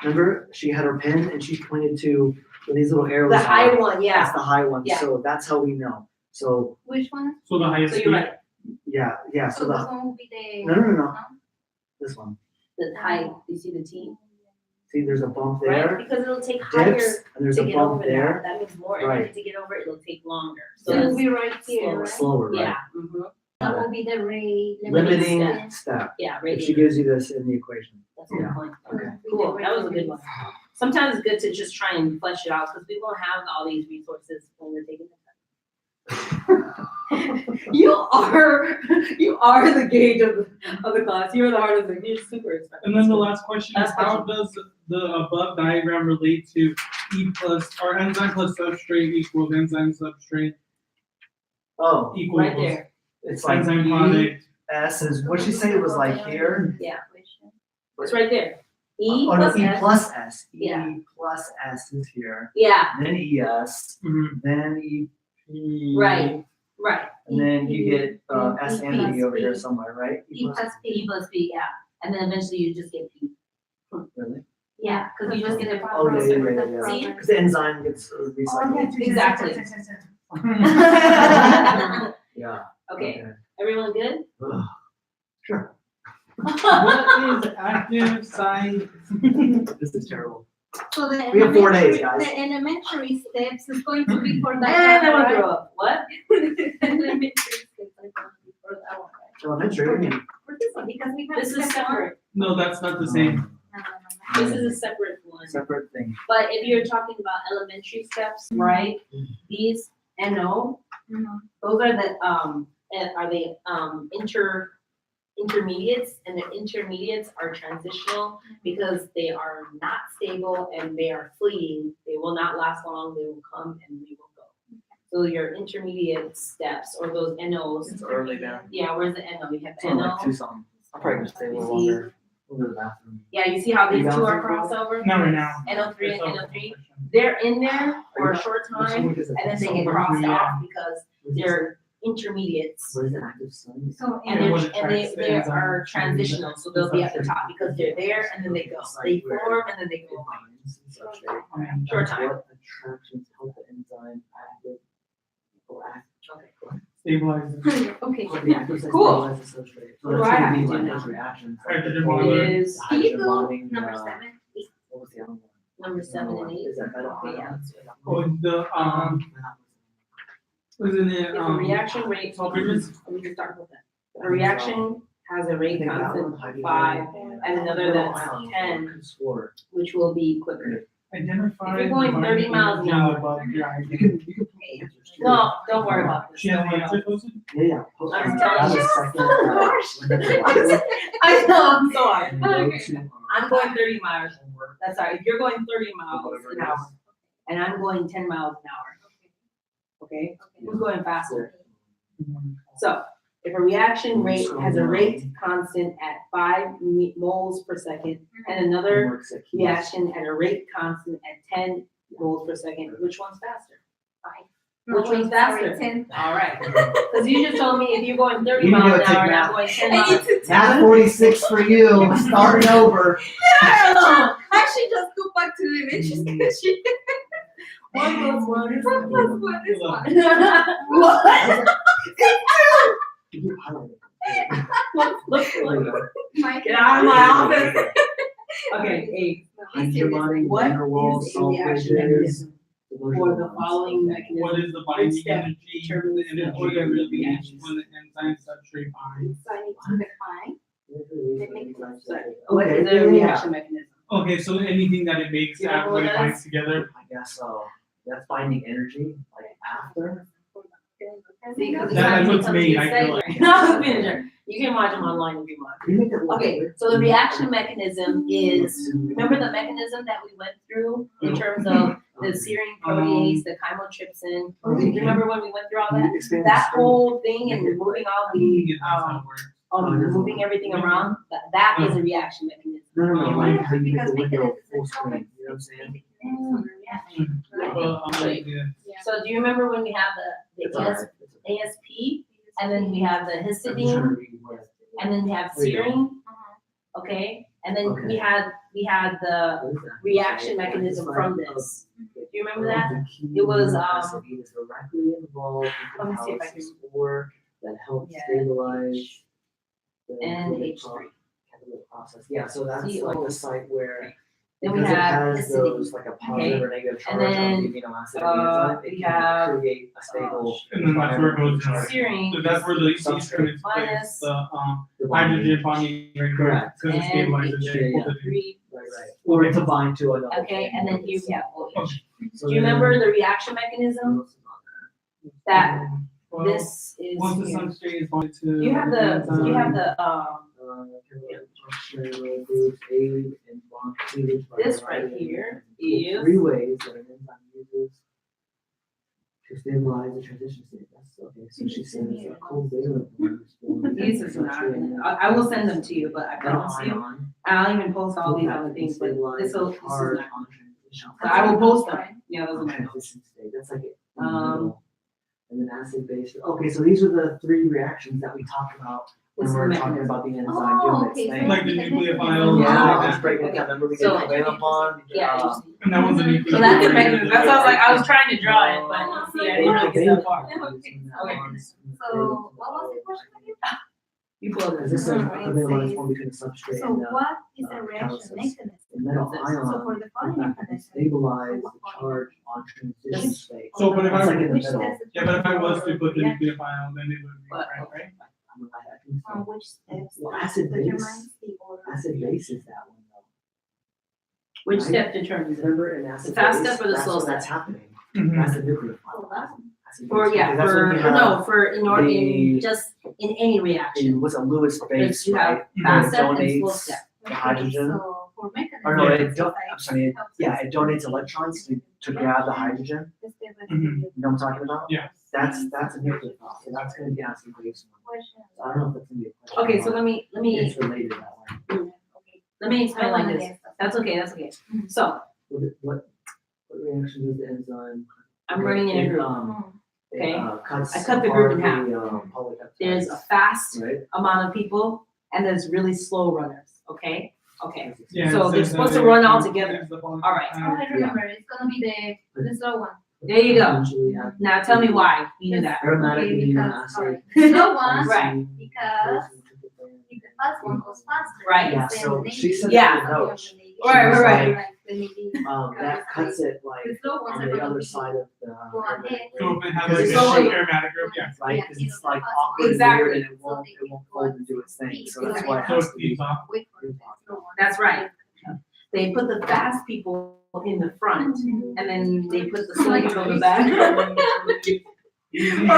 remember, she had her pen and she pointed to where these little arrows The are. high one, yeah. That's the high one, Yeah. so that's how we know. So, Which one? So the highest So speed. you're right. yeah, so So this the, one will be the. no, this one. The height, you see the T, See, there's a bump right? there, Because it'll take higher dips, and there's to a get bump over there. that. That means more Right. energy to get over it. It'll take longer. So So it'll that's be right here, right? Slower, right? yeah. Mhm. That will be the rate. Limiting step. step. Yeah, If right. she gives you this in the equation. That's a good Yeah. point. Okay. Cool, that was a good one. Sometimes it's good to just try and flesh it out, because we won't have all these resources when we're taking the test. You are the gauge of the class. You're the hardest thing. You're super expensive. And then the last question is, Last how question. does the above diagram relate to E plus, or enzyme plus substrate equals enzyme substrate Oh, equals? Right there. it's like Enzyme product. ES is, what'd she say it was like here? Yeah, it's right there. E Oh, no, plus E S. plus S. Yeah. E plus S is here. Yeah, Then ES, Mhm. then EP. right. And then you get S and plus P over here P. somewhere, right? E plus E plus B, yeah. And then eventually you just get P. Really? Yeah, because you just get a. Oh, yeah. See? Because the enzyme gets recycled. Exactly. Yeah. Okay, everyone good? Ugh. Sure. What is active site? This is terrible. So the We have 4 days, elementary, guys. the elementary steps is going to be for And that I one, want to right? grow up. What? The elementary steps are going to be for that one, right? Elementary, what do you mean? For this one, because we have. This is step one. separate. No, that's not the same. This is a separate one. Separate thing. But if you're talking about elementary steps, right? These NO, Mhm. those are the intermediates, and the intermediates are transitional because they are not stable and they are fleeting. They will not last long. They will come and they will go. So your intermediate steps, or those NOs. It's early now. Yeah, where's the NO? You have It's the only NO. like Tucson. I'm probably gonna stay a little longer. Go to the bathroom. Yeah, you see how these You two are bouncing? crossover? Not right now. NO3 and NO3. They're in there for a short time, and then they get crossed off because they're intermediates. What is it, active sun? So, And Yeah, they're, what it and they, tracks the they enzyme. are transitional, so they'll be at the top because they're there and then they go. They form and then they go away. Short time. What attractions help the enzyme active? Or act? Okay. Stabilizes. okay. What the active site Cool. stabilizes the substrate. So What do that's I gonna have be to like do those now? reactions. Hydrogen It bonding. is Can you Hydrogen go bonding, number 7? what was the other one? number 7 and 8. Is that metal? Okay, yeah, let's do it. Oh, isn't it, If a reaction rate, salt let treatments? me just start with that. If a reaction has a rate constant of 5 and another that's 10, which will be quicker. Identify. If you're going 30 miles an hour. You can pay answers. too. No, don't worry about this. She has the answer posted? Yeah. I'm That telling was you. second, I know, I'm sorry. and go to, I'm going 30 miles. That's all right. If you're going 30 miles an hour and I'm going 10 miles an hour. Okay? Who's going faster? So if a reaction rate has a rate constant at 5 moles per second and another works at Keys. reaction at a rate constant at 10 moles per second, which one's faster? Which No, one's wait, sorry, faster? 10. All right. Because you just told me if you're going 30 You need to miles go an hour and take I'm going 10 miles. Math 46 for you, starting over. Actually, just go back to the elementary station. 1 plus 1 is 1 plus 1 is 1. What? You highlighted Mike, Get out of my office. Okay, 8. Hydrogen bonding, What van der Waals, is a salt reaction bridges, mechanism for the delusional following ones. mechanism? What is the binding step energy, determines the the energy order of released reactions? when the enzyme substrate binds? So I need to define. What is Okay, a yeah. reaction mechanism? Okay, so anything that it makes You know after what it that binds together. I guess so. That's binding energy, like after. See, 'cause That it's looks not me, something I feel you like. say. No, manager. You can watch them online if you want. Can you make it look Okay, weird? so the reaction mechanism is, remember the mechanism that we went through in terms of the serine protease, the chymotrypsin? Remember when we went through all that? Expand That the whole thing and removing all the, That's how it works. moving everything around, that is a reaction mechanism. No, like how you make Because the we can- window full screen, you know what I'm saying? Well, yeah. So do you remember when we have the It's alright. ASP, and then we have the I'm just trying histidine, to read what- and then we have There you go. serine, okay? And then we Okay. had the what is that? reaction mechanism from this. Do you remember that? It was, Acid is directly involved let in me see if I catalysis work that helps Yeah. stabilize the And catalytic H3. catalytic process. Yeah, so that's CO. like the site where Then we Because it have has acidity. those like a positive or negative charge And on then, the amino acid of the enzyme. It we can have, create a stable. And then that's where it goes environment to charge. serine. So that's where the instruments Minus place the The bonding. hydrogen bonding right Correct. because it And stabilizes H, it. yeah. three. Right, right. Or to bind to another. Okay, and then here we have OH. So Do you then- remember the reaction mechanism? That Well, this is once the here. substrate is bonded to. You have the, you have the, this right here is, Three ways that an enzyme uses to stabilize the transition state. That's okay. So she says a covalent bond is formed these is not, I will send them to you, but I promise you, ion. I'll even post all these other things, but Stabilize this the will, this is charge not. on transition. So I will post them, yeah, those are On my notes. transition state. That's like it. Um, And then acid base. Okay, so these are the three reactions that we talked about when This we were is talking mechanism. about the enzyme Oh, doing okay, its so thing. Like the nucleophile. Yeah, Oh, just breaking it down. Remember we did So- covalent bond? Yeah. And that one's a nucleophile. So that's the mechanism, that's why I was like, I was trying to draw it, but see, I didn't really get that far. So what was the question again? You pulled Because it. this is a covalent bond is formed between the substrate So and the what is the uh, reaction calcium. mechanism? the metal So ion. for the In following fact, can mechanism. stabilize what the part? charge on transition state. So, but if It's I, like in the Which middle. steps yeah, but if I was to put the Yeah. nucleophile, then it would be But- right, right? I think so. On which steps Well, acid base. determines the order? Acid base is that one though. Which step determines it? Remember in acid The fast base, step or the that's slow when that's step? happening. Mhm. That's the nucleophile. Oh, that one. Acid For, base, yeah, because that's when for, you have no, for, in order, in, the- just in any reaction. what's a Lewis base, You have right? fast That step and slow donates step. the hydrogen. So for mechanism. Or no, Yeah. it I'm sorry, it donates electrons to grab the hydrogen. Mhm. You know what I'm talking about? Yeah. That's a nucleophile, so that's gonna be acid base. Question. So I don't know if that's gonna be a question. Okay, or so not. let me, It's related that way. let me explain like this. That's okay, that's okay. So, What reaction does the enzyme? I'm running in a group. It, Okay. cuts I cut the group in apart half. the, polypeptides, There's a fast right? amount of people and there's really slow runners, okay? Okay, Yeah, So it they're says supposed that to run it all together. is the following All right. Oh, I remember, it's gonna be the slow one. There you go. Eventually have Now tell me why you knew that. aromatic Okay, amino because, acid. alright. The slow one, Right. because if the fast one goes faster. Right. Yeah, then so the she negative said Yeah. in the notes, is Right, right, right. like the negative. that cuts it like The slow ones on are the gonna other be side of the. go ahead. So if it has Because like it's a so- short aromatic group, yeah. Right, Yeah, because you it's know, like the fast awkward one. and Exactly. weird and it won't fold and do its thing, so that's why it So has it to be. feeds off. Wait for the slow one. That's right. They put the fast people in the front and then they put the slow people in the back. Oh,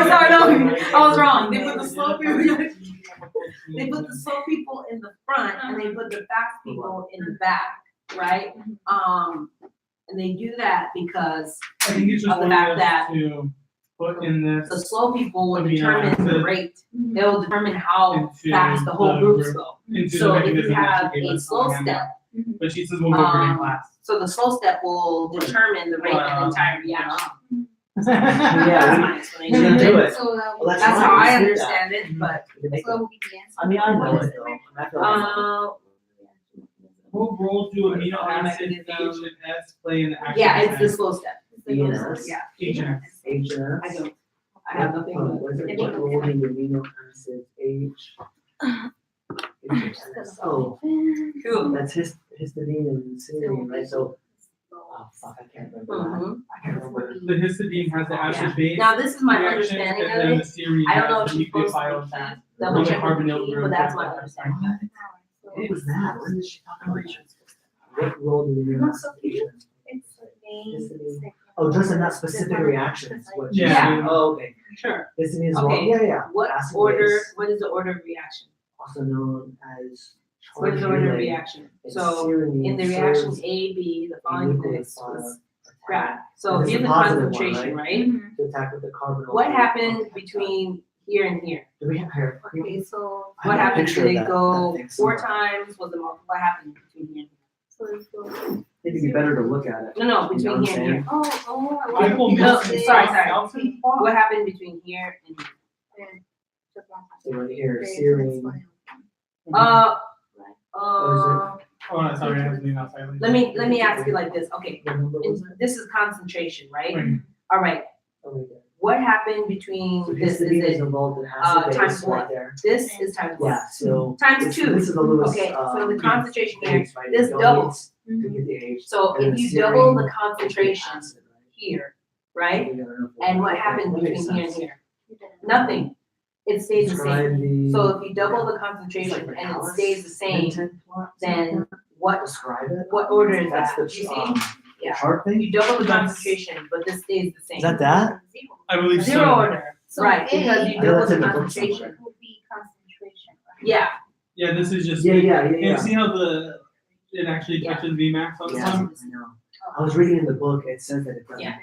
sorry, no, I was wrong. They put the slow people, they put the slow people in the front and they put the fast people in the back, right? And they do that because I think it's just Of the wanting fact us that to put in this. the slow people will Amino determine the acid rate. They'll determine how into fast the whole the groups group. go. into the So if mechanism you that have she gave a us slow on hand. step, But she says we'll go over it in Um, class. so the slow step will determine the rate of the entire reaction. That's Yeah, my we explanation. can do it. So Well, that's That's fine, how we I can do understand it, but, slow will be the answer. I mean, I know it though. I feel like What role do amino What acid H mechanism? and S play in the action? yeah, it's the site? slow step. E and S. Yeah, H and S. H and S. I don't, I have nothing What is but. it? What role do the amino acid H? Oh, Cool. that's histidine and serine, right? So, oh fuck, I can't remember that. Mhm. I can't remember. The histidine has the acid base. Now, this is my reaction, understanding and then of the it. serine I don't know has if the you're supposed nucleophile to attack. double With the check the carbonyl key, group but that's that- my understanding. What was that? When did she talk about it? What role do the amino acid H and S? It's the main. Oh, just in that specific reaction is what she's Yeah. saying. Oh, okay. Sure. Histidine is Okay. wrong. Yeah, yeah. What Acid order, base, what is the order of reaction? also known as What is the charge order of relay. reaction? And So, serine in the serves reactions A, B, the a following mix nucleophile was attack grad. So And it's here's a the positive one, concentration, right? right? to attack with the carbonyl. What group. happened Okay. between here and here? Do we have here? Okay, so. I What have a happened? picture Did of it that- go that thing 4 somewhere. times? Was it multiple? What happened between here and here? So it goes. I think it'd be better to look at it. No, You know between what here I'm and here. Oh, I will No, miss it. sorry. Calcium plot? What happened between here and here? So right here, serine. Uh, Oh, sorry, I have to lean outside. let me ask you like this. Okay, What number was and this is concentration, right? Right. All right. Oh, right there. What happened between So this? Is histidine is it involved in acid times base what? right there. this is times what? Yeah, so. Times this- 2. This is a Lewis. Okay, so the yeah, concentration here, base, right? this It doubles. to get the H. So and if then you serine double the with concentration acid, right? here, right? You gotta know for- And what happens that makes between here and sense. here? Nothing. It stays the same. Describe the- So if you double the It's concentration like and it Micaelis, stays the same, menton plot, then what describe it. what order is That's that? the You see? the Yeah. chart thing. You double the That's- concentration, but this stays the same. Is that that? I believe Zero so. order, So right, A- because you I know double that's the in the book concentration. somewhere. Would be concentration, right? Yeah, Yeah, this is just. Yeah. And you see how it actually Yeah. touches Vmax on Yeah, some? I know. I was reading in the book. It says that it doesn't. Yeah.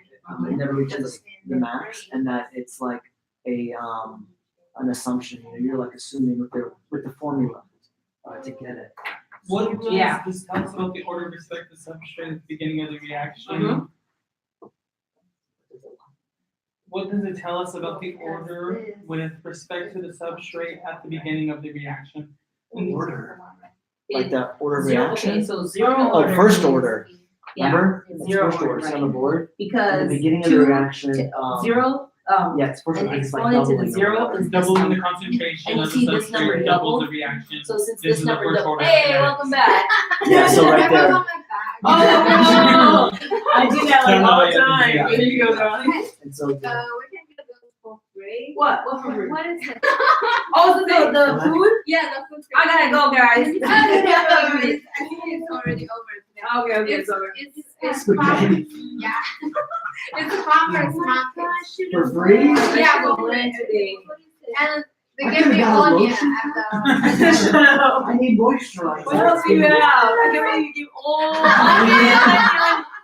It never reaches the max, and that it's like an assumption. You know, you're like assuming with the formula to get it. What does Yeah. this tell us about the order of respect to substrate at the beginning of the reaction? Mhm. What does it tell us about the order with respect to the substrate at the beginning of the reaction? Order, like the order of zero, reaction. okay, so zero Oh, order. first means- order. Yeah, Remember? It's zero first order, order. It's on right. the board. At the Because beginning of the two reaction. zero, Yeah, it's first an order. It's like exponent to the doubling or zero whatever. is this Doubling the number. concentration And of you the see this number substrate doubles the double? reaction. So since This this is the number first double, order hey, kinetics. welcome back. Yeah, so right there. Oh, no, I do that like No, all the yeah, time. yeah. There you go, girl. And so We can get those for free. What for free? What is it? Oh, so the food? Yeah, the food. I gotta go, guys. I think it's already over today. Okay, okay, It's, it's over. it's Spaghetti. yeah. It's a farmer's market. For free? Yeah, for for free. today. And they I gave could've me got a onion lotion. at the. I need moisturizer. What else do you have? I can't believe you give all.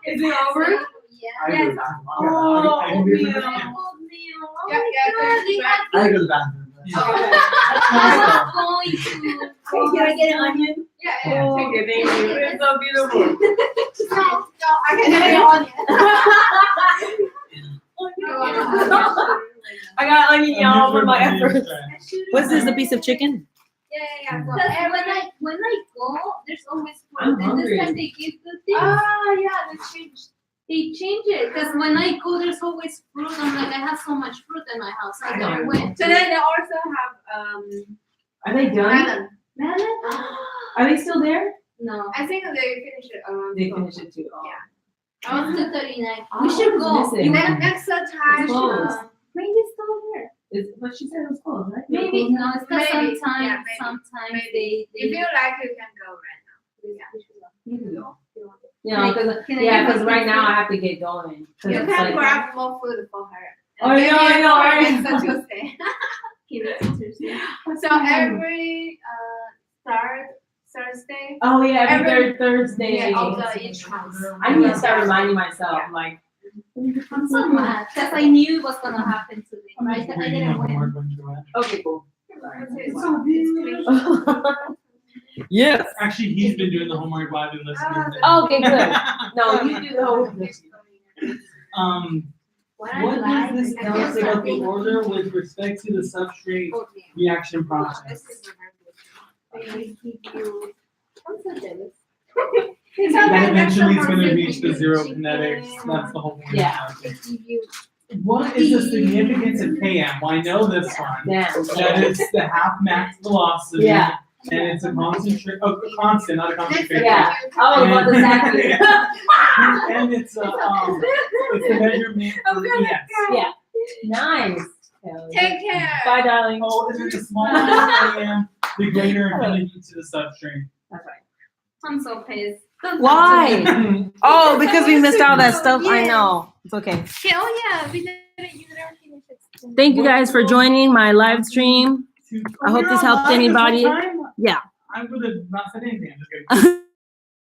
Is it over? Yeah. I go to the bathroom. Oh, I can be oatmeal. with you. Yeah, I go to the bathroom. Hey, can I get an onion? yeah. Oh, Take okay, it. thank you. It's so beautiful. No, I can get onion. I got onion, y'all, for my Onion efforts. extract. What's this? A piece of chicken? Yeah. So Because every when I go, there's always I'm food. And hungry. this time they give the thing. yeah, they changed. They change it because when I go, there's always fruit. I'm like, I have so much fruit in my house. I never went. Today they also have Are they done? melon. Melon? Are they still there? No. I think they finished it around. They 12. finished it too. Oh. Yeah. I was 239. Oh, We should go. miss it. Then next time, It's closed. Maybe it's still there. But she said it was closed, right? Maybe no. It's because Maybe, sometimes, yeah, maybe, sometimes maybe. they. If you like, you can go right now. Yeah. You can go. Can I- Because can I yeah, give because a right now picture? I have to get going. 'Cause You it's can like- grab more food for her. Oh, I know, right? It's a Tuesday. So every Thursday. Oh yeah, every Every- third Thursday. Yeah, of the each month. I need to start reminding myself, Yeah. like. I'm so mad because I knew it was gonna happen today. I'm Right? just I reading didn't a win. homework when you're at. Okay, cool. It's so Yes. Actually, he's been doing the homework while I've been listening. Okay, good. No, you do the whole. What does this tell us about the order with respect to the substrate reaction process? That eventually is gonna reach the zero kinetics, that's the whole point. Yeah. What is the significance of Km? Well, I know this one, Yeah. that it's the half max velocity. Yeah. And it's a constant, not a concentration. Yeah. Oh, what does that mean? And it's the measurement for EX. Yeah. Nice. Take care. Bye, darling. Oh, is it the smaller Km, the greater affinity to the substrate? That's right. I'm so pissed. Why? Oh, because we missed all that stuff. I know. It's okay. Oh yeah, we didn't. You didn't finish it. Thank you guys for joining my live stream. I hope this helped anybody. Yeah. I would have not said anything. I'm just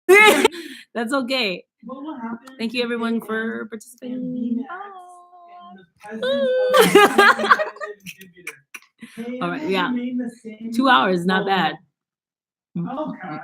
kidding. That's okay. Well, what happened? Thank you everyone for participating. All right, yeah. 2 hours, not bad. Okay.